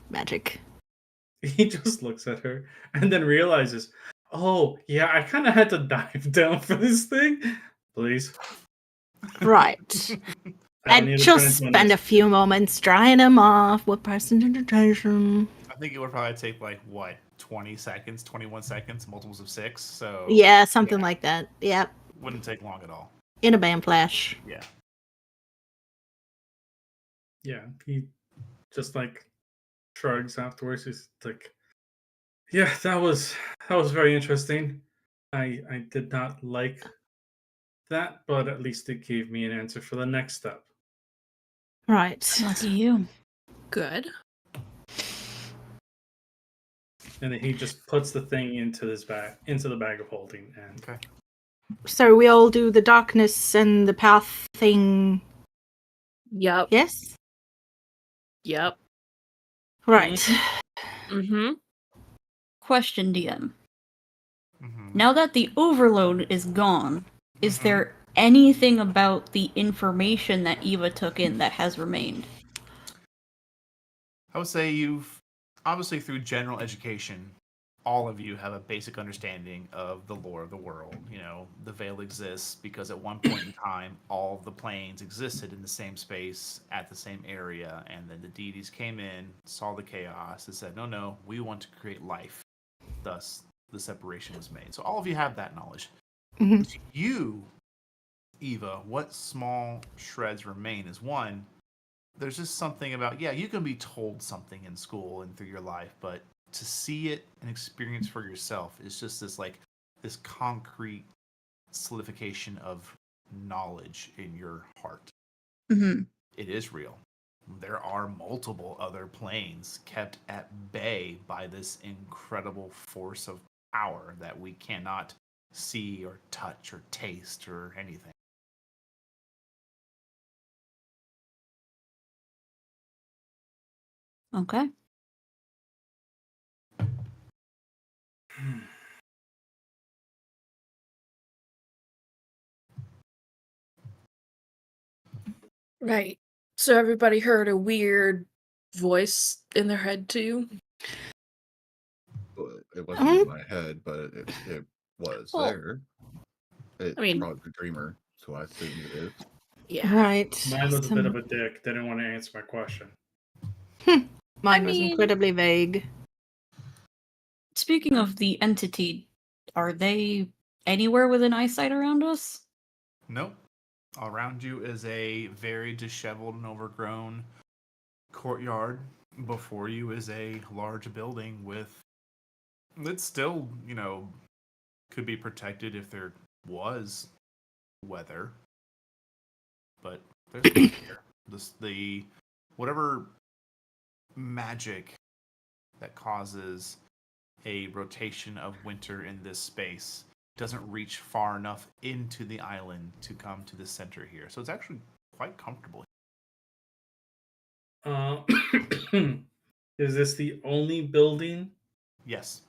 magic. He just looks at her and then realizes, oh, yeah, I kind of had to dive down for this thing. Please. Right. I don't And need to she'll turn into an spend a ice few moments drying him off with prestidigitation. I think it would probably take like what 20 seconds, 21 seconds, multiples of 6. So Yeah, something like that. Yep. wouldn't take long at all. In a band flash. Yeah. Yeah, he just like shrugs afterwards. He's like, yeah, that was very interesting. I did not like that, but at least it gave me an answer for the next step. Right. Lucky you. Good. And then he just puts the thing into the bag of holding, and Okay. So we all do the darkness and the path thing. Yep. Yes? Yep. Right. Mm-hmm. Question, DM. Mhm. Now that the overload is gone, is Mhm. there anything about the information that Eva took in that has remained? I would say you've obviously through general education, all of you have a basic understanding of the lore of the world. You know, the veil exists because at one point in time, all of the planes existed in the same space at the same area, and then the deities came in, saw the chaos, and said, "No, we want to create life." Thus, the separation was made. So all of you have that knowledge. Mhm. To you, Eva, what small shreds remain is one, there's just something about, yeah, you can be told something in school and through your life, but to see it and experience for yourself is just this concrete solidification of knowledge in your heart. Mm-hmm. It is real. There are multiple other planes kept at bay by this incredible force of power that we cannot see or touch or taste or anything. Okay. Right. So everybody heard a weird voice in their head too. But it wasn't in my head, but it was Well, there. It's I mean- probably the dreamer, so I assume it is. Yeah. Right. mine was a bit of a dick. Didn't want to answer my question. Mine was mean- incredibly vague. Speaking of the entity, are they anywhere within eyesight around us? Nope. Around you is a very disheveled and overgrown courtyard. Before you is a large building with. It's still, could be protected if there was weather. But there's nothing here. The whatever magic that causes a rotation of winter in this space doesn't reach far enough into the island to come to the center here. So it's actually quite comfortable. Is this the only building? Yes.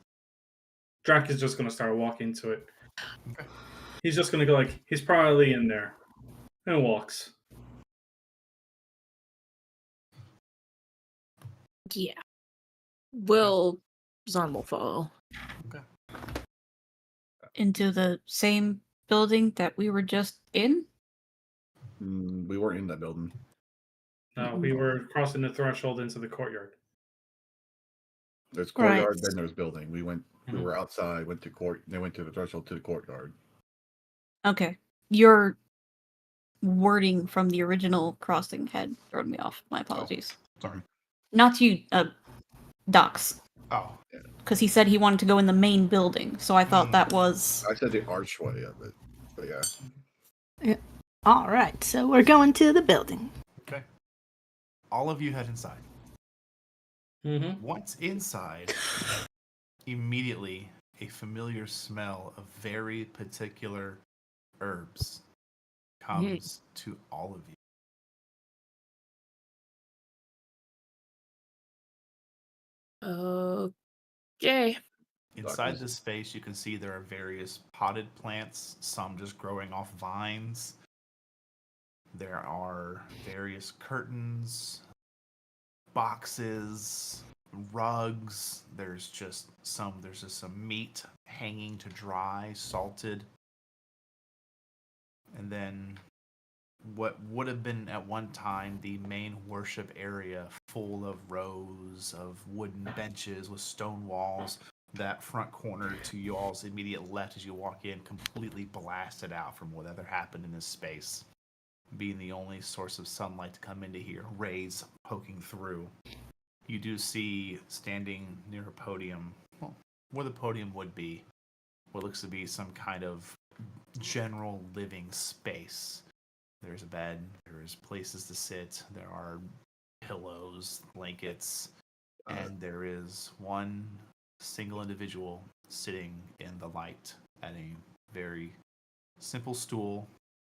Drac is just going to start walking to it. Okay. He's just going to go like, he's probably in there. And walks. Yeah. Zon will follow. Okay. Into the same building that we were just in? We weren't in that building. No, we were crossing the threshold into the courtyard. There's courtyard, Right. then there's building. We Mhm. were outside, went to court, then went to the threshold to the courtyard. Okay. Your wording from the original crossing had thrown me off. My apologies. Sorry. Not you, Docs. Oh. Because he said he wanted to go in the main building, so I thought that was... I said the archway of it, but yeah. All right, so we're going to the building. Okay. All of you head inside. Mm-hmm. Once inside, immediately a familiar smell of very particular herbs comes to all of you. Okay. Inside this space, you can see there are various potted plants, some just growing off vines. There are various curtains, boxes, rugs. There's just some meat hanging to dry, salted. And then what would have been at one time the main worship area, full of rows of wooden benches with stone walls. That front corner to y'all's immediate left as you walk in, completely blasted out from whatever happened in this space, being the only source of sunlight to come into here, rays poking through. You do see, standing near a podium, well, where the podium would be, what looks to be some kind of general living space. There's a bed, there's places to sit, there are pillows, blankets, and there is one single individual sitting in the light at a very simple stool,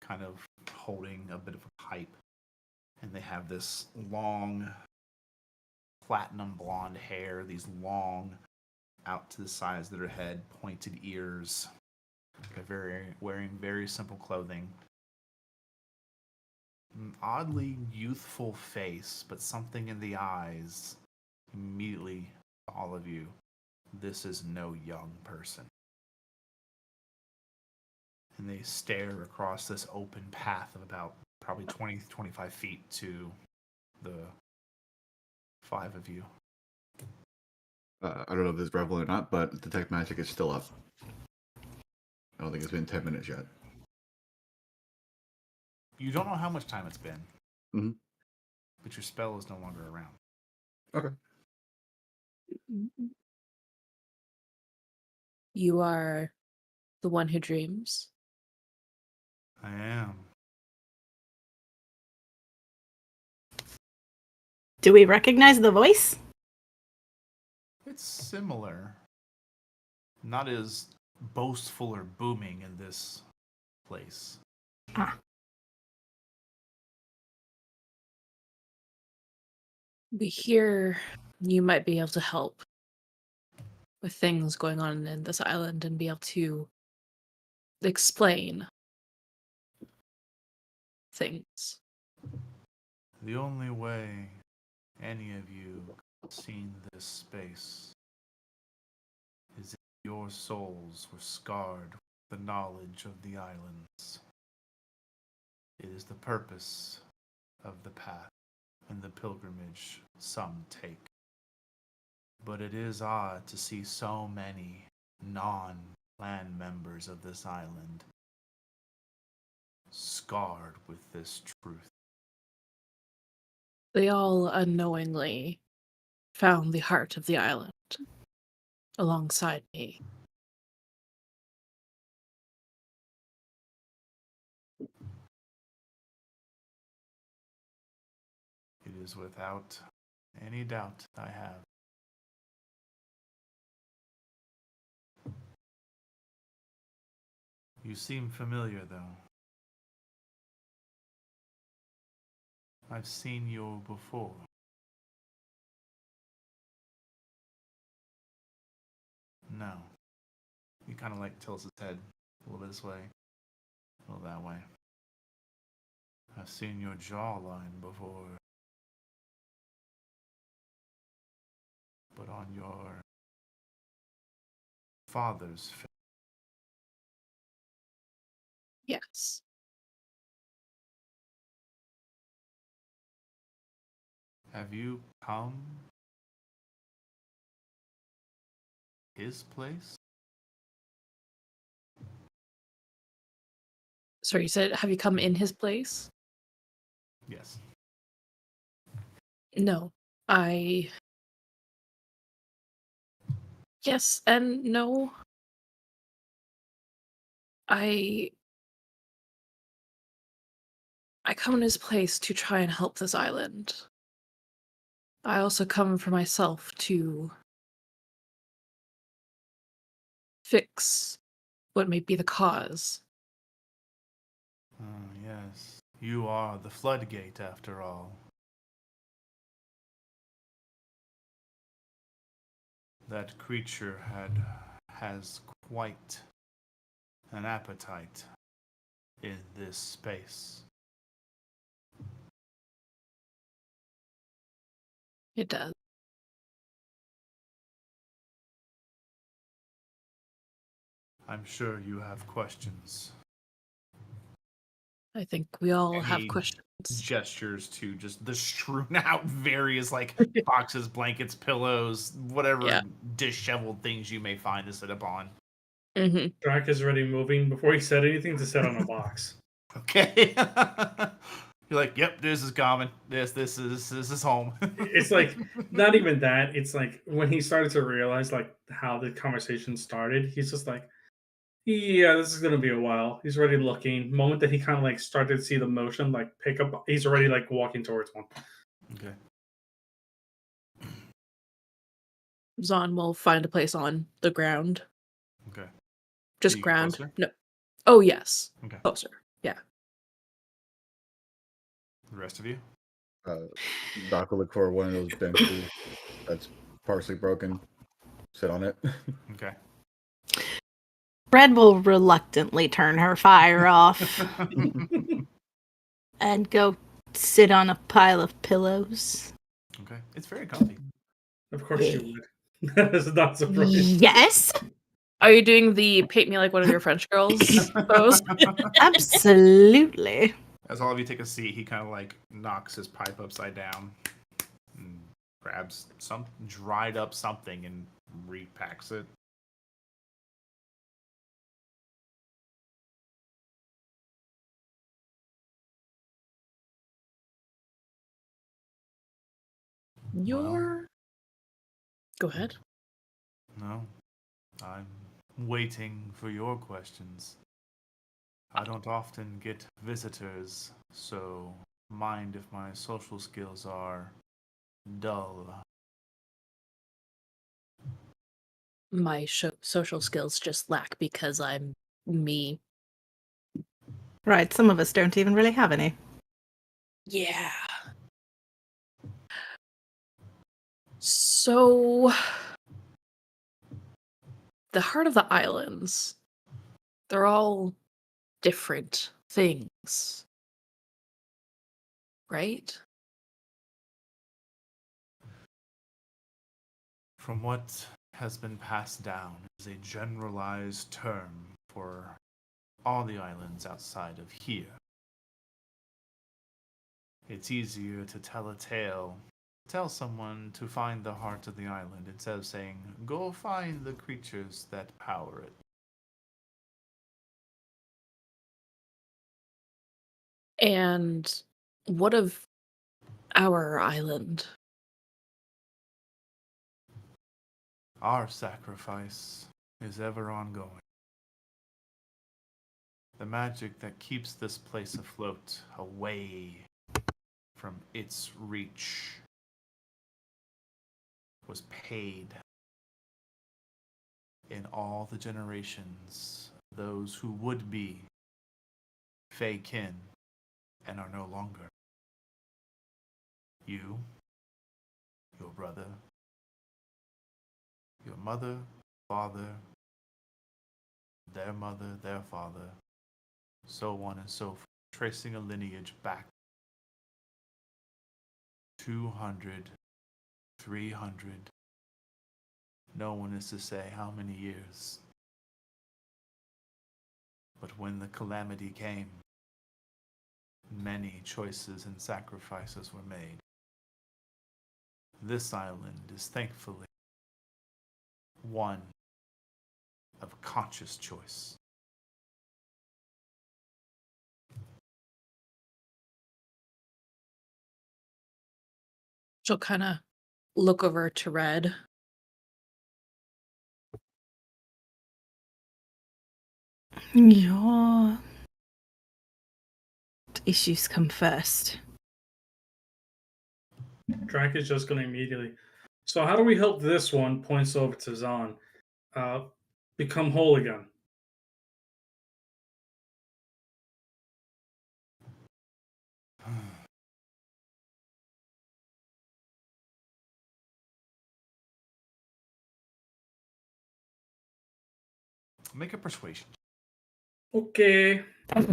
kind of holding a bit of a pipe. And they have this long, platinum blonde hair, these long, out to the sides of their head, pointed ears. They're wearing very simple clothing. An oddly youthful face, but something in the eyes immediately to all of you. This is no young person. And they stare across this open path of about probably 20-25 feet to the five of you. I don't know if this is relevant or not, but Detect Magic is still up. I don't think it's been 10 minutes yet. You don't know how much time it's been, Mhm. but your spell is no longer around. Okay. You are the one who dreams. I am. Do we recognize the voice? It's similar. Not as boastful or booming in this place. Ah. We hear you might be able to help with things going on in this island and be able to explain things. The only way any of you have seen this space is if your souls were scarred with the knowledge of the islands. It is the purpose of the path and the pilgrimage some take. But it is odd to see so many non-clan members of this island scarred with this truth. They all unknowingly found the heart of the island alongside me. It is without any doubt I have. You seem familiar, though. I've seen you before. No. He kind of like tilts his head a little bit this way, a little that way. I've seen your jawline before. But on your father's face. Yes. Have you come his place? Sorry, you said, have you come in his place? Yes. No. Yes and no. I come in his place to try and help this island. I also come for myself to fix what may be the cause. Oh, yes. You are the floodgate, after all. That creature has quite an appetite in this space. It does. I'm sure you have questions. I think we all And have he questions. gestures to just the strewn out various like boxes, blankets, pillows, whatever Yeah. disheveled things you may find to sit upon. Mm-hmm. Drac is already moving before he said anything to sit on a box. Okay. You're like, yep, this is common. This is home. It's like not even that. It's like when he started to realize like how the conversation started, he's just like, yeah, this is gonna be a while. He's already looking. Moment that he kind of like started to see the motion, like pick up, he's already like walking towards one. Okay. Zahn will find a place on the ground. Okay. Just You get ground. closer? No. Oh, yes. Okay. Closer. Yeah. The rest of you? Doc will look for one of those benches that's partially broken. Sit on it. Okay. Red will reluctantly turn her fire off and go sit on a pile of pillows. Okay. It's very comfy. Of course you would. That is not surprising. Yes, Are you doing the paint me like one of your French girls pose? absolutely. As all of you take a seat, he kind of like knocks his pipe upside down and grabs some dried up something and repacks it. You're. Go ahead. No, I'm waiting for your questions. I don't often get visitors, so mind if my social skills are dull. My social skills just lack because I'm me. Right, some of us don't even really have any. Yeah. So, the heart of the islands, they're all different things, right? From what has been passed down is a generalized term for all the islands outside of here. It's easier to tell a tale, tell someone to find the heart of the island instead of saying, go find the creatures that power it. And what of our island? Our sacrifice is ever ongoing. The magic that keeps this place afloat, away from its reach, was paid in all the generations, those who would be Fey kin and are no longer. You, your brother, your mother, father, their mother, their father, so on and so forth, tracing a lineage back 200, 300, no one is to say how many years. But when the calamity came, many choices and sacrifices were made. This island is thankfully one of conscious choice. She'll kind of look over to Red. Your issues come first. Drac is just gonna immediately. So how do we help this one? Points over to Zahn. Become whole again. Make a persuasion. Okay. At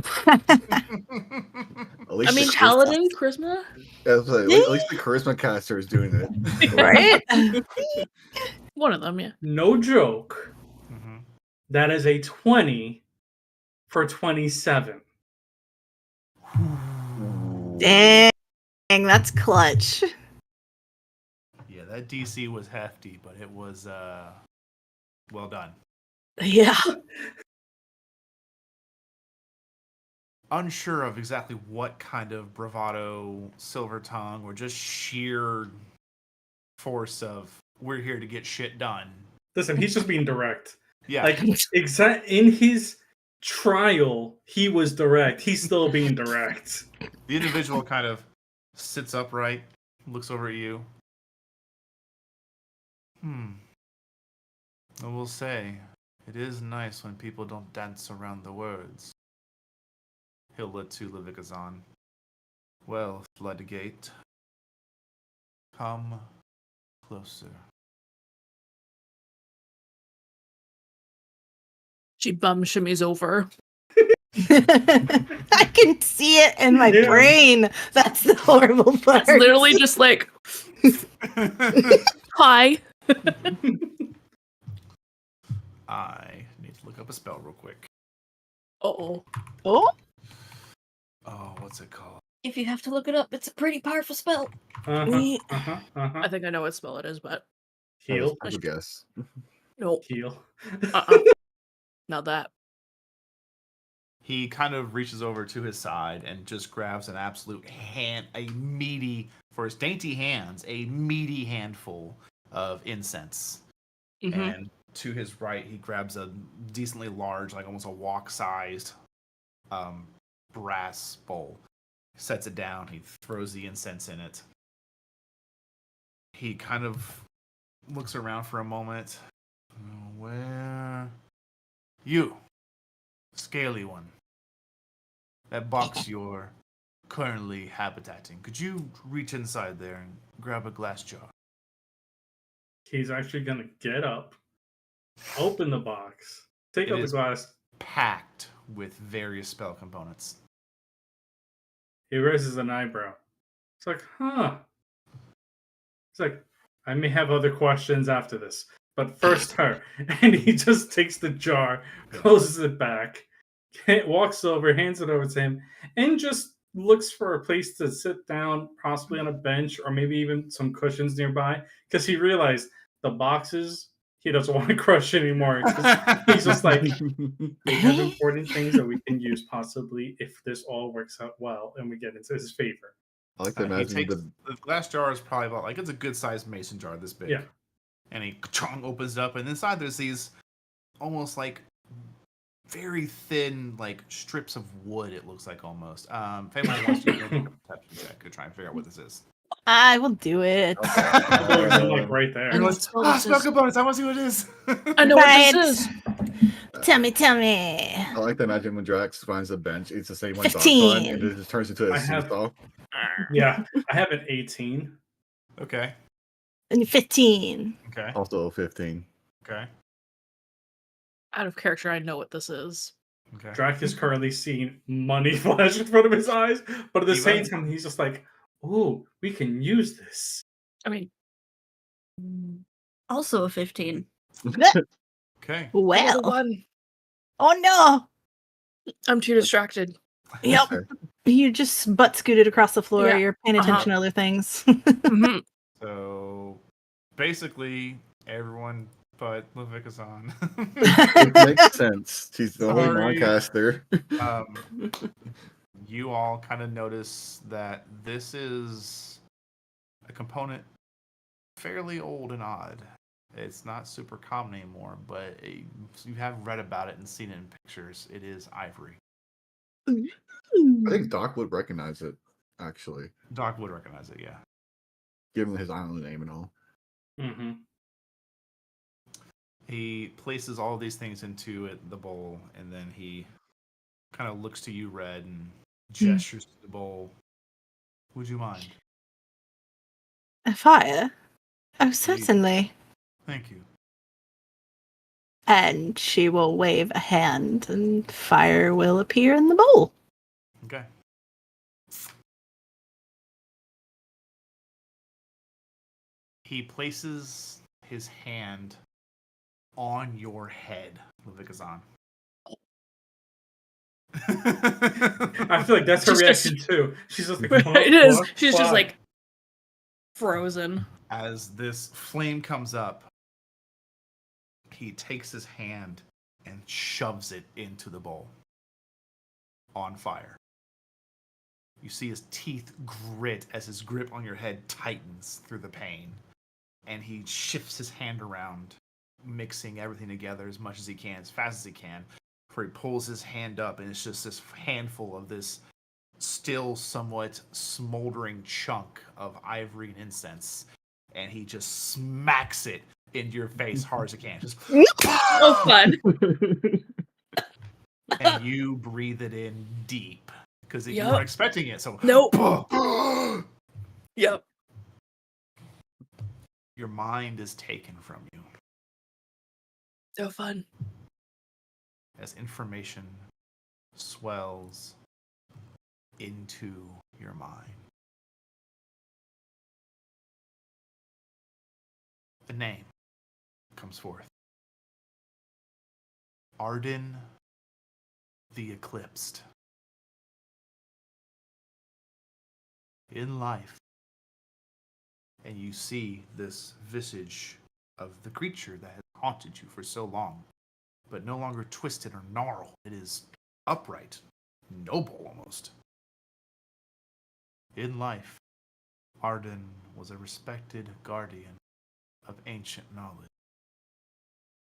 least I mean, the Paladin, Charisma? at least the charisma caster is doing it. Right? One of them, yeah. No joke. Mhm. That is a 20 for 27. Dang, that's clutch. Yeah, that DC was hefty, but it was well done. Yeah. Unsure of exactly what kind of bravado, silver tongue, or just sheer force of we're here to get shit done. Listen, he's just being direct. Yeah. Like in his trial, he was direct. He's still being direct. The individual kind of sits upright, looks over at you. I will say, it is nice when people don't dance around the words. Hilda to Levikazan. Well, Floodgate, come closer. She bum shimmies over. I can see it in my Yeah. brain. That's the horrible part. It's literally just like, hi. I need to look up a spell real quick. Uh-oh. Oh, Oh, what's it called? If you have to look it up, it's a pretty powerful spell. We- I think I know what spell it is, but Heal. I would guess. no. Heal. Not that. He kind of reaches over to his side and just grabs an absolute for his dainty hands, a meaty handful of incense. Mm-hmm. And to his right, he grabs a decently large, like almost a walk-sized brass bowl. Sets it down. He throws the incense in it. He kind of looks around for a moment. Where? You. Scaly one. That box you're currently habitating. Could you reach inside there and grab a glass jar? He's actually gonna get up, open the box, take It out the is- glass. Packed with various spell components. He raises an eyebrow. It's like, huh. It's like, I may have other questions after this, but first her. And he just takes the jar, closes it back, walks over, hands it over to him, and just looks for a place to sit down, possibly on a bench or maybe even some cushions nearby, because he realized the boxes he doesn't want to crush anymore. 'Cause he's just like, they have important things that we can use possibly if this all works out well and we get into his favor. I like to He imagine takes the glass jar is probably about it's a good sized mason jar this big. Yeah. And he opens it up, and inside there's these almost like very thin like strips of wood. It looks like almost. If anyone wants to make a perception check to try and figure out what this is. I will do it. I'm like right there. And Everyone's, spell this spell is- components. I want to see what it is. I know what Right. this is. Tell me. I like to imagine when Drax finds a bench, it's the same one Doc's on, 15. and it just turns into a I have- seesaw. Yeah, I have an 18. Okay. And 15. Okay. Also 15. Okay. Out of character, I know what this is. Okay. Drac is currently seeing money flash in front of his eyes, but at the same time, he's just like, "Ooh, we can use this." I mean, Also a 15. Okay. Well. one. Oh no. I'm too distracted. Yep. You just butt scooted across the floor. Yeah. You're paying attention to other things. Mhm. So basically, everyone but Levikazan. It makes sense. She's the only Sorry. non-caster. You all kind of notice that this is a component fairly old and odd. It's not super common anymore, but you have read about it and seen it in pictures. It is ivory. I think Doc would recognize it, actually, Doc would recognize it, yeah. given his island name and all. Mm-hmm. He places all of these things into the bowl, and then he kind of looks to you, Red, and gestures to the bowl. Would you mind? A fire? Oh, certainly. Thank you. And she will wave a hand, and fire will appear in the bowl. Okay. He places his hand on your head, Levikazan. I feel like that's her She's just- reaction too. She's just like, It is. "What? She's just Why?" like frozen. As this flame comes up, he takes his hand and shoves it into the bowl on fire. You see his teeth grit as his grip on your head tightens through the pain. And he shifts his hand around, mixing everything together as much as he can, as fast as he can, before he pulls his hand up, and it's just this handful of this still somewhat smoldering chunk of ivory and incense. And he just smacks it into your face hard as he can. Just So fun. and you breathe it in deep because you Yup. weren't expecting it. So Nope. Yep. your mind is taken from you So fun. as information swells into your mind. The name comes forth. Arden the Eclipsed. In life, and you see this visage of the creature that has haunted you for so long, but no longer twisted or gnarled. It is upright, noble almost. In life, Arden was a respected guardian of ancient knowledge,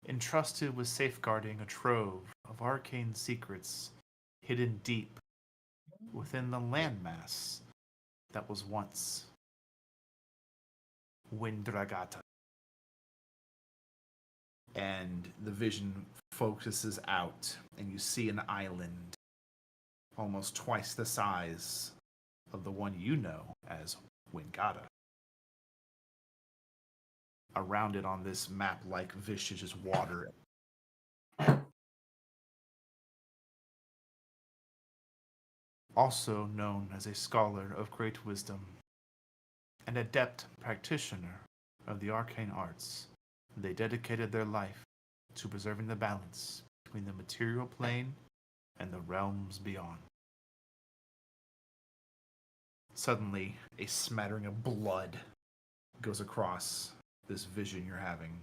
entrusted with safeguarding a trove of arcane secrets hidden deep within the landmass that was once Windragata. And the vision focuses out, and you see an island almost twice the size of the one you know as Wingata. Around it on this map-like visage is water. Also known as a scholar of great wisdom, an adept practitioner of the arcane arts, they dedicated their life to preserving the balance between the material plane and the realms beyond. Suddenly, a smattering of blood goes across this vision you're having.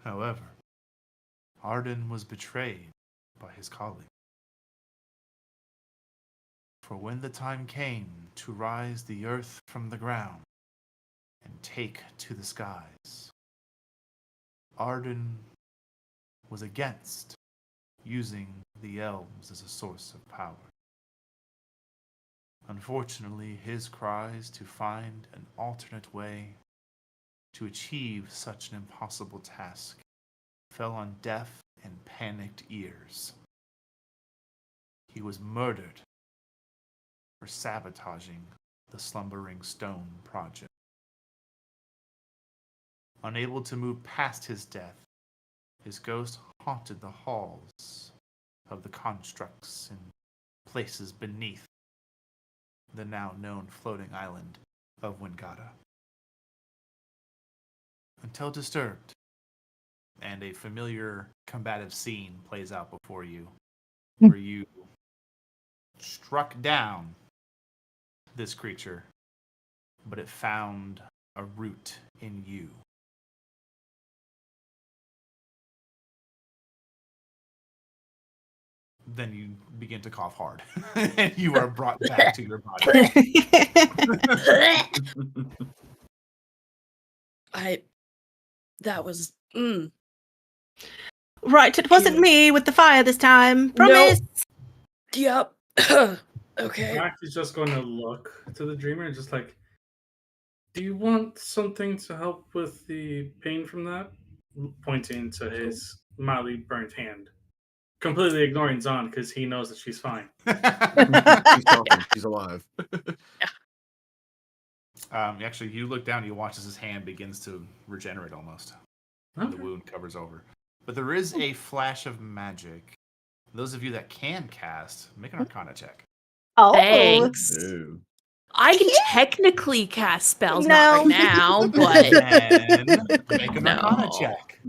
However, Arden was betrayed by his colleague. For when the time came to rise the earth from the ground and take to the skies, Arden was against using the elves as a source of power. Unfortunately, his cries to find an alternate way to achieve such an impossible task fell on deaf and panicked ears. He was murdered for sabotaging the Slumbering Stone project. Unable to move past his death, his ghost haunted the halls of the constructs and places beneath the now known floating island of Wingata. Until disturbed, and a familiar combative scene plays out before you, where you struck down this creature, but it found a root in you. Then you begin to cough hard, and you are brought back to your body. That was Right, it wasn't Cute. me with the fire this time. Promise. Yep. Okay. Max is just going to look to the dreamer and just like, do you want something to help with the pain from that? Pointing to his mildly burnt hand. Completely ignoring Zahn because he knows that she's fine. She's talking. She's alive. Actually, you look down, you watch as his hand begins to regenerate almost. The Okay. wound covers over. but there is a flash of magic. Those of you that can cast, make an Arcana check. Oh, Thanks. Ew. I can technically cast spells, No. not right now, but And make an No. Arcana check.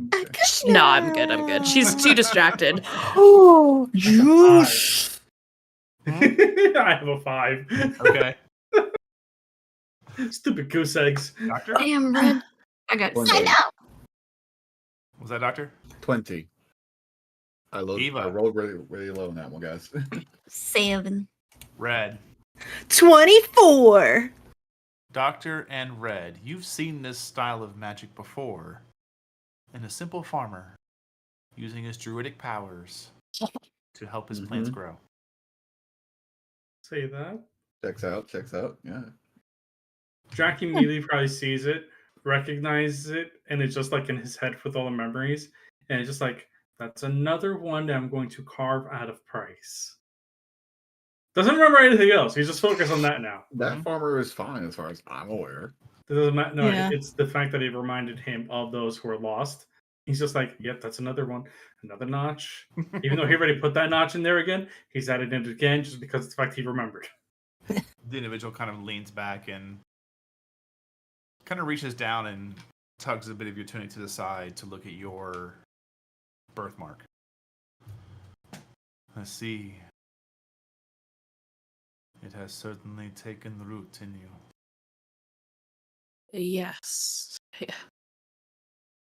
no, I'm good. I'm good. She's too distracted. Oh, Juice. I have a 5. Okay. Stupid goose eggs. Doctor? Damn, Red. I got One six. day. Was that Doctor? 20. I Eva. rolled really, really low on that one, guys. 7. Red. 24. Doctor and Red, you've seen this style of magic before in a simple farmer using his druidic powers to help his plants grow. Say that. Checks out. Yeah. Jack immediately probably sees it, recognizes it, and it's just like in his head with all the memories. And it's just like, that's another one that I'm going to carve out of price. Doesn't remember anything else. He's just focused on that now. That farmer is fine as far as I'm aware. It doesn't matter. No, Yeah. it's the fact that it reminded him of those who are lost. He's just like, yep, that's another one, another notch. Even though he already put that notch in there again, he's added it again just because of the fact he remembered. The individual kind of leans back and kind of reaches down and tugs a bit of your tunic to the side to look at your birthmark. I see. It has certainly taken root in you. Yes. Yeah.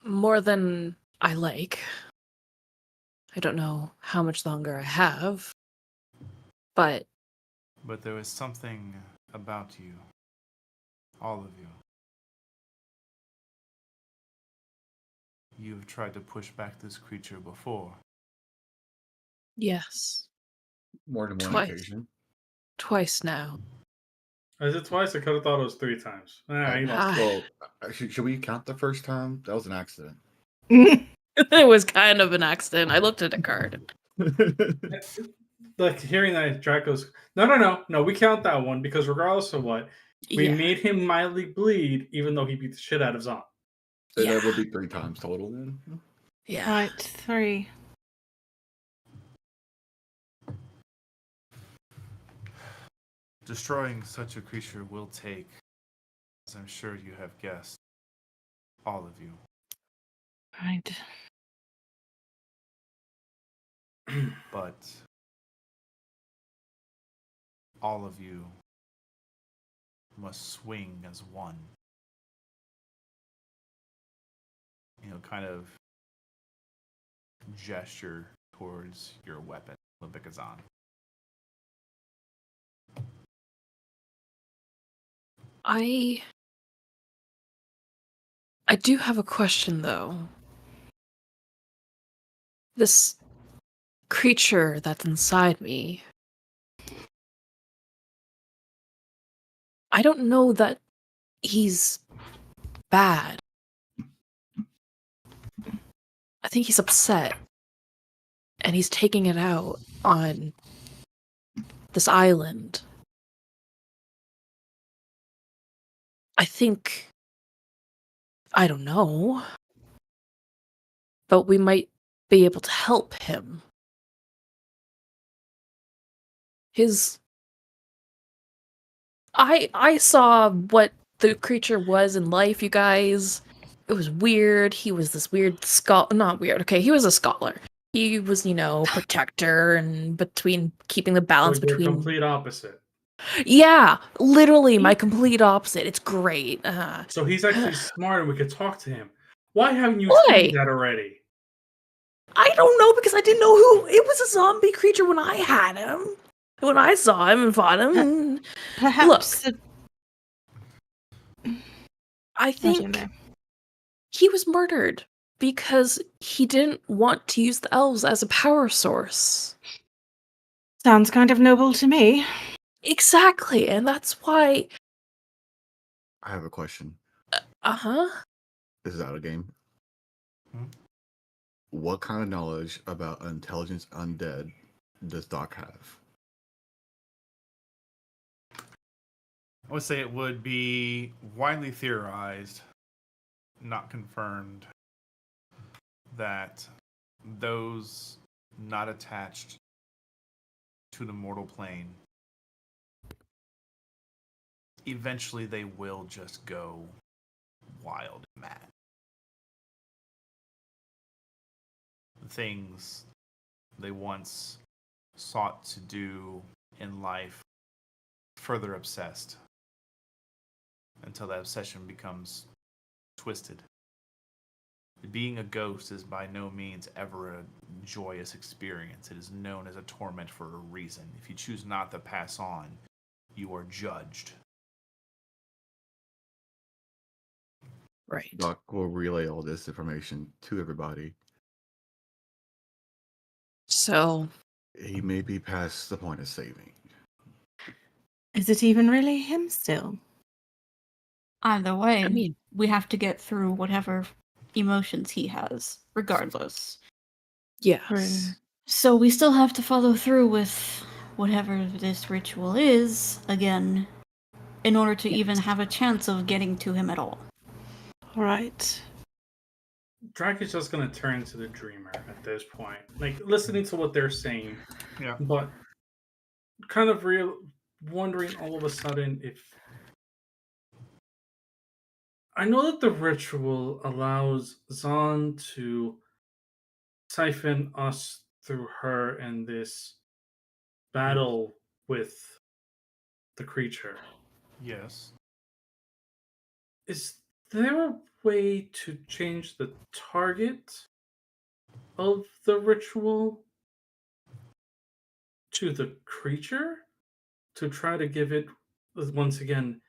More than I like. I don't know how much longer I have, but But there is something about you, all of you. You've tried to push back this creature before. yes, More than one Twice. occasion. twice now. Is it twice? I could have thought it was 3 times. He lost. Ah. Well, should we count the first time? That was an accident. It was kind of an accident. I looked at a card. Like hearing that, Jack goes, no, we count that one because regardless of what, we Yeah. made him mildly bleed, even though he beat the shit out of Zom. So Yeah. that would be 3 times total then. Yeah. Right, 3. Destroying such a creature will take, as I'm sure you have guessed, all of you. Right. But all of you must swing as one. Kind of gesture towards your weapon, Limbicazon. I do have a question though. This creature that's inside me. I don't know that he's bad. I think he's upset. And he's taking it out on this island. I don't know. But we might be able to help him. I saw what the creature was in life, you guys. It was weird. He was this weird not weird, okay, he was a scholar. He was, protector and between keeping the balance So you're between complete opposite. Yeah, literally my complete opposite. It's great. So he's actually smart and we could talk to him. Why haven't you Why? explained that already? I don't know because I didn't know who it was. A zombie creature when I had him. When I saw him and fought him. Perhaps. I think he was murdered because he didn't want to use the elves as a power source. Sounds kind of noble to me. Exactly, and that's why. I have a question. Uh-huh. This is out of game. Hmm? What kind of knowledge about intelligence undead does Doc have? I would say it would be widely theorized, not confirmed, that those not attached to the mortal plane, eventually they will just go wild and mad. The things they once sought to do in life further obsessed until that obsession becomes twisted. Being a ghost is by no means ever a joyous experience. It is known as a torment for a reason. If you choose not to pass on, you are judged. Right. Doc will relay all this information to everybody. So, He may be past the point of saving. Is it even really him still? Either way, I mean, we have to get through whatever emotions he has, regardless. yes. So we still have to follow through with whatever this ritual is, again, in order to even have a chance of getting to him at all. All right. Drake is just gonna turn to the dreamer at this point, like listening to what they're saying, Yeah. but kind of wondering all of a sudden if I know that the ritual allows Zahn to siphon us through her in this battle with the creature. Yes. Is there a way to change the target of the ritual to the creature to try to give it, once again,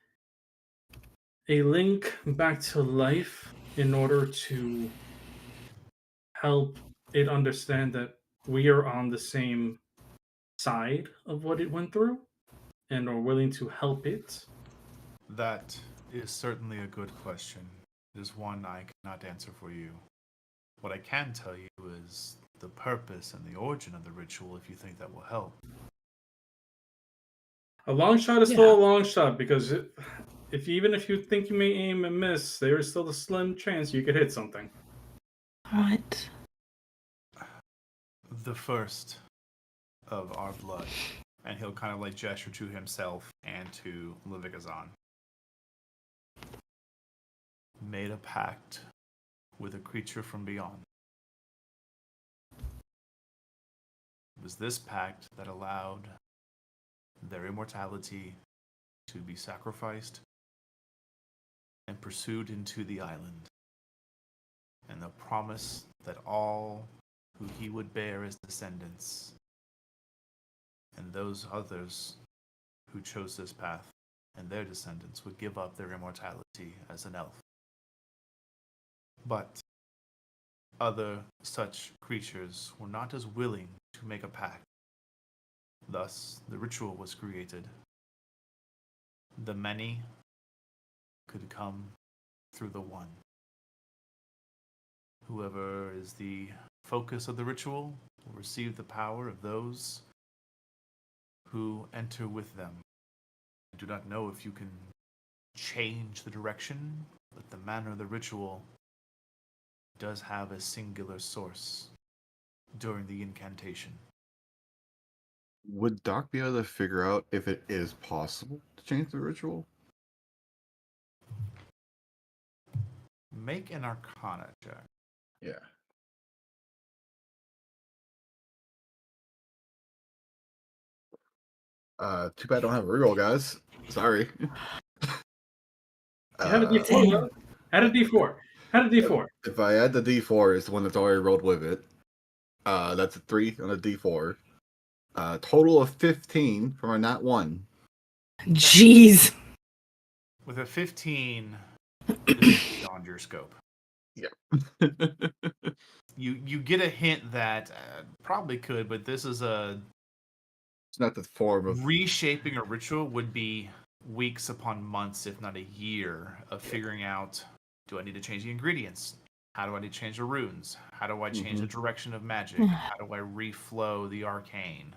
a link back to life in order to help it understand that we are on the same side of what it went through and are willing to help it? That is certainly a good question. It is one I cannot answer for you. What I can tell you is the purpose and the origin of the ritual if you think that will help. A long shot is Yeah. still a long shot because even if you think you may aim and miss, there is still a slim chance you could hit something. All right. The first of our blood, and he'll kind of like gesture to himself and to Levikazan, made a pact with a creature from beyond. It was this pact that allowed their immortality to be sacrificed and pursued into the island, and the promise that all who he would bear as descendants, and those others who chose this path and their descendants would give up their immortality as an elf. But other such creatures were not as willing to make a pact. Thus, the ritual was created. The many could come through the one. Whoever is the focus of the ritual will receive the power of those who enter with them. I do not know if you can change the direction, but the manner of the ritual does have a singular source during the incantation. Would Doc be able to figure out if it is possible to change the ritual? Make an Arcana check. Yeah. Too bad I don't have a reroll, guys. Sorry. Add a D4. Add a D4. Add a D4. If I add the D4, it's the one that's already rolled with it. That's a 3 on a D4. Total of 15 from a nat 1. Jeez. With a 15, this is beyond your scope. Yeah. You get a hint that probably could, but this is a It's not the form of. reshaping a ritual would be weeks upon months, if not a year, of figuring out, do I need to change the ingredients? How do I need to change the runes? How do I change the direction of magic? How do I reflow the arcane?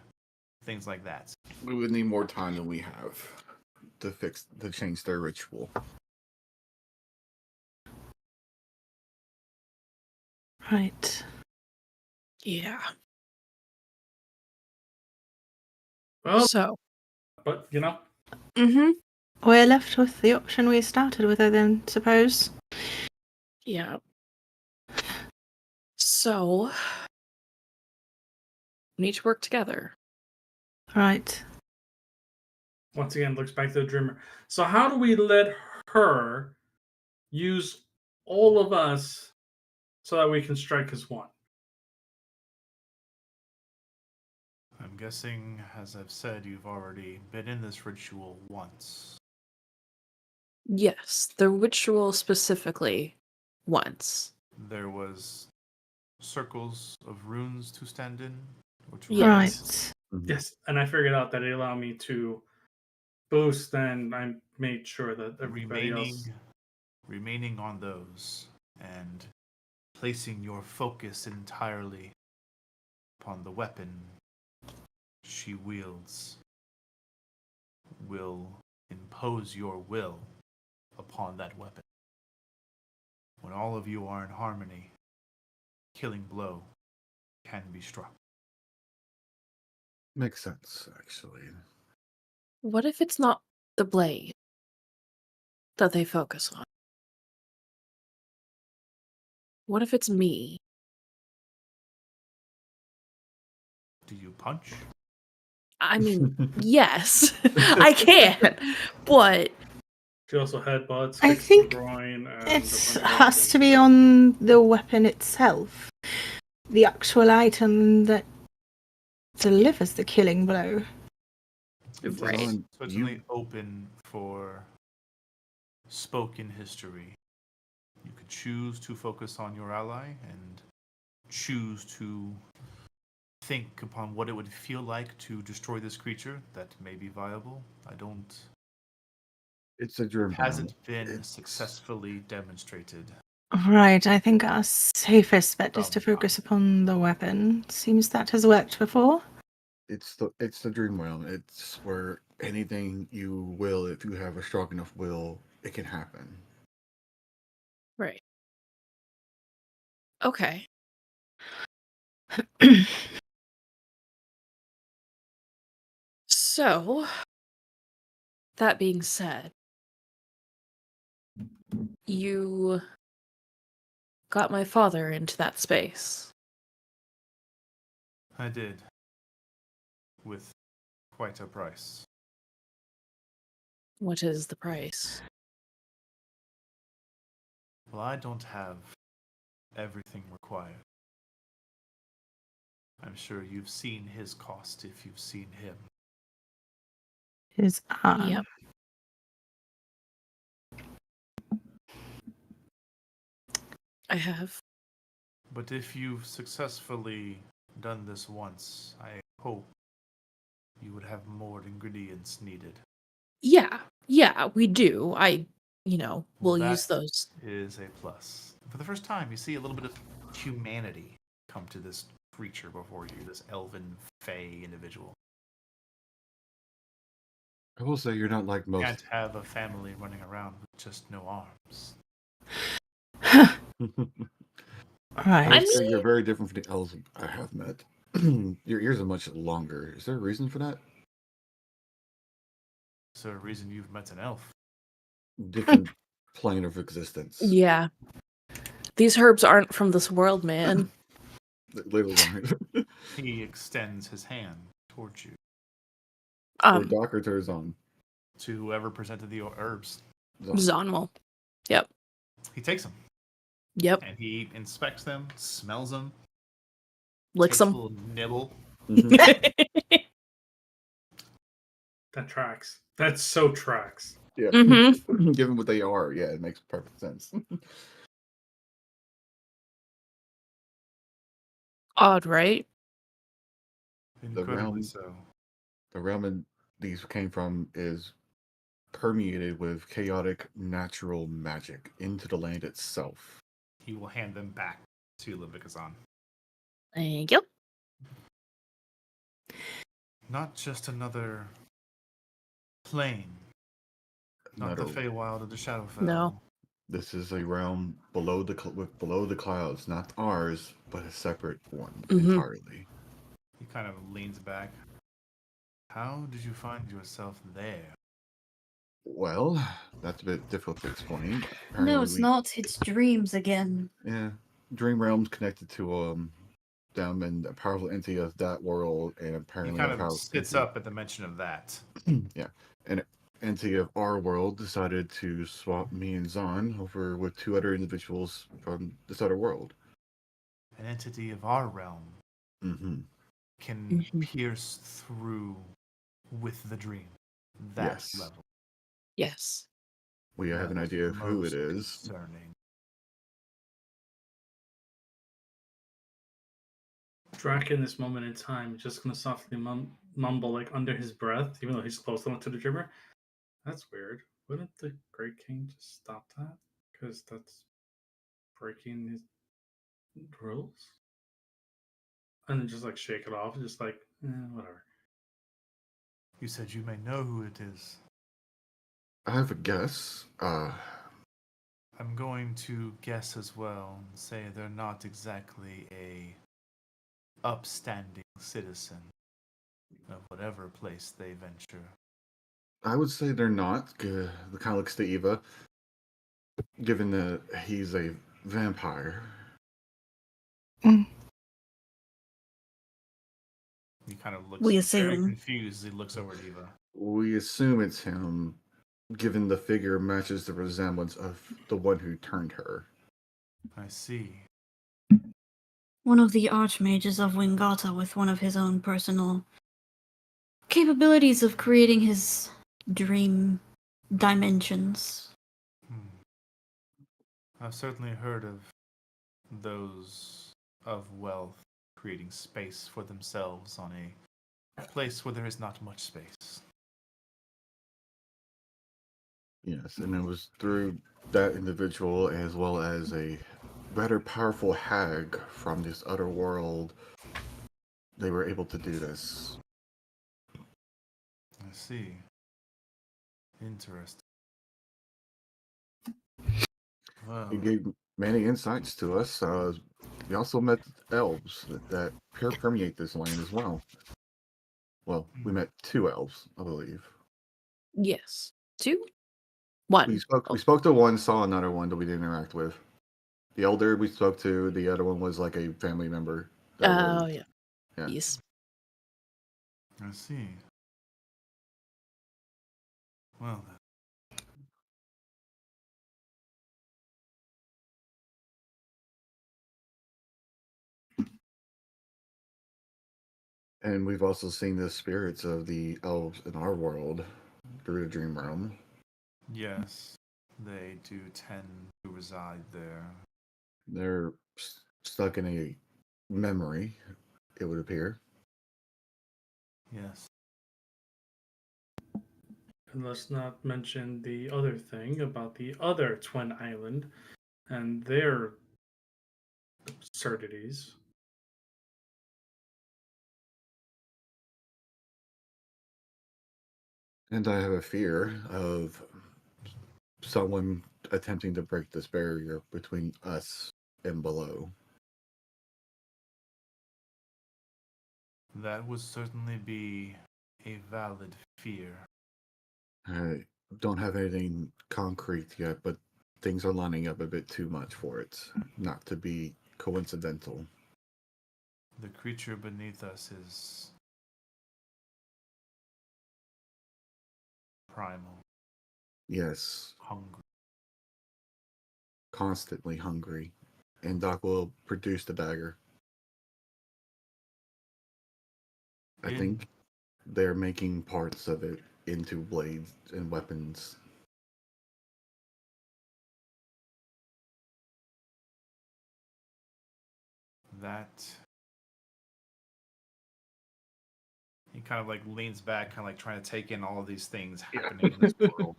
Things like that. We would need more time than we have to change their ritual. Right. Yeah. Well, So. but you know, Mm-hmm. We're left with the option we started with, I then suppose. Yeah. So. We need to work together. Right. once again, looks back to the dreamer. So how do we let her use all of us so that we can strike as one? I'm guessing, as I've said, you've already been in this ritual once. Yes, the ritual specifically once. There was circles of runes to stand in, or to Yes. Right. Yes, and I figured out that it allowed me to boost, and I made sure that everybody else. remaining on those and placing your focus entirely upon the weapon she wields will impose your will upon that weapon. When all of you are in harmony, killing blow can be struck. Makes sense, actually. What if it's not the blade that they focus on? What if it's me? Do you punch? I mean, yes, I can, but She also headbutts, I kicks the think groin, and a It bunch of has other to be things. on the weapon itself. The actual item that delivers the killing blow. It Right. is Zon, certainly open for spoken history. You could choose to focus on your ally and choose to think upon what it would feel like to destroy this creature. That may be viable. I don't. it's a dream realm. Hasn't been It's successfully demonstrated. Right, I think our safest bet is to Probably focus not. upon the weapon. Seems that has worked before. it's the dream realm. It's where anything you will, if you have a strong enough will, it can happen. right. Okay. So, that being said, you got my father into that space. I did. With quite a price. What is the price? Well, I don't have everything required. I'm sure you've seen his cost if you've seen him. His arm. Yep. I have. But if you've successfully done this once, I hope you would have more ingredients needed. Yeah, we do. Well, we'll that use those. is a plus. For the first time, you see a little bit of humanity come to this creature before you, this elven, fey individual. I will say you're not like You most. can't have a family running around with just no arms. I Right. would say you're very different from the elves I have met. Your ears are much longer. Is there a reason for that? Is there a reason you've met an elf? Different plane of existence. Yeah. These herbs aren't from this world, man. Literally. He extends his hand towards you. Or Docker turns on. To whoever presented the herbs. Zonwell. Yep. He takes them. Yep. And he inspects them, smells them, Licks takes a them. little nibble. That tracks. That so tracks. Yeah. Mm-hmm. Given what they are, yeah, it makes perfect sense. Odd, right? Incredibly realm- so. The realm these came from is permeated with chaotic natural magic into the land itself. He will hand them back to Libikazan. Thank you. Not just another plane. Not the Feywild of the Shadowfell. No. This is a realm below below the clouds, not ours, but a separate one Mhm. entirely. He kind of leans back. How did you find yourself there? Well, that's a bit difficult to explain. No, Apparently, it's not. It's dreams again. yeah, dream realms connected to them and a powerful entity of that world, and He apparently a kind of powerful sits entity. up at the mention of that. Yeah, an entity of our world decided to swap me and Zahn over with two other individuals from this other world. An entity of our realm Mm-hmm. can Mhm. pierce through with the dream. That Yes, level. Yes. we have That an is idea of who it most is. concerning. Drac in this moment in time is just gonna softly mumble like under his breath, even though he's close enough to the drummer. That's weird. Wouldn't the Great King just stop that? Because that's breaking his rules. And then just like shake it off, just like whatever. You said you may know who it is. I have a guess. I'm going to guess as well and say they're not exactly a upstanding citizen of whatever place they venture. I would say they're not. The kind of looks to Eva, given that he's a vampire. He kind of looks We very assume. confused as he looks over at Eva. We assume it's him, given the figure matches the resemblance of the one who turned her. I see. One of the archmages of Wingata with one of his own personal capabilities of creating his dream dimensions. I've certainly heard of those of wealth creating space for themselves on a place where there is not much space. Yes, and it was through that individual as well as a rather powerful hag from this other world they were able to do this. I see. Interesting. Well, He gave many insights to us. We also met elves that permeate this land as well. Well, we met two elves, I believe. Yes. 2? 1. We spoke. Oh. We spoke to one, saw another one that we didn't interact with. The elder we spoke to. The other one was like a family member. That Oh, was, yeah. yeah. Yes. I see. Well, then. And we've also seen the spirits of the elves in our world through the dream realm. Yes, they do tend to reside there. They're stuck in a memory, it would appear. Yes. And let's not mention the other thing about the other twin island and their absurdities. And I have a fear of someone attempting to break this barrier between us and below. That would certainly be a valid fear. I don't have anything concrete yet, but things are lining up a bit too much for it not to be coincidental. The creature beneath us is primal, Yes, hungry. constantly hungry. And Doc will produce the dagger. I In think they're making parts of it into blades and weapons. that, he kind of like leans back, kind of like trying to take in all of these things happening in this world.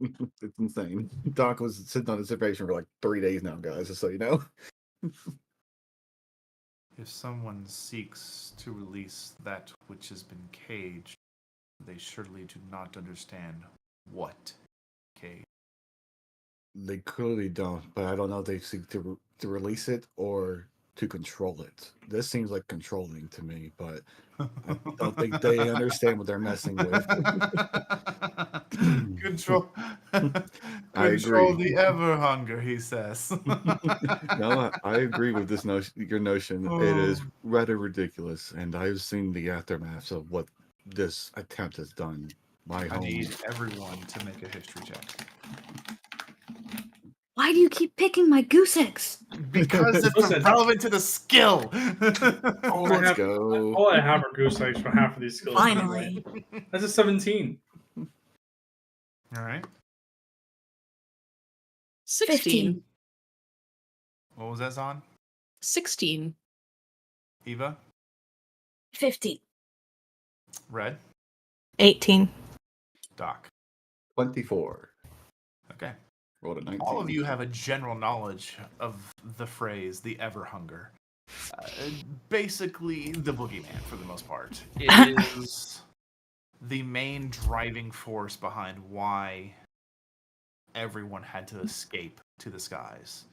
It's insane. Doc was sitting on this information for like 3 days now, guys, just so you know. If someone seeks to release that which has been caged, they surely do not understand what cage. They clearly don't, but I don't know if they seek to release it or to control it. This seems like controlling to me, but I don't think they understand what they're messing with. Control, I control agree. the ever hunger, he says. No, I agree with this notion. Your notion, it is Oh. rather ridiculous, and I've seen the aftermaths of what this attempt has done. My I home. need everyone to make a history check. Why do you keep picking my goose eggs? Because it's Listen. relevant to the skill. Oh, I let's have, go. all I have are goose eggs for half of these skills. Finally. That's a 17. All right. 16. What was that, Zon? 16. Eva? 15. Red? 18. Doc? 24. Okay. Rolled a 19. All of you have a general knowledge of the phrase, the ever hunger. Basically, the boogeyman, for the most part. It is the main driving force behind why everyone had to escape to the skies.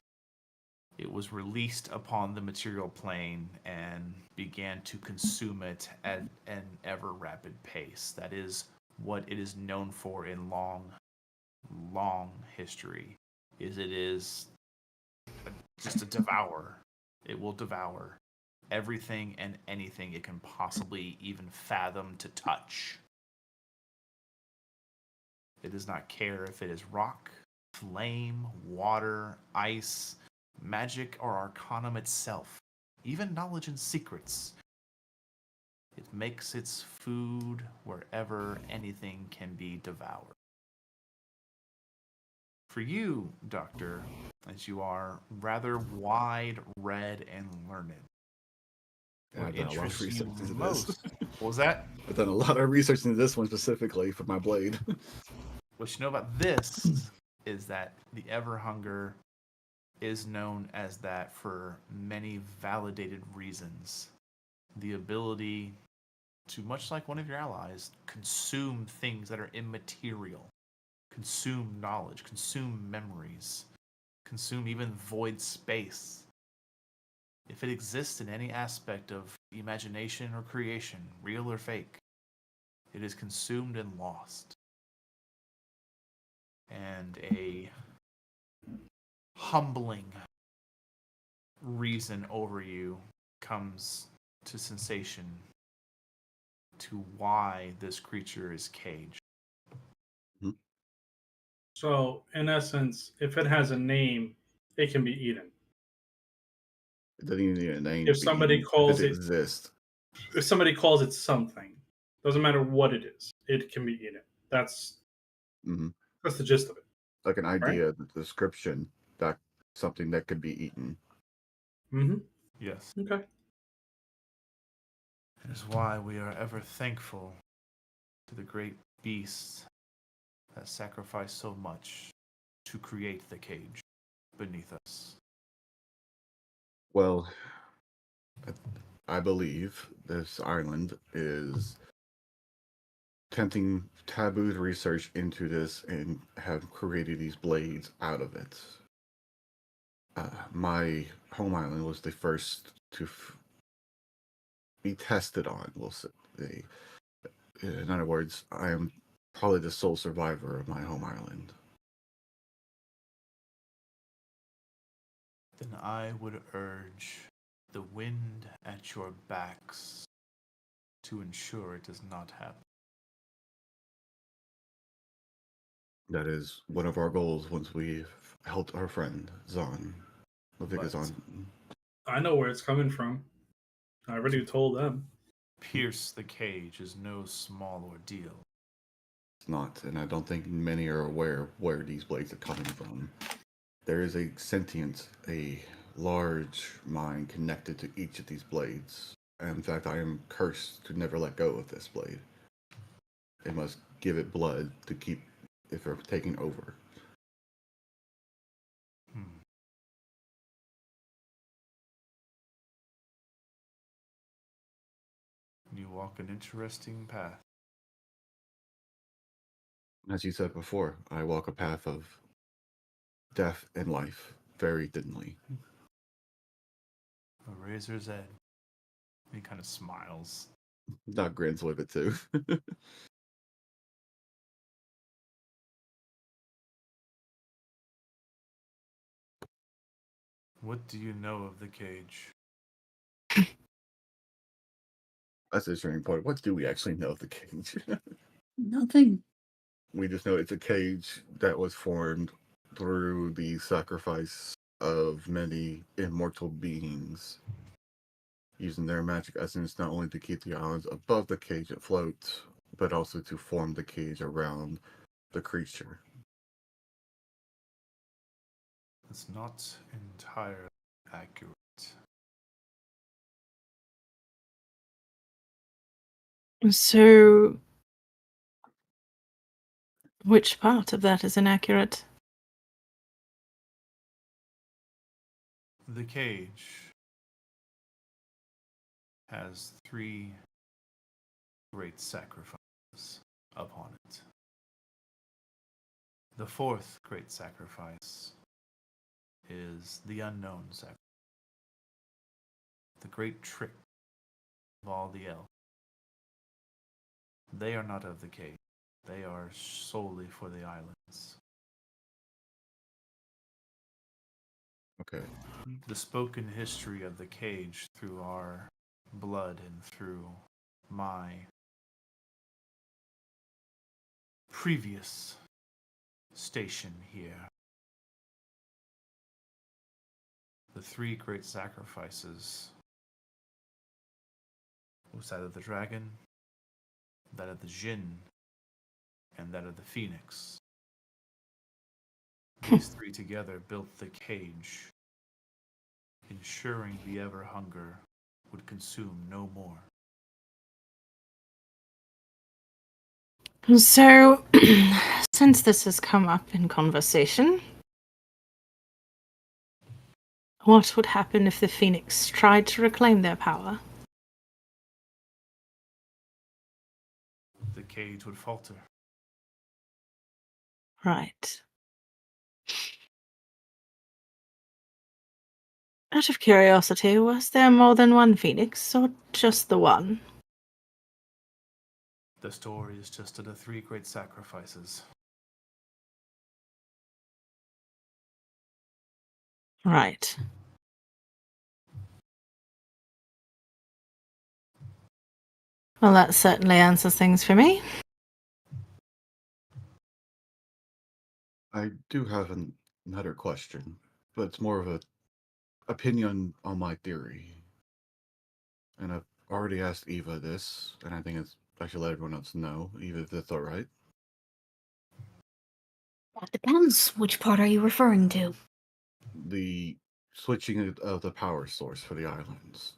It was released upon the material plane and began to consume it at an ever rapid pace. That is what it is known for in long history. It is just a devourer. It will devour everything and anything it can possibly even fathom to touch. It does not care if it is rock, flame, water, ice, magic, or arcanum itself, even knowledge and secrets. It makes its food wherever anything can be devoured. For you, Doctor, as you are rather wide, read, and learned, Yeah, I've done a lot of research into this. most. What was that? I've done a lot of research into this one specifically for my blade. What you know about this is that the Everhunger is known as that for many validated reasons. The ability to, much like one of your allies, consume things that are immaterial, consume knowledge, consume memories, consume even void space. If it exists in any aspect of imagination or creation, real or fake, it is consumed and lost. And a humbling reason over you comes to sensation to why this creature is caged. So, in essence, if it has a name, it can be eaten. It doesn't even need a name. If to be somebody eaten, calls it it, exists. if somebody calls it something, doesn't matter what it is, it can be eaten. That's Hmm. that's the gist of it, Like an right? idea, the description, that something that could be eaten. Mm-hmm. Yes. Okay. It is why we are ever thankful to the great beasts that sacrifice so much to create the cage beneath us. Well, I believe this island is attempting tabooed research into this and have created these blades out of it. My home island was the first to be tested on. We'll say. In other words, I am probably the sole survivor of my home island. Then I would urge the wind at your backs to ensure it does not happen. That is one of our goals once we've helped our friend Zon. But Zon. I know where it's coming from. I already told them. pierce the cage is no small ordeal. It's not, and I don't think many are aware where these blades are coming from. There is a sentient, a large mind connected to each of these blades. And in fact, I am cursed to never let go of this blade. It must give it blood to keep it from taking over. You walk an interesting path. As you said before, I walk a path of death and life very thinly. A razor's edge. He kind of smiles. Not grins with it too. What do you know of the cage? That's the strange point. What do we actually know of the cage? Nothing. We just know it's a cage that was formed through the sacrifice of many immortal beings, using their magic essence not only to keep the islands above the cage afloat, but also to form the cage around the creature. That's not entirely accurate. So, which part of that is inaccurate? The cage has 3 great sacrifices upon it. The 4th great sacrifice is the unknown sacrifice, the great trick of all the elves. They are not of the cage. They are solely for the islands. Okay. The spoken history of the cage through our blood and through my previous station here. The 3 great sacrifices was that of the dragon, that of the Jinn, and that of the phoenix. These 3 together built the cage, ensuring the ever hunger would consume no more. So, since this has come up in conversation, what would happen if the Phoenix tried to reclaim their power? The cage would falter. Right. Out of curiosity, was there more than one Phoenix, or just the one? The story is just of the 3 great sacrifices. Right. Well, that certainly answers things for me. I do have another question, but it's more of an opinion on my theory. And I've already asked Eva this, and I think I should let everyone else know, Eva, if that's all right. That depends. Which part are you referring to? The switching of the power source for the islands.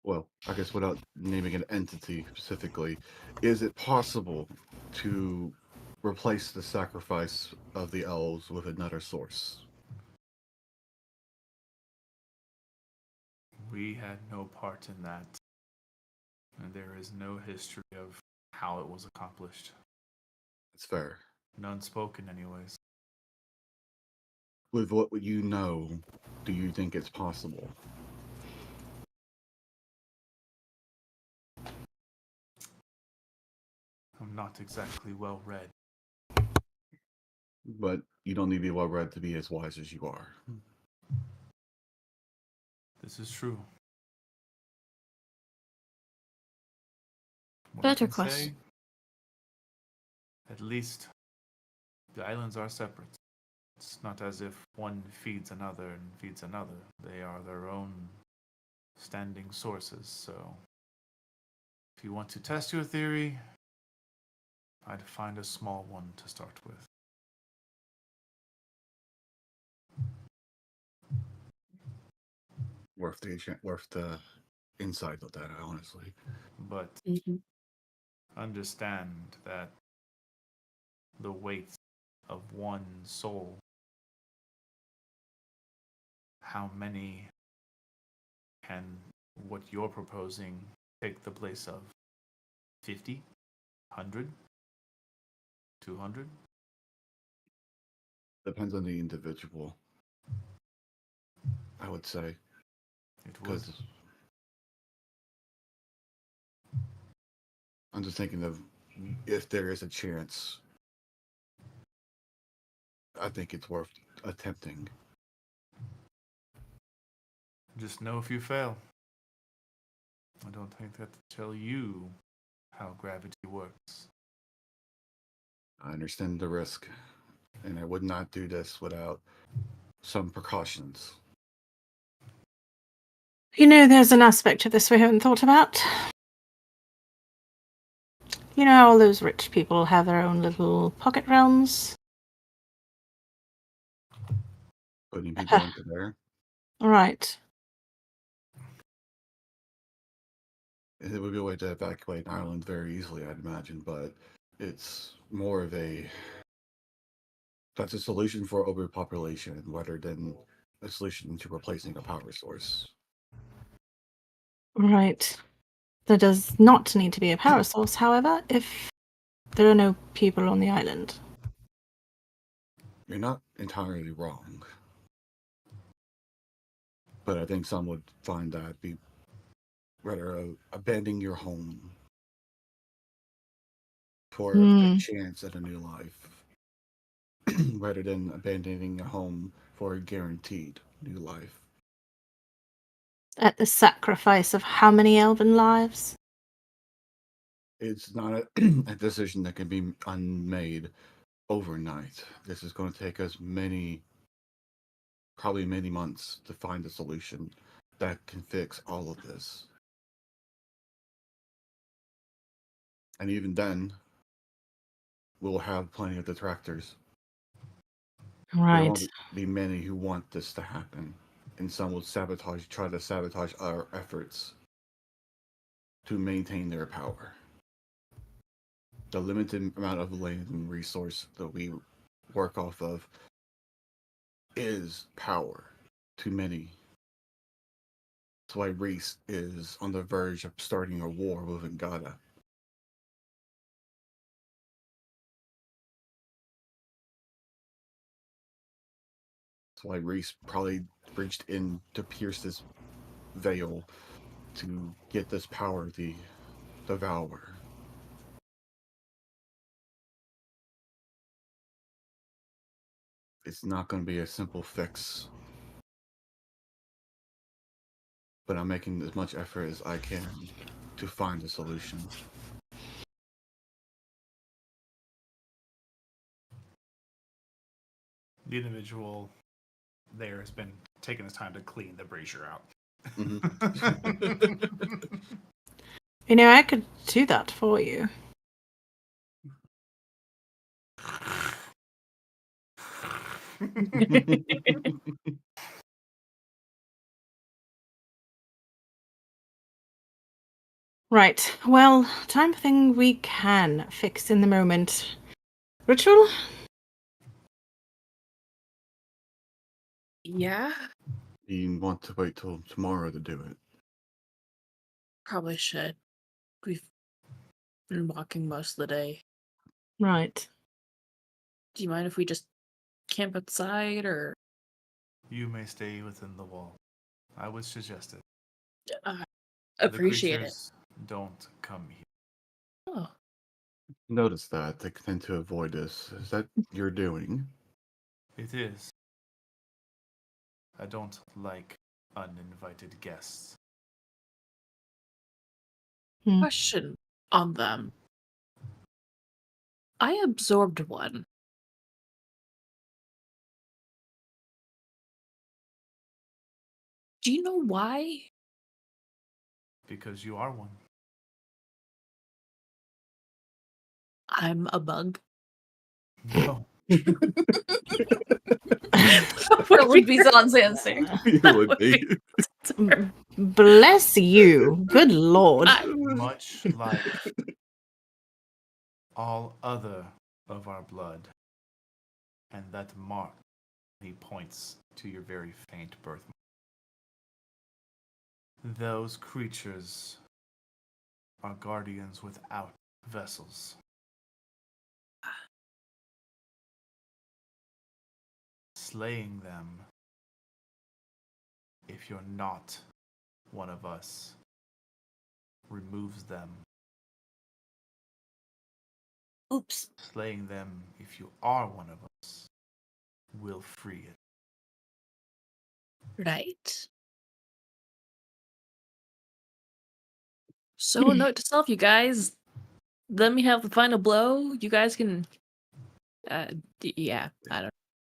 Well, I guess without naming an entity specifically, is it possible to replace the sacrifice of the elves with another source? We had no part in that, and there is no history of how it was accomplished. It's fair. None spoken, anyways. With what you know, do you think it's possible? I'm not exactly well read. But you don't need to be well read to be as wise as you are. This is true. What I Better can question. say, at least the islands are separate. It's not as if one feeds another and feeds another. They are their own standing sources, so if you want to test your theory, I'd find a small one to start with. Worth the insight of that, honestly. But Mhm. understand that the weight of one soul, how many can what you're proposing take the place of 50, 100, 200? Depends on the individual, I would say. It would. Because I'm just thinking of if there is a chance, I think it's worth attempting. Just know if you fail. I don't think that to tell you how gravity works. I understand the risk, and I would not do this without some precautions. There's an aspect of this we haven't thought about. You know how all those rich people have their own little pocket realms? Putting people into there, Right. it would be a way to evacuate an island very easily, I'd imagine, but it's more of that's a solution for overpopulation rather than a solution to replacing a power source. Right. There does not need to be a power source, however, if there are no people on the island. You're not entirely wrong, but I think some would find that be rather abandoning your home for a chance at a new life rather than abandoning a home for a guaranteed new life. At the sacrifice of how many elven lives? It's not a decision that can be unmade overnight. This is going to take us probably many months to find a solution that can fix all of this. And even then, we'll have plenty of detractors. There Right. won't be many who want this to happen, and some will try to sabotage our efforts to maintain their power. The limited amount of land and resource that we work off of is power to many. That's why Reese is on the verge of starting a war with Ngada. That's why Reese probably reached in to pierce this veil to get this power, the Devourer. It's not going to be a simple fix, but I'm making as much effort as I can to find a solution. The individual there has been taking his time to clean the brazier out. I could do that for you. Right. Well, time for thing we can fix in the moment. Ritual? Yeah, You want to wait till tomorrow to do it? probably should. We've been walking most of the day. Right. Do you mind if we just camp outside or You may stay within the wall. I would suggest it. appreciate The it? creatures don't come here. Oh, Notice that they tend to avoid us. Is that you're doing? It is. I don't like uninvited guests. question on them. I absorbed one. Do you know why? Because you are one. I'm a bug. No. That would be Zan's answer. You That would would be. Bless you. Good lord. Much like all other of our blood. And that mark, he points to your very faint birthmark. Those creatures are guardians without vessels. Slaying them, if you're not one of us, removes them. Oops. Slaying them, if you are one of us, will free it. Right. So, note to self, you guys. Let me have the final blow. You guys can. Yeah, I don't.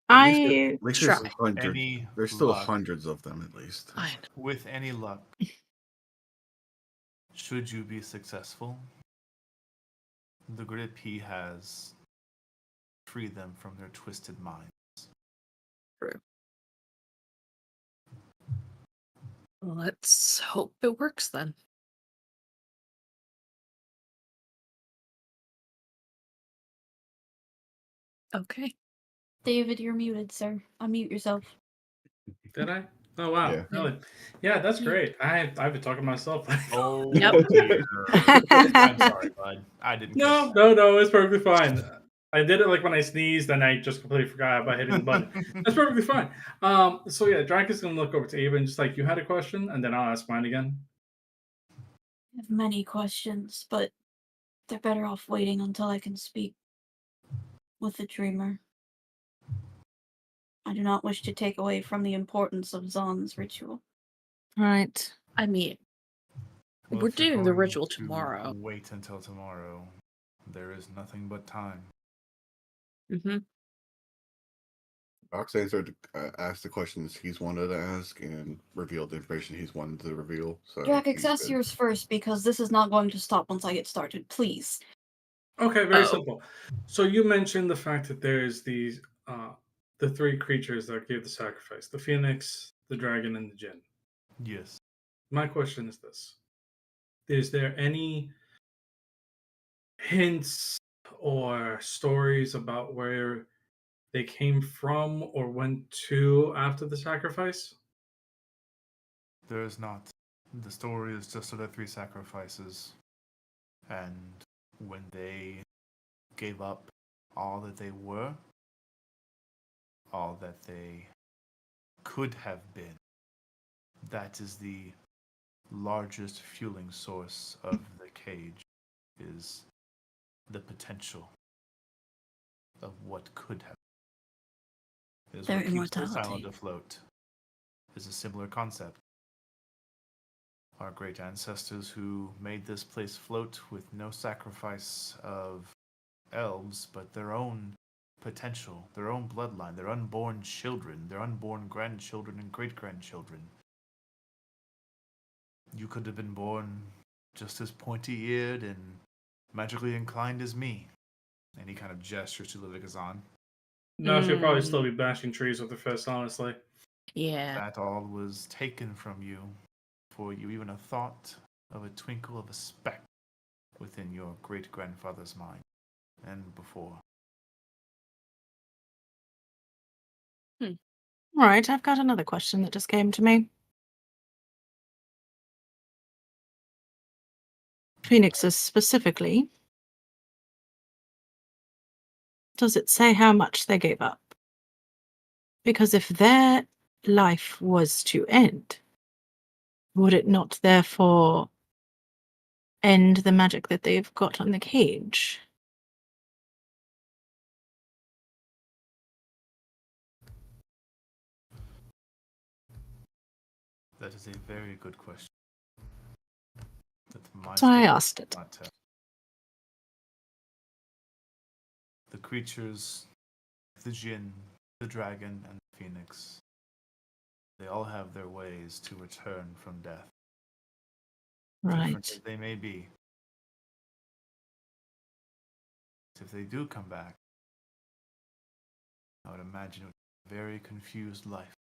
I At least Try. there's 100. Any There's still luck, hundreds of them at least. Fine. with any luck, should you be successful, the grip he has freed them from their twisted minds. True. Let's hope it works then. Okay. David, you're muted, sir. Unmute yourself. Did I? Oh wow. Yeah. Really? Yeah, that's Yeah. great. I've been talking to myself. Oh Yep. dear. I'm sorry, bud. I didn't No, catch no, no, it's perfectly fine. I did it like when I sneezed, and I just completely forgot about hitting the button. That's perfectly fine. So yeah, Drac is gonna look over to Ava and just like, you had a question, and then I'll ask mine again. I have many questions, but they're better off waiting until I can speak with the dreamer. I do not wish to take away from the importance of Zon's ritual. right. I mean, Well, we're if you're doing the going ritual to tomorrow. Wait until tomorrow. There is nothing but time. Mm-hmm. Ox answered, asked the questions he's wanted to ask and revealed the information he's wanted to reveal. So Drac, he's access good. yours first, because this is not going to stop once I get started. Please. Okay, very Oh. simple. So you mentioned the fact that there's these the three creatures that gave the sacrifice: the phoenix, the dragon, and the jinn. Yes. My question is this: is there any hints or stories about where they came from or went to after the sacrifice? There is not. The story is just of the three sacrifices. And when they gave up all that they were, all that they could have been, that is the largest fueling source of the cage, is the potential of what could have been. Is Their what keeps this immortality. island afloat. Is a similar concept. Our great ancestors who made this place float with no sacrifice of elves, but their own potential, their own bloodline, their unborn children, their unborn grandchildren and great grandchildren. You could have been born just as pointy eared and magically inclined as me. And he kind of gestures to Levikazan. No, she'll probably still be bashing trees with her fist, honestly. Yeah. That all was taken from you before you even a thought of a twinkle of a speck within your great grandfather's mind, and before. Right, I've got another question that just came to me. Phoenixes specifically. Does it say how much they gave up? Because if their life was to end, would it not therefore end the magic that they've got on the cage? That is a very good question. That my So I story asked it. does not tell. The creatures, the jinn, the dragon, and the phoenix, they all have their ways to return from death. Different Right. as they may be. If they do come back, I would imagine it would be a very confused life.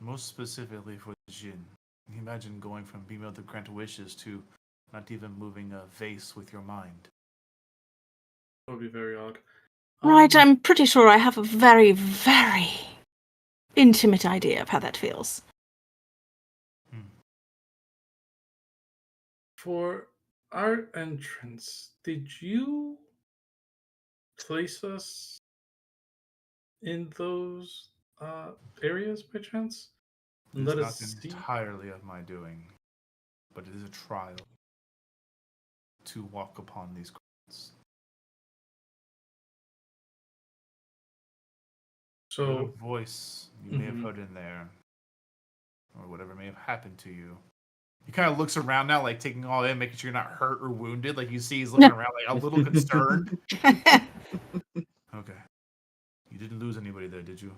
Most specifically for the jinn. Imagine going from being able to grant wishes to not even moving a vase with your mind. That would be very odd. Right, I'm pretty sure I have a very, very intimate idea of how that feels. For our entrance, did you place us in those areas by chance? It And is let not us see. entirely of my doing, but it is a trial to walk upon these grounds. Whatever So, voice you may have mhm. heard in there, or whatever may have happened to you. He kind of looks around now, like taking all in, making sure you're not hurt or wounded. Like you see, he's looking around, like a little concerned. Okay, you didn't lose anybody there, did you?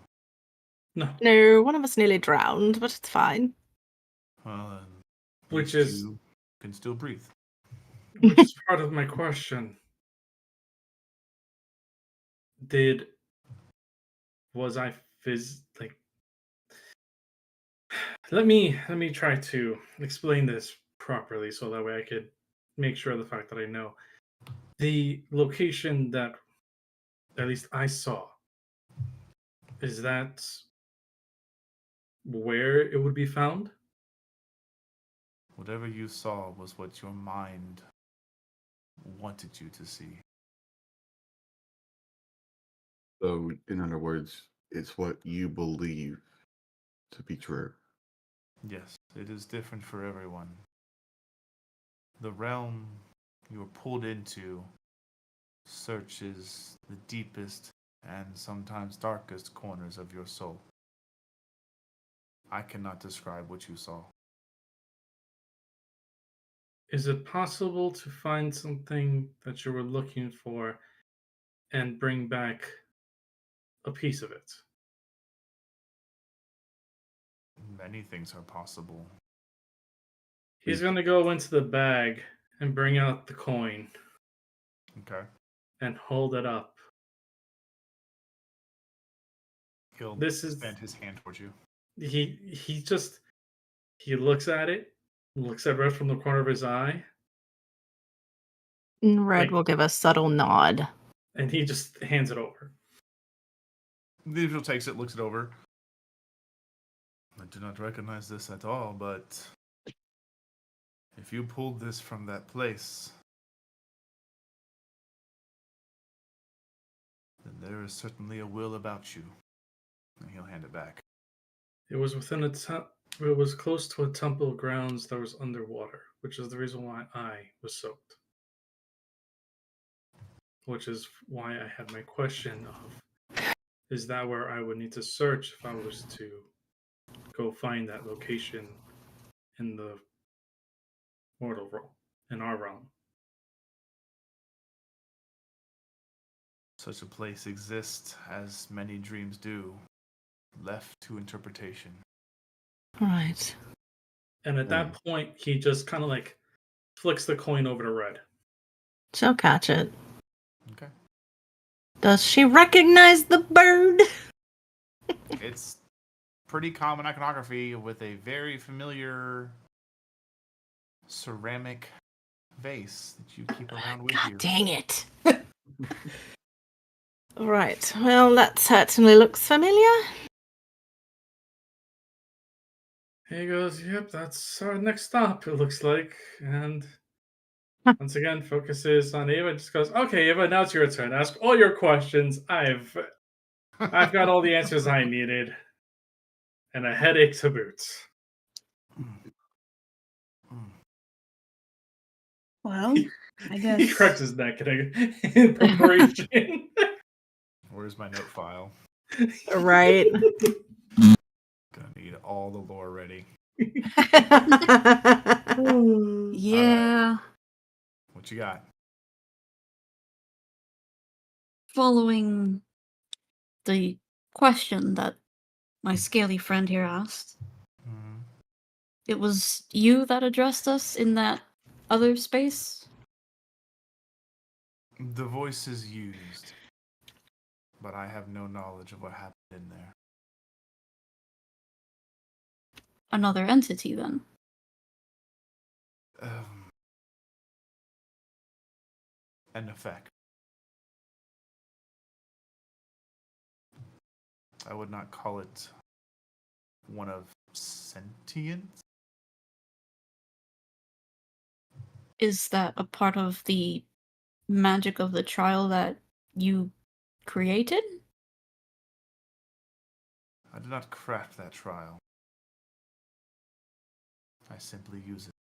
No, No, one of us nearly drowned, but it's fine. Well, at which least is you can still breathe. part of my question. Did was I like? Let me try to explain this properly, so that way I could make sure of the fact that I know the location that at least I saw. Is that where it would be found? Whatever you saw was what your mind wanted you to see. So, in other words, it's what you believe to be true. Yes, it is different for everyone. The realm you were pulled into searches the deepest and sometimes darkest corners of your soul. I cannot describe what you saw. Is it possible to find something that you were looking for and bring back a piece of it? Many things are possible. He's going to go into the bag and bring out the coin Okay. and hold it up. He'll This is extend his hand towards you. he looks at it, looks at Red from the corner of his eye, Red like, will give a subtle nod. and he just hands it over. The individual takes it, looks it over. I do not recognize this at all, but if you pulled this from that place, then there is certainly a will about you. And he'll hand it back. It was within it was close to a temple grounds that was underwater, which is the reason why I was soaked. Which is why I had my question of, is that where I would need to search if I was to go find that location in the mortal realm, in our realm? Such a place exists, as many dreams do, left to interpretation. Right. And at that point, he just kind of like flicks the coin over to Red. She'll catch it. Okay. Does she recognize the bird? It's pretty common iconography with a very familiar ceramic vase that you keep around with God you. dang it. Right. Well, that certainly looks familiar. He goes, "Yep, that's our next stop, it looks like." And once again, focuses on Ava. Just goes, "Okay, Ava, now it's your turn. Ask all your questions. I've got all the answers I needed, and a headache to boot." Well, I He guess. cracks his neck in preparation. Where's my note file? Right. Gonna need all the lore ready. Yeah. What you got? Following the question that my scaly friend here asked, it was you that addressed us in that other space? The voice is used, but I have no knowledge of what happened in there. Another entity, then? An effect. I would not call it one of sentience. Is that a part of the magic of the trial that you created? I did not craft that trial. I simply use it.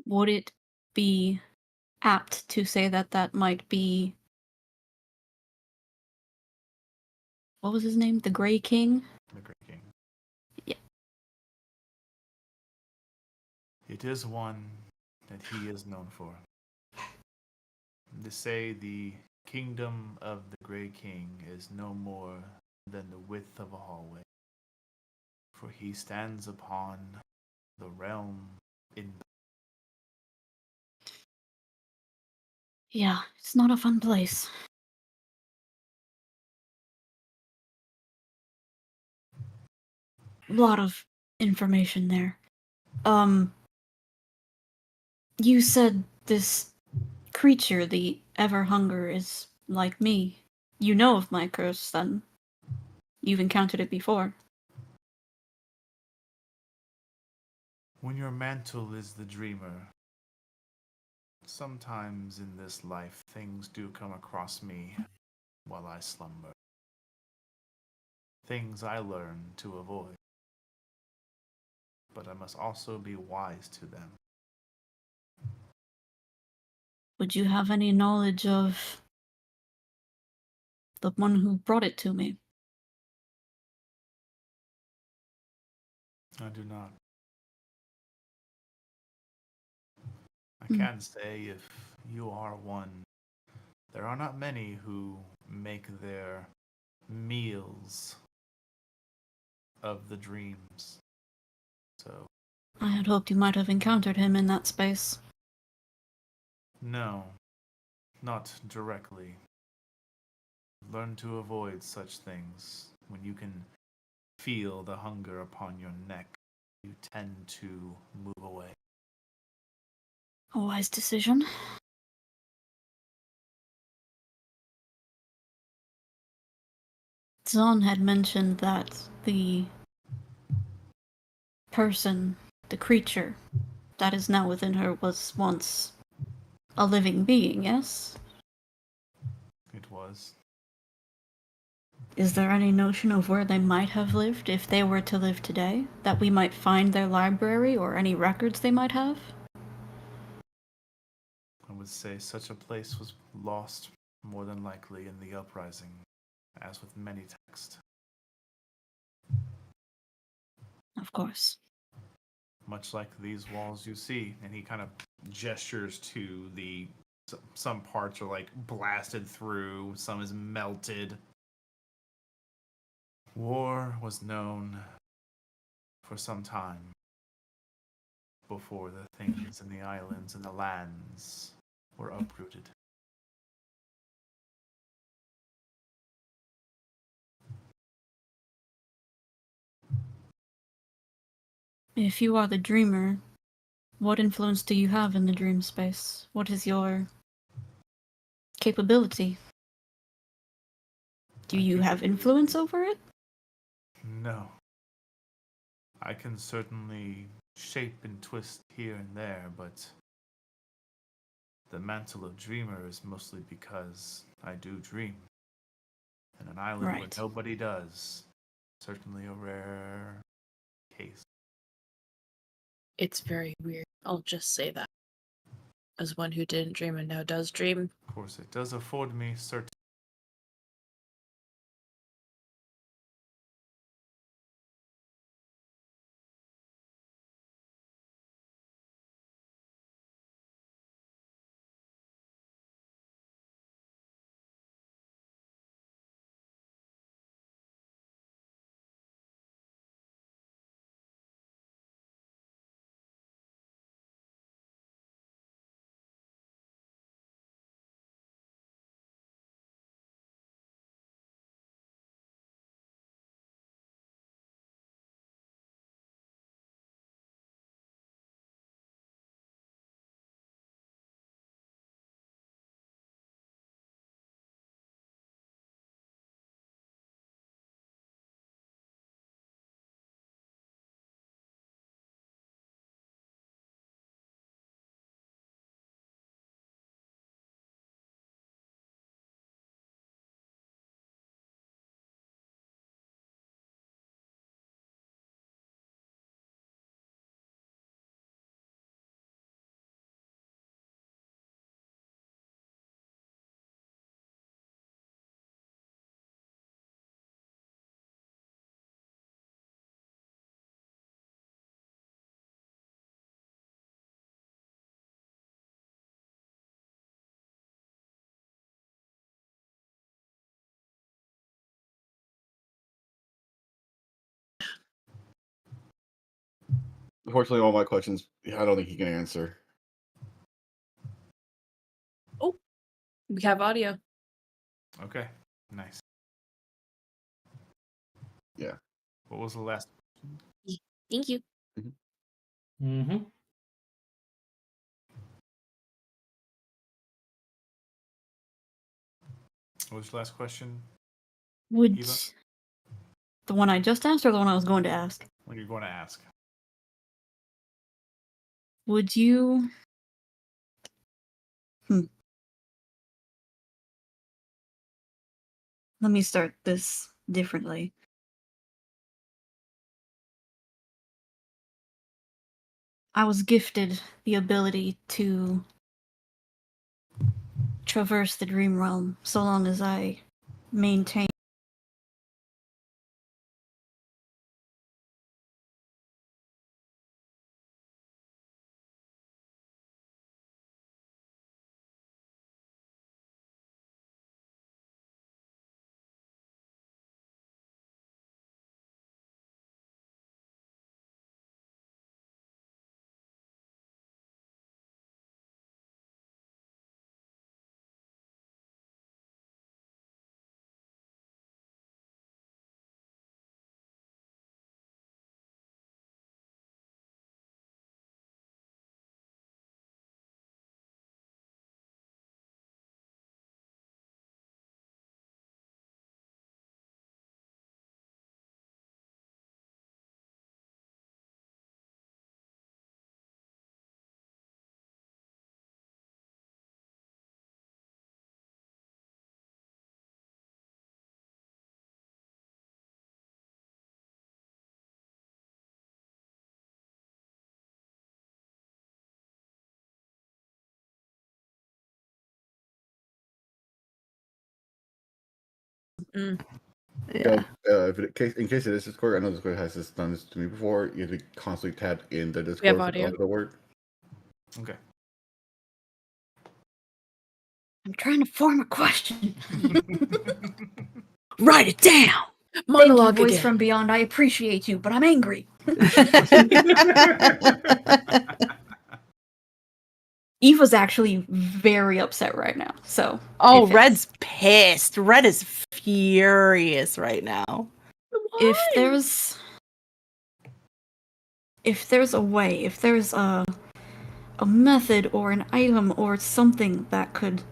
Would it be apt to say that that might be, what was his name? The Grey King? The Great King. Yeah. It is one that he is known for. They say the kingdom of the Grey King is no more than the width of a hallway, for he stands upon the realm in. Yeah, it's not a fun place. A lot of information there. You said this creature, the Everhunger, is like me. You know of my curse, then. You've encountered it before. When your mantle is the dreamer, sometimes in this life things do come across me while I slumber. Things I learn to avoid. But I must also be wise to them. Would you have any knowledge of the one who brought it to me? I do not. I Hmm. can say if you are one, there are not many who make their meals of the dreams. So, I had hoped you might have encountered him in that space. no, not directly. Learn to avoid such things. When you can feel the hunger upon your neck, you tend to move away. A wise decision. Zon had mentioned that the person, the creature that is now within her, was once a living being, yes? It was. Is there any notion of where they might have lived if they were to live today? That we might find their library or any records they might have? I would say such a place was lost more than likely in the uprising, as with many texts. Of course. Much like these walls you see, and he kind of gestures to the some parts are like blasted through, some is melted. War was known for some time before the things in the islands and the lands were uprooted. If you are the dreamer, what influence do you have in the dream space? What is your capability? Do My you have influence over it? No. I can certainly shape and twist here and there, but the mantle of dreamer is mostly because I do dream. And an island where Right. nobody does. Certainly a rare case. It's very weird. I'll just say that. As one who didn't dream and now does dream, Of course, it does afford me certain Unfortunately, all my questions, I don't think he can answer. Oh, we have audio. Okay, nice. Yeah. What was the last? Thank you. Mm-hmm. What was the last question? Would Eva? the one I just asked or the one I was going to ask? What you're going to ask? Would you? Let me start this differently. I was gifted the ability to traverse the dream realm so long as I maintain. Yeah. In case it is Discord, I know Discord has done this to me before. You have to constantly tap in the We have Discord for the audio. audio to work. Okay. I'm trying to form a question. Write it down. Monologue Thank you, voice again. from beyond. I appreciate you, but I'm angry. Eva's actually very upset right now. So Oh, if it's- Red's pissed. Red is furious right now. if there's a way, if there's a method or an item or something that could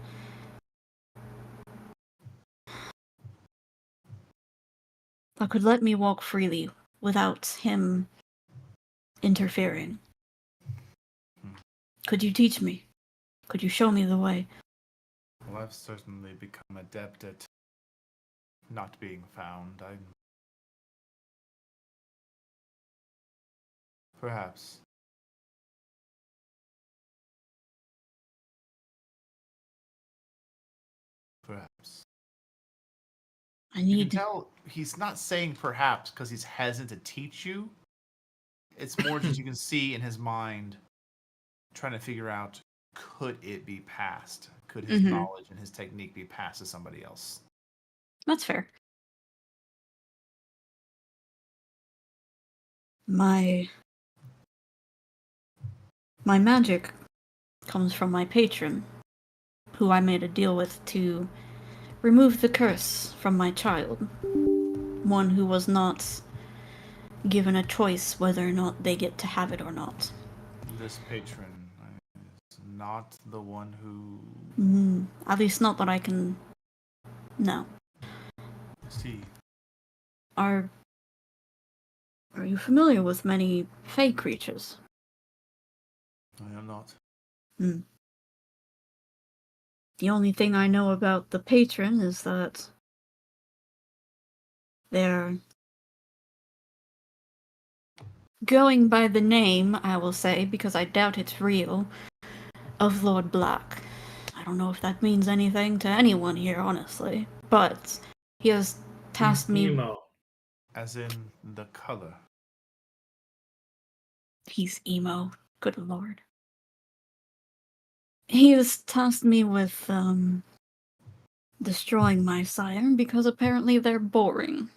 let me walk freely without him interfering. Could you teach me? Could you show me the way? Well, I've certainly become adept at not being found. I'm perhaps. Perhaps. I You can need tell he's not saying perhaps because he's hesitant to teach you. It's more just you can see in his mind trying to figure out, could it be passed? Could his Mhm. knowledge and his technique be passed to somebody else? That's fair. My magic comes from my patron, who I made a deal with to remove the curse from my child. One who was not given a choice whether or not they get to have it or not. This patron is not the one who. At least not that I can. No. See. Are you familiar with many fey creatures? I am not. The only thing I know about the patron is that they're going by the name, I will say, because I doubt it's real, of Lord Black. I don't know if that means anything to anyone here, honestly, but he has tasked me. Emo. As in the color. He's emo. Good lord. He has tasked me with, destroying my sire because apparently they're boring.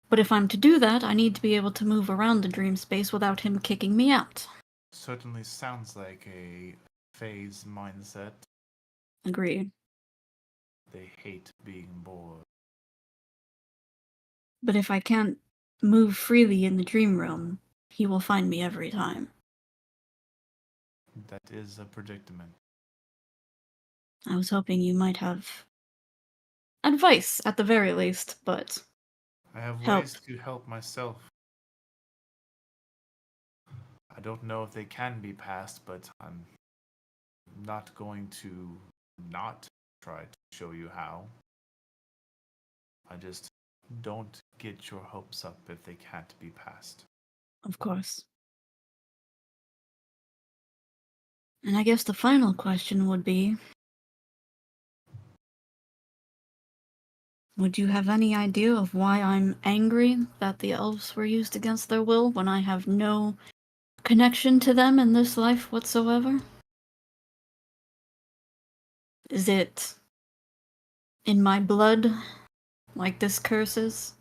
But if I'm to do that, I need to be able to move around the dream space without him kicking me out. Certainly sounds like a phase mindset. Agreed. They hate being bored. But if I can't move freely in the dream realm, he will find me every time. That is a predicament. I was hoping you might have advice, at the very least, but I have help. ways to help myself. I don't know if they can be passed, but I'm not going to not try to show you how. I just don't get your hopes up if they can't be passed. Of course. And I guess the final question would be, would you have any idea of why I'm angry that the elves were used against their will when I have no connection to them in this life whatsoever? Is it in my blood, like this curse is?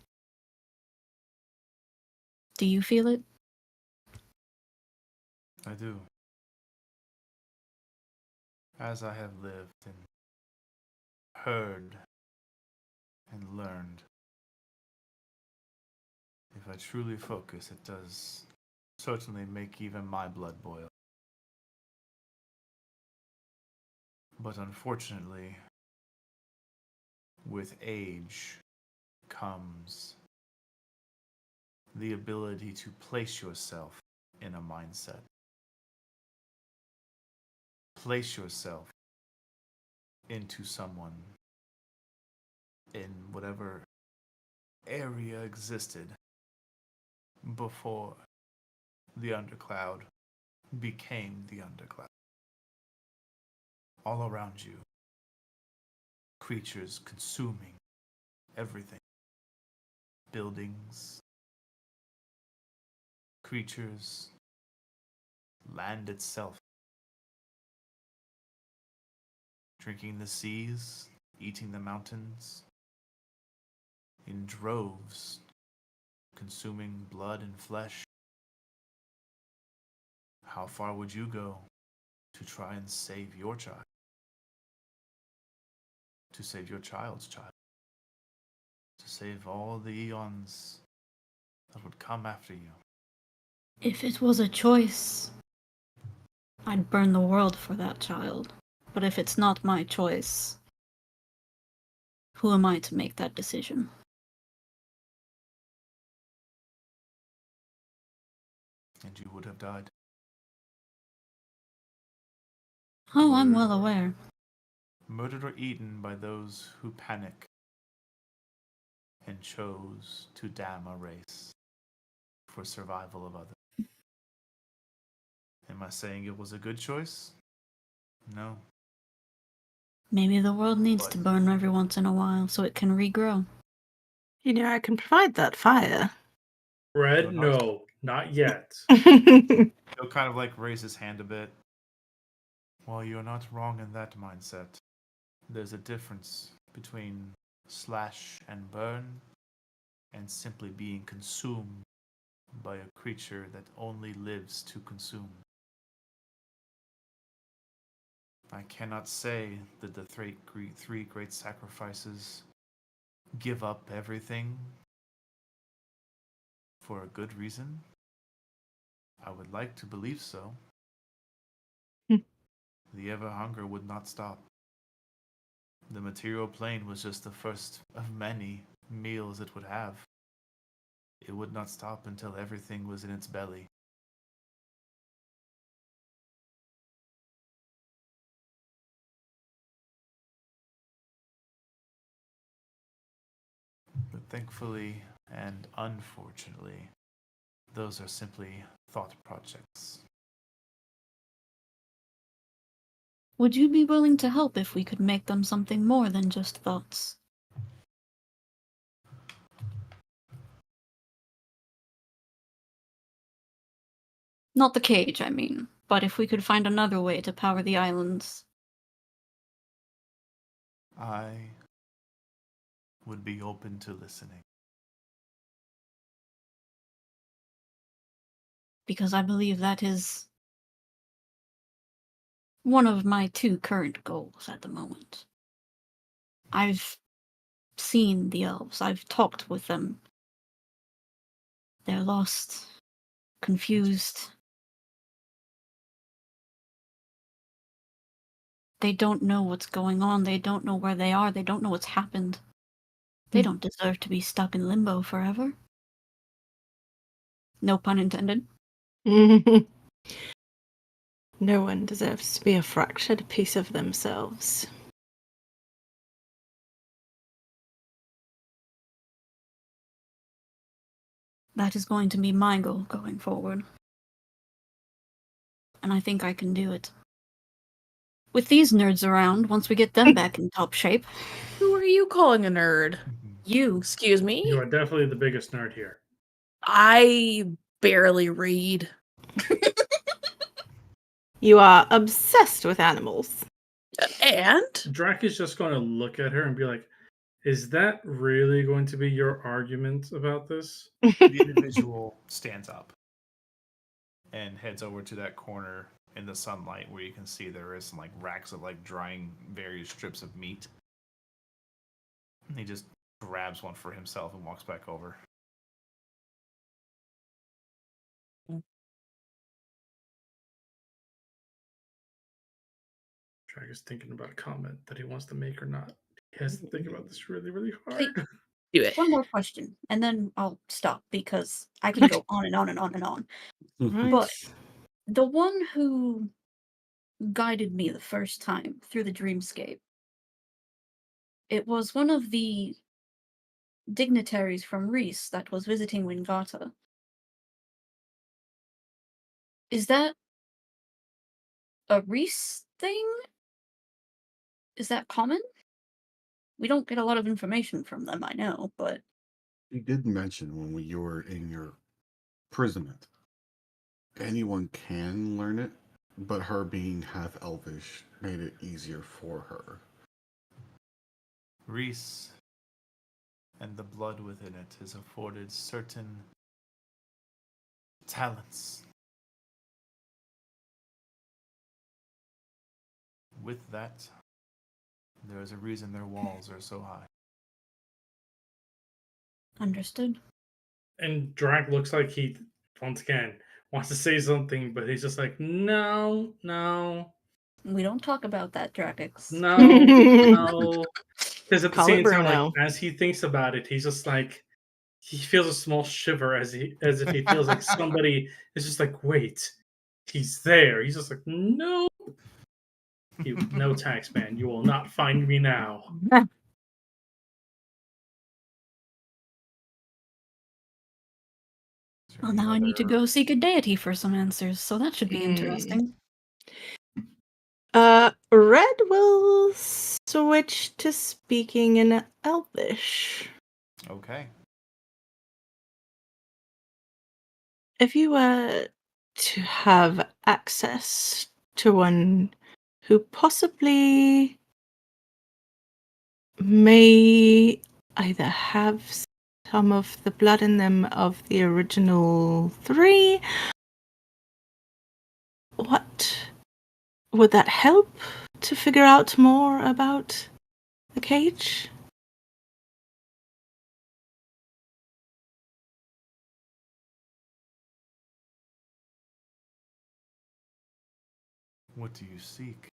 Do you feel it? I do. As I have lived and heard and learned, if I truly focus, it does certainly make even my blood boil. But unfortunately, with age comes the ability to place yourself in a mindset. Place yourself into someone in whatever area existed before the undercloud became the undercloud. All around you, creatures consuming everything. Buildings, creatures, land itself. Drinking the seas, eating the mountains, in droves, consuming blood and flesh. How far would you go to try and save your child? To save your child's child? To save all the eons that would come after you? If it was a choice, I'd burn the world for that child. But if it's not my choice, who am I to make that decision? And you would have died. Oh, I'm well aware. Murdered or eaten by those who panic and chose to damn a race for survival of others. Am I saying it was a good choice? No. Maybe the world needs to burn every once in a while so it can regrow. You know, I can provide that fire. Red, No, not- no, not yet. He'll kind of like raise his hand a bit. Well, you're not wrong in that mindset. There's a difference between slash and burn and simply being consumed by a creature that only lives to consume. I cannot say that the three great sacrifices give up everything for a good reason. I would like to believe so. The ever hunger would not stop. The material plane was just the first of many meals it would have. It would not stop until everything was in its belly. But thankfully and unfortunately, those are simply thought projects. Would you be willing to help if we could make them something more than just thoughts? Not the cage, I mean, but if we could find another way to power the islands. I would be open to listening. because I believe that is one of my 2 current goals at the moment. I've seen the elves, I've talked with them. They're lost, confused. They don't know what's going on, they don't know where they are, they don't know what's happened. They don't deserve to be stuck in limbo forever. No pun intended. No one deserves to be a fractured piece of themselves. That is going to be my goal going forward. And I think I can do it. With these nerds around, once we get them back in top shape. Who are you calling a nerd? You. Excuse me? You are definitely the biggest nerd here. I barely read. You are obsessed with animals. And? Drac is just going to look at her and be like, is that really going to be your argument about this? The individual stands up and heads over to that corner in the sunlight where you can see there is some racks of drying various strips of meat. And he just grabs one for himself and walks back over. Drac is thinking about a comment that he wants to make or not. He has to think about this really, really hard. Do it. One more question, and then I'll stop because I can go on and on and on and on. Right. But the one who guided me the first time through the dreamscape, it was one of the dignitaries from Reese that was visiting Wingata. Is that a Reese thing? Is that common? We don't get a lot of information from them, I know, but... You did mention when you were in your imprisonment, anyone can learn it, but her being half elvish made it easier for her. Reese and the blood within it is afforded certain talents. With that, there is a reason their walls are so high. Understood. And Drac looks like he, once again, wants to say something, but he's just like, no. We don't talk about that, Drakex. No. Because at the Call it same time, Bruno. as he thinks about it, he's just like, he feels a small shiver as if he feels like somebody is just like, wait, he's there. He's just like, no. No tax man, you will not find me now. Well, now I need to go seek a deity for some answers, so that should be interesting. Red will switch to speaking in Elvish. Okay. If you were to have access to one who possibly may either have some of the blood in them of the original 3, what would that help to figure out more about the cage? What do you seek?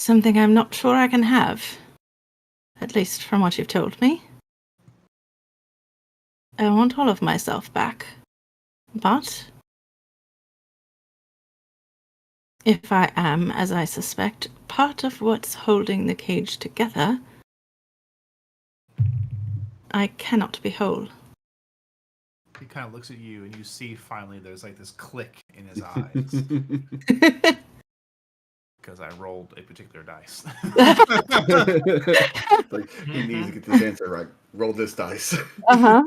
Something I'm not sure I can have. At least from what you've told me. I want all of myself back. But if I am, as I suspect, part of what's holding the cage together, I cannot be whole. He kind of looks at you, and you see finally there's this click in his eyes. Because I rolled a particular dice. Like, he needs to get this answer right. Roll this dice. Uh-huh.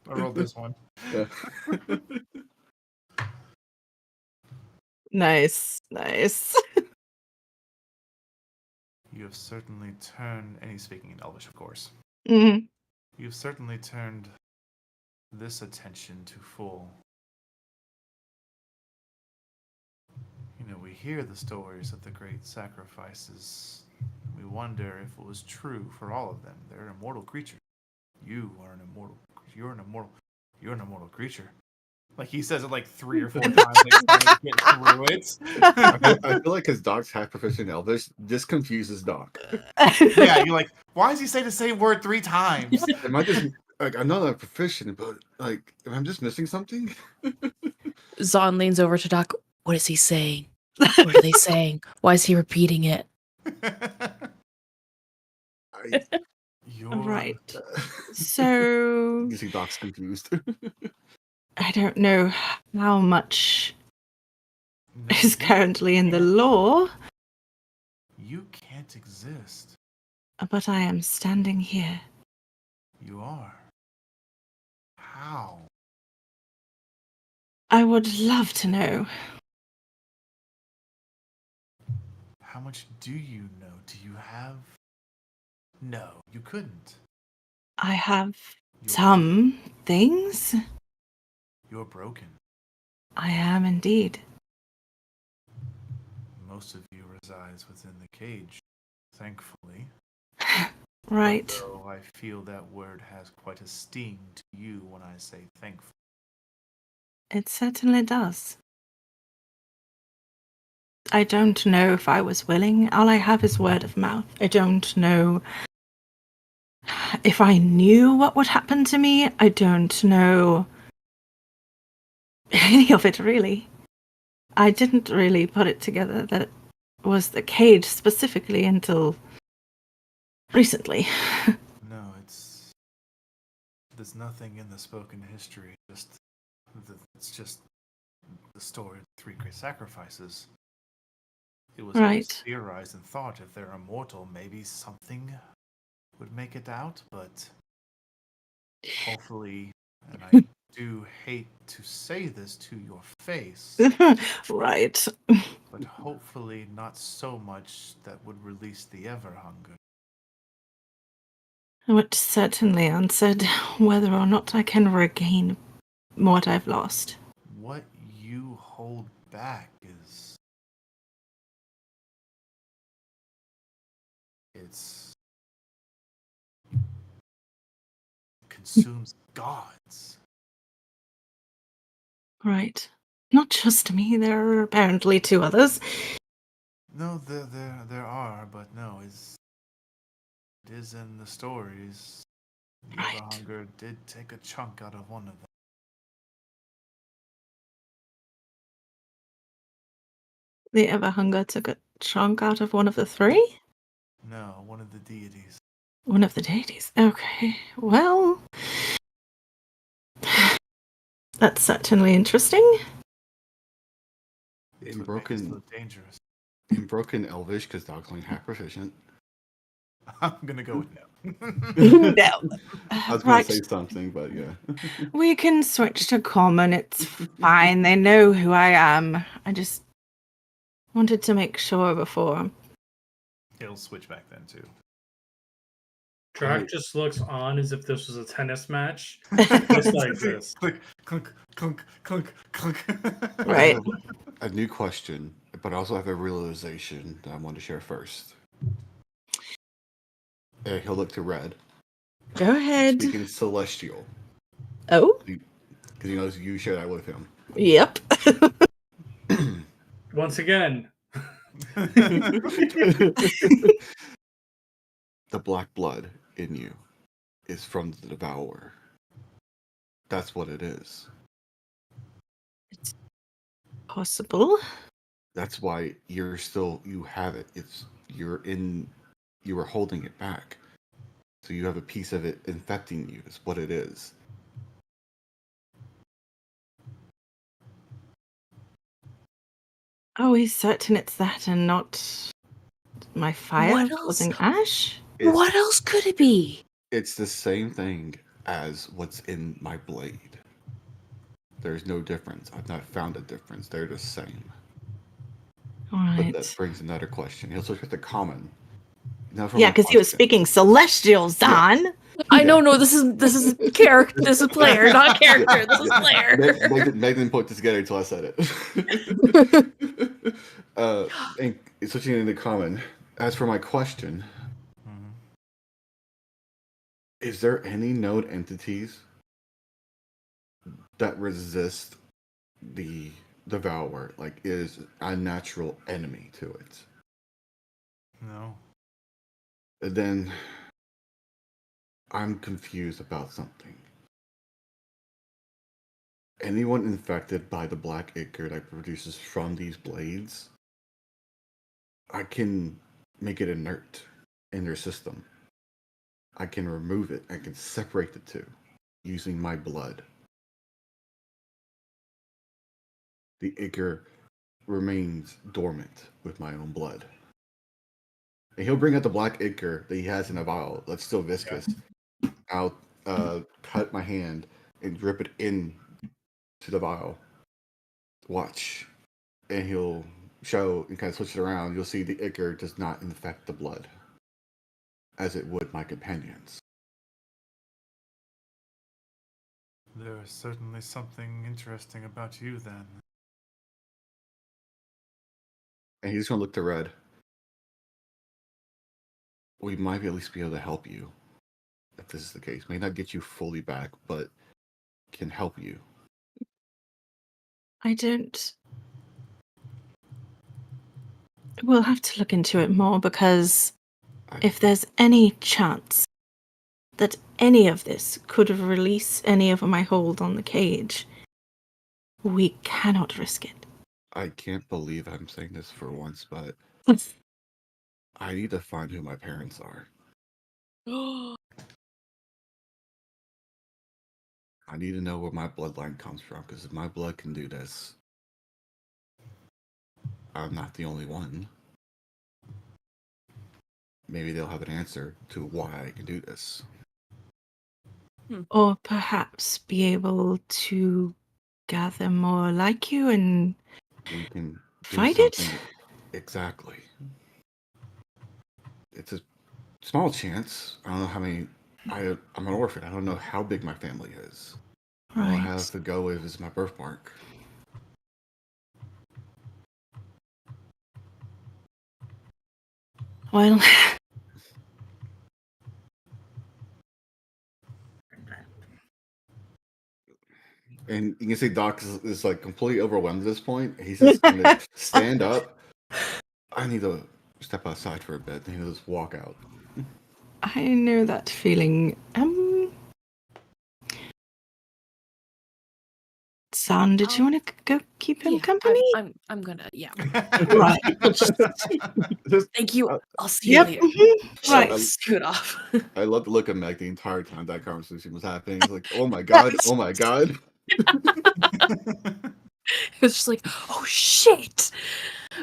I rolled this one. Yeah. Nice. You have certainly turned, and he's speaking in Elvish, of course. Mm-hmm. You've certainly turned this attention to full. You know, we hear the stories of the great sacrifices. We wonder if it was true for all of them. They're immortal creatures. You are an immortal. You're an immortal. You're an immortal creature. Like he says it like 3 or 4 times, like trying to get through it. I feel like because Doc's half proficient in Elvish, this confuses Doc. Yeah, you're like, why does he say the same word 3 times? Am I just like I'm not a proficient, but like am I just missing something? Zahn leans over to Doc. What is he saying? What are they saying? Why is he repeating it? You're... Right. So You see, Doc's confused. I don't know how much No, is currently in the law, you can't exist. but I am standing here. You are. How? I would love to know. How much do you know? Do you have... No, you couldn't. I have You're some things. You're broken. I am indeed. Most of you resides within the cage, thankfully. Right. Though I feel that word has quite a sting to you when I say thankful. It certainly does. I don't know if I was willing. All I have is word of mouth. I don't know if I knew what would happen to me. I don't know any of it, really. I didn't really put it together that it was the cage specifically until recently. No, there's nothing in the spoken history. It's just the story of the 3 great sacrifices. It was always Right. theorized and thought if they're immortal, maybe something would make it out, but hopefully, and I do hate to say this to your face, Right. but hopefully not so much that would release the Everhunger. Which certainly answered whether or not I can regain what I've lost. What you hold back is... It's... consumes gods. Right. Not just me, there are apparently 2 others. No, there are, but no, it is in the stories. The Right. Everhunger did take a chunk out of one of them. The Everhunger took a chunk out of one of the 3? No, one of the deities. One of the deities. Okay. Well, that's certainly interesting. It's In what broken- makes it so dangerous. In broken Elvish, because Doc's only half proficient. I'm gonna go with no. No. I was going Right. to say something, but yeah. We can switch to common. It's fine. They know who I am. I just wanted to make sure before. It'll switch back then too. Drac just looks on as if this was a tennis match. Just like this. Click, clunk, clunk, clunk, clunk. I Right. have a new question, but I also have a realization that I want to share first. He'll look to Red. Go ahead. Speaking Celestial, Oh, because he knows you share that with him. yep. Once again, The black blood in you is from the Devourer. That's what it is. Possible. That's why you have it. You were holding it back. So you have a piece of it infecting you, is what it is. Are we certain it's that and not my fire What else? causing ash? What else could it be? It's the same thing as what's in my blade. There's no difference. I've not found a difference. They're the same. All But right. that brings another question. He'll switch with the common. Now Yeah, because he was speaking celestial, Zahn. I know, no, this is character, this is player, not character. This is player. Meg didn't put this together until I said it. And switching into common. As for my question, is there any node entities that resist the devourer? Like, is a natural enemy to it? No. And then I'm confused about something. Anyone infected by the black ichor that produces from these blades, I can make it inert in their system. I can remove it. I can separate the two using my blood. The ichor remains dormant with my own blood. And he'll bring out the black ichor that he has in a vial that's still viscous. Yeah. I'll cut my hand and drip it in to the vial. Watch. And he'll show and kind of switch it around. You'll see the ichor does not infect the blood as it would my companions. There is certainly something interesting about you then. And he's going to look to Red. We might at least be able to help you, if this is the case. May not get you fully back, but can help you. I don't... We'll have to look into it more, because if there's any chance that any of this could release any of my hold on the cage, we cannot risk it. I can't believe I'm saying this for once, but I need to find who my parents are. I need to know where my bloodline comes from, because if my blood can do this, I'm not the only one. Maybe they'll have an answer to why I can do this. Or perhaps be able to gather more like you and We can do fight something. it? Exactly. It's a small chance. I don't know how many. I'm an orphan. I don't know how big my family is. All I have Right. to go with is my birthmark. Well, And you can see Doc is like completely overwhelmed at this point. He's just gonna stand up. I need to step outside for a bit. And he'll just walk out. I know that feeling. San, did you want to go keep him company? I'm gonna, yeah. Right. Thank you. I'll see you later. Right. Scoot off. I love the look of Meg the entire time that conversation was happening. He's like, oh my god, oh my god. It was just like, oh shit.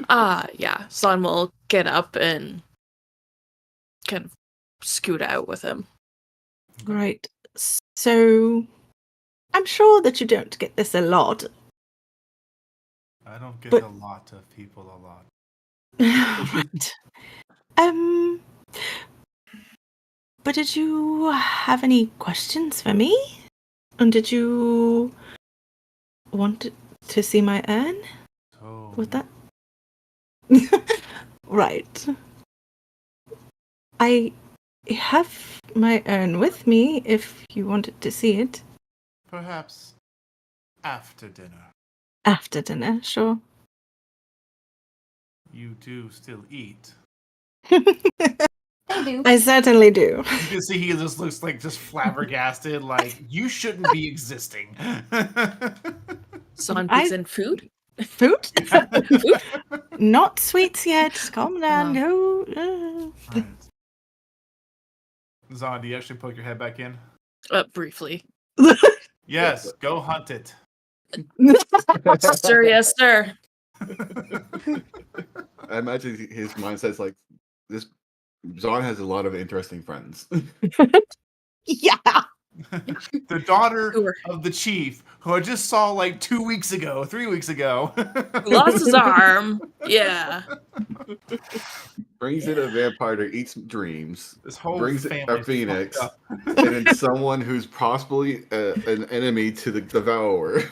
Yeah. Son will get up and kind of scoot out with him. Right. So, I'm sure that you don't get this a lot. I don't get But- a lot of people a lot. Right. But did you have any questions for me? And did you want to see my urn? So, Would that? Right. I have my urn with me if you wanted to see it. perhaps after dinner. After dinner, sure. You do still eat. I do. I certainly do. You can see he just looks like just flabbergasted, like you shouldn't be existing. Son I- puts in food. Food? Food? Not sweets yet. Calm down. Oh. No. Right. Zon, do you actually poke your head back in? Briefly. Yes, go hunt it. Sir, yes, sir. I imagine his mindset's like, this Zon has a lot of interesting friends. Yeah. The daughter Sure. of the chief, who I just saw like 3 weeks ago. Lost his arm. Yeah. brings in a vampire to eat some dreams, This whole brings in family a phoenix, fucked up. and then someone who's possibly an enemy to the devourer.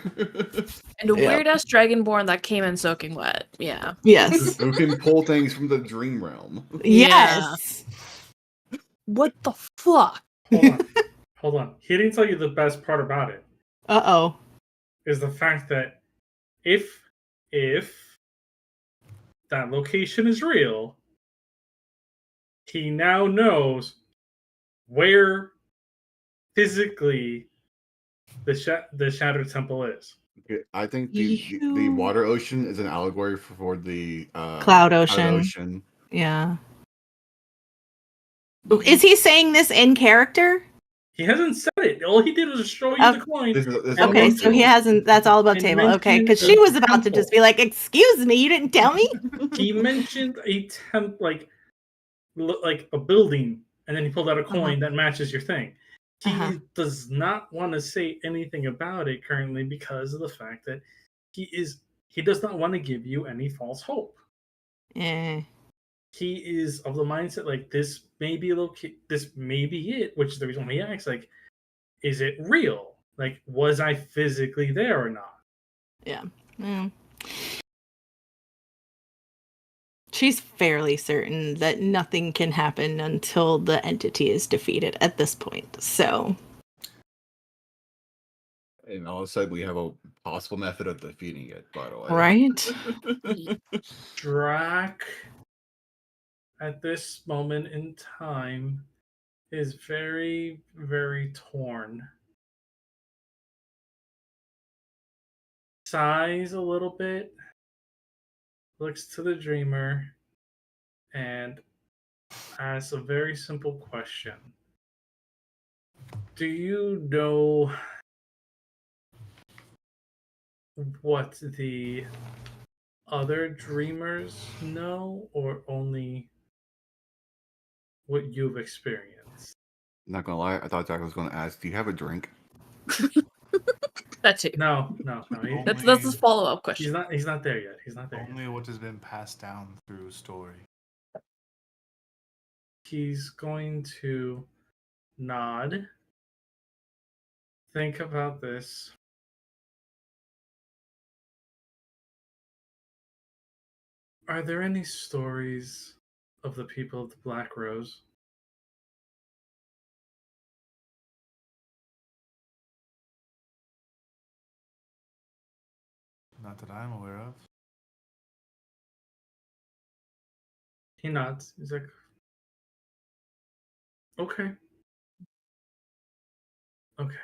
And a Yep. weird ass dragonborn that came in soaking wet. Yeah. Yes. Who can pull things from the dream realm. Yes. What the fuck? Hold on. Hold on. He didn't tell you the best part about it. Uh-oh. Is the fact that if that location is real, he now knows where physically the Shattered Temple is. Okay, I think the water ocean is an allegory for the Cloud ocean. Yeah. Is he saying this in character? He hasn't said it. All he did was show you the coin. This is Okay, above so he table. hasn't. That's all above And table. Okay, mentioned because she the was about to just temple. be like, "Excuse me, you didn't tell me." He mentioned a like a building, and then he pulled out a coin that matches your thing. He does not want to say anything about it currently because of the fact that he does not want to give you any false hope. Yeah. He is of the mindset like this may be this may be it, which is the reason why he asks like, is it real? Like, was I physically there or not? Yeah. Mm. She's fairly certain that nothing can happen until the entity is defeated at this point. So, And all of a sudden, we have a possible method of defeating it. By the way, right? Drac, at this moment in time, is very, very torn. Sighs a little bit, looks to the dreamer, and asks a very simple question. Do you know what the other dreamers know, or only what you've experienced? Not gonna lie, I thought Jack was gonna ask, "Do you have a drink?" That too. No. That's his follow up question. He's not there yet. He's not there Only yet. what has been passed down through story. He's going to nod. Think about this. Are there any stories of the people of the Black Rose? Not that I'm aware of. He nods. He's like, okay. Okay.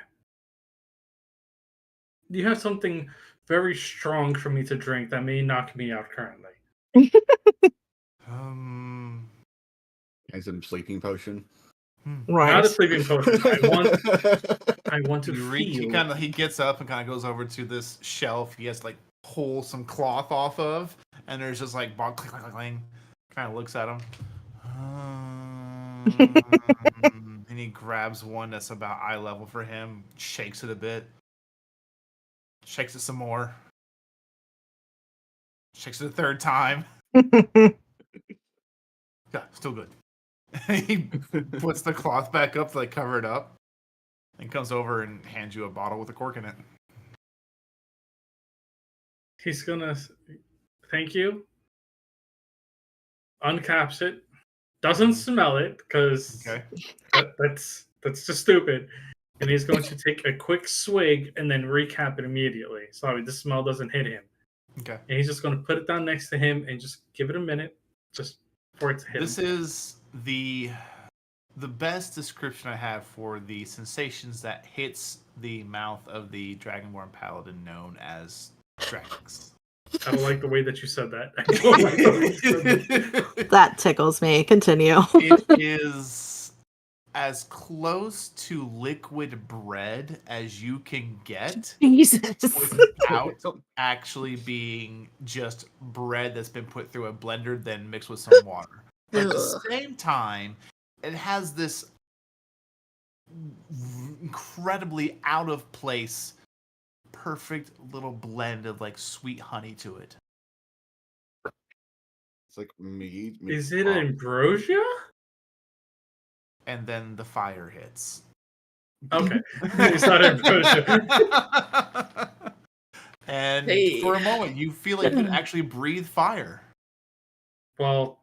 You have something very strong for me to drink that may knock me out currently. As in sleeping potion. Right. Not a sleeping potion. I want to feel. He gets up and kind of goes over to this shelf. He has to like pull some cloth off of, and there's just like click, click, click, cling. Kind of looks at him, and he grabs one that's about eye level for him. Shakes it a bit. Shakes it some more. Shakes it a third time. Yeah, still good. He puts the cloth back up to like cover it up, and comes over and hands you a bottle with a cork in it. He's gonna thank you. Uncaps it. Doesn't smell it because that's just stupid. And he's going to take a quick swig and then recap it immediately. Sorry, the smell doesn't hit him. Okay. And he's just going to put it down next to him and just give it a minute, just for it to hit This him. is the best description I have for the sensations that hits the mouth of the Dragonborn Paladin known as Drax. I don't like the way that you said that. I don't like the way you said that. That tickles me. Continue. It is as close to liquid bread as you can get Jesus. without actually being just bread that's been put through a blender then mixed with some water. But at the same time, it has this incredibly out of place, perfect little blend of like sweet honey to it. like mead. Is it ambrosia? And then the fire hits. Okay. It's not ambrosia. And Hey. for a moment, you feel like you could actually breathe fire. Well,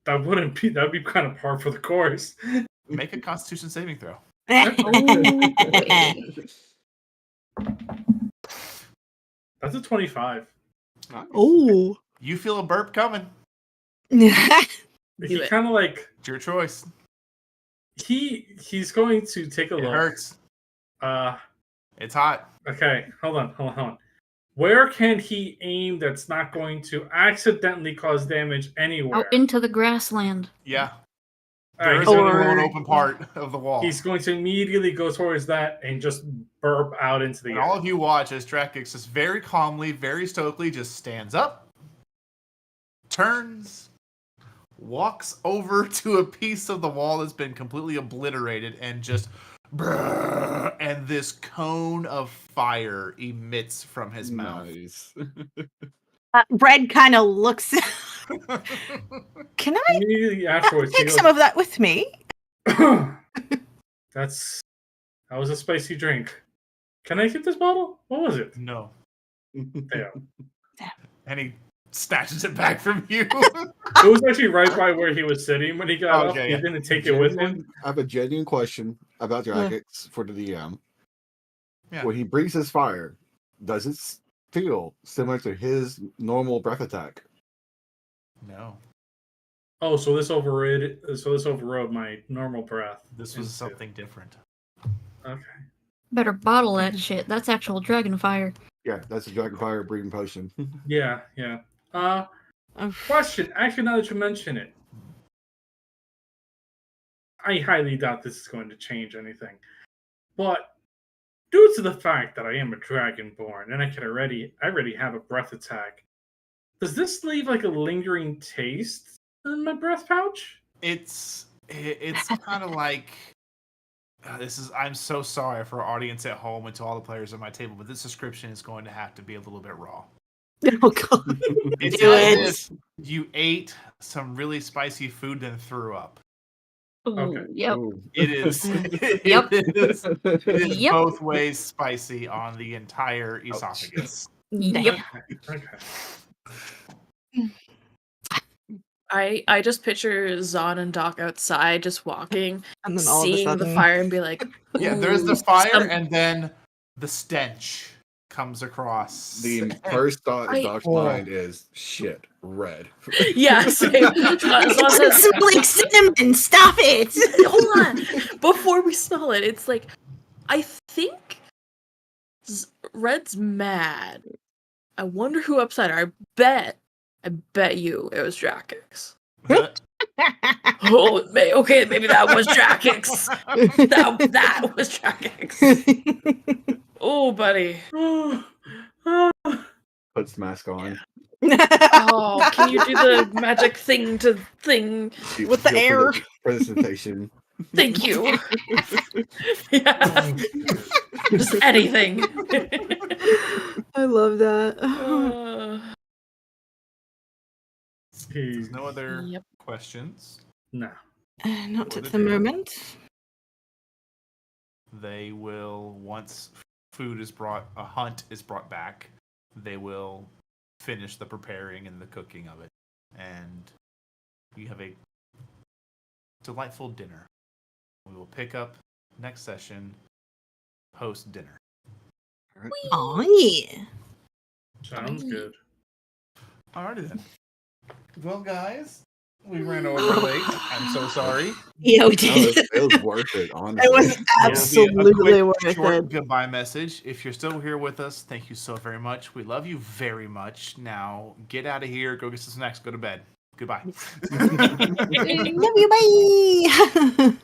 that would be kind of par for the course. Make a Constitution saving throw. That's a 25. Oh. You feel a burp coming. He it. kind of like It's your choice. he's going to take a It look. hurts. It's hot. Okay, hold on. Where can he aim that's not going to accidentally cause damage anywhere? Out into the grassland. Yeah. All There right, is he's, only gonna, one open part of the wall. he's going to immediately go towards that and just burp out into the And air. all of you watch as Drakix just very calmly, very stoically just stands up, turns, walks over to a piece of the wall that's been completely obliterated, and just and this cone of fire emits from his mouth. Nice. Red kind of looks. Can I Immediately afterwards, he take goes, some of that with me? that was a spicy drink. Can I get this bottle? What was it? No. Damn. And he snatches it back from you. It was actually right by where he was sitting when he got up. Okay, He yeah. didn't take it with him. I have a genuine question about Drakix for the DM. Yeah. When he breathes his fire, does it feel similar to his normal breath attack? No. Oh, so this overrode my normal breath. This was something different. Okay. Better bottle that shit. That's actual dragon fire. Yeah, that's a dragon fire breathing potion. Yeah. Question. Actually, now that you mention it, I highly doubt this is going to change anything. But due to the fact that I am a dragonborn and I already have a breath attack, does this leave like a lingering taste in my breath pouch? It's kind of like I'm so sorry for our audience at home and to all the players at my table, but this description is going to have to be a little bit raw. Oh god. It's Do as it. if you ate some really spicy food and threw up. Ooh, Okay. Yep. Ooh. It is. Yep. It is Yep. both ways spicy on the entire esophagus. Yep. Okay. I just picture Zon and Doc outside just walking, And then all of a seeing the sudden, fire and be like, Yeah, there's the "Ooh, fire, some- and then the stench comes across. The first thought in I- Doc's mind is shit, red. Yeah, same. Zon says, Like cinnamon, stop it! hold on. Before we smell it, it's like, I think Red's mad. I wonder who upset her. I bet you it was Drakix. Oh, okay, maybe that was Drakix. That was Drakix. Oh, buddy. Puts the mask on. Oh, can you do the magic thing to thing? With the Feel air. presentation. Thank you. Yeah. Just anything. I love that. There's no other Yep. questions. No. Not For at the the day. moment. They will, once food is brought, a hunt is brought back, they will finish the preparing and the cooking of it. And you have a delightful dinner. We will pick up next session post dinner. Oh yeah. Sounds good. Alrighty then. Well, guys, we ran over late. I'm so sorry. Yeah, we No, did. it was worth it, honestly. It was There will be a absolutely quick, worth short it. goodbye message. If you're still here with us, thank you so very much. We love you very much. Now, get out of here. Go get some snacks. Go to bed. Goodbye. Love you, bye.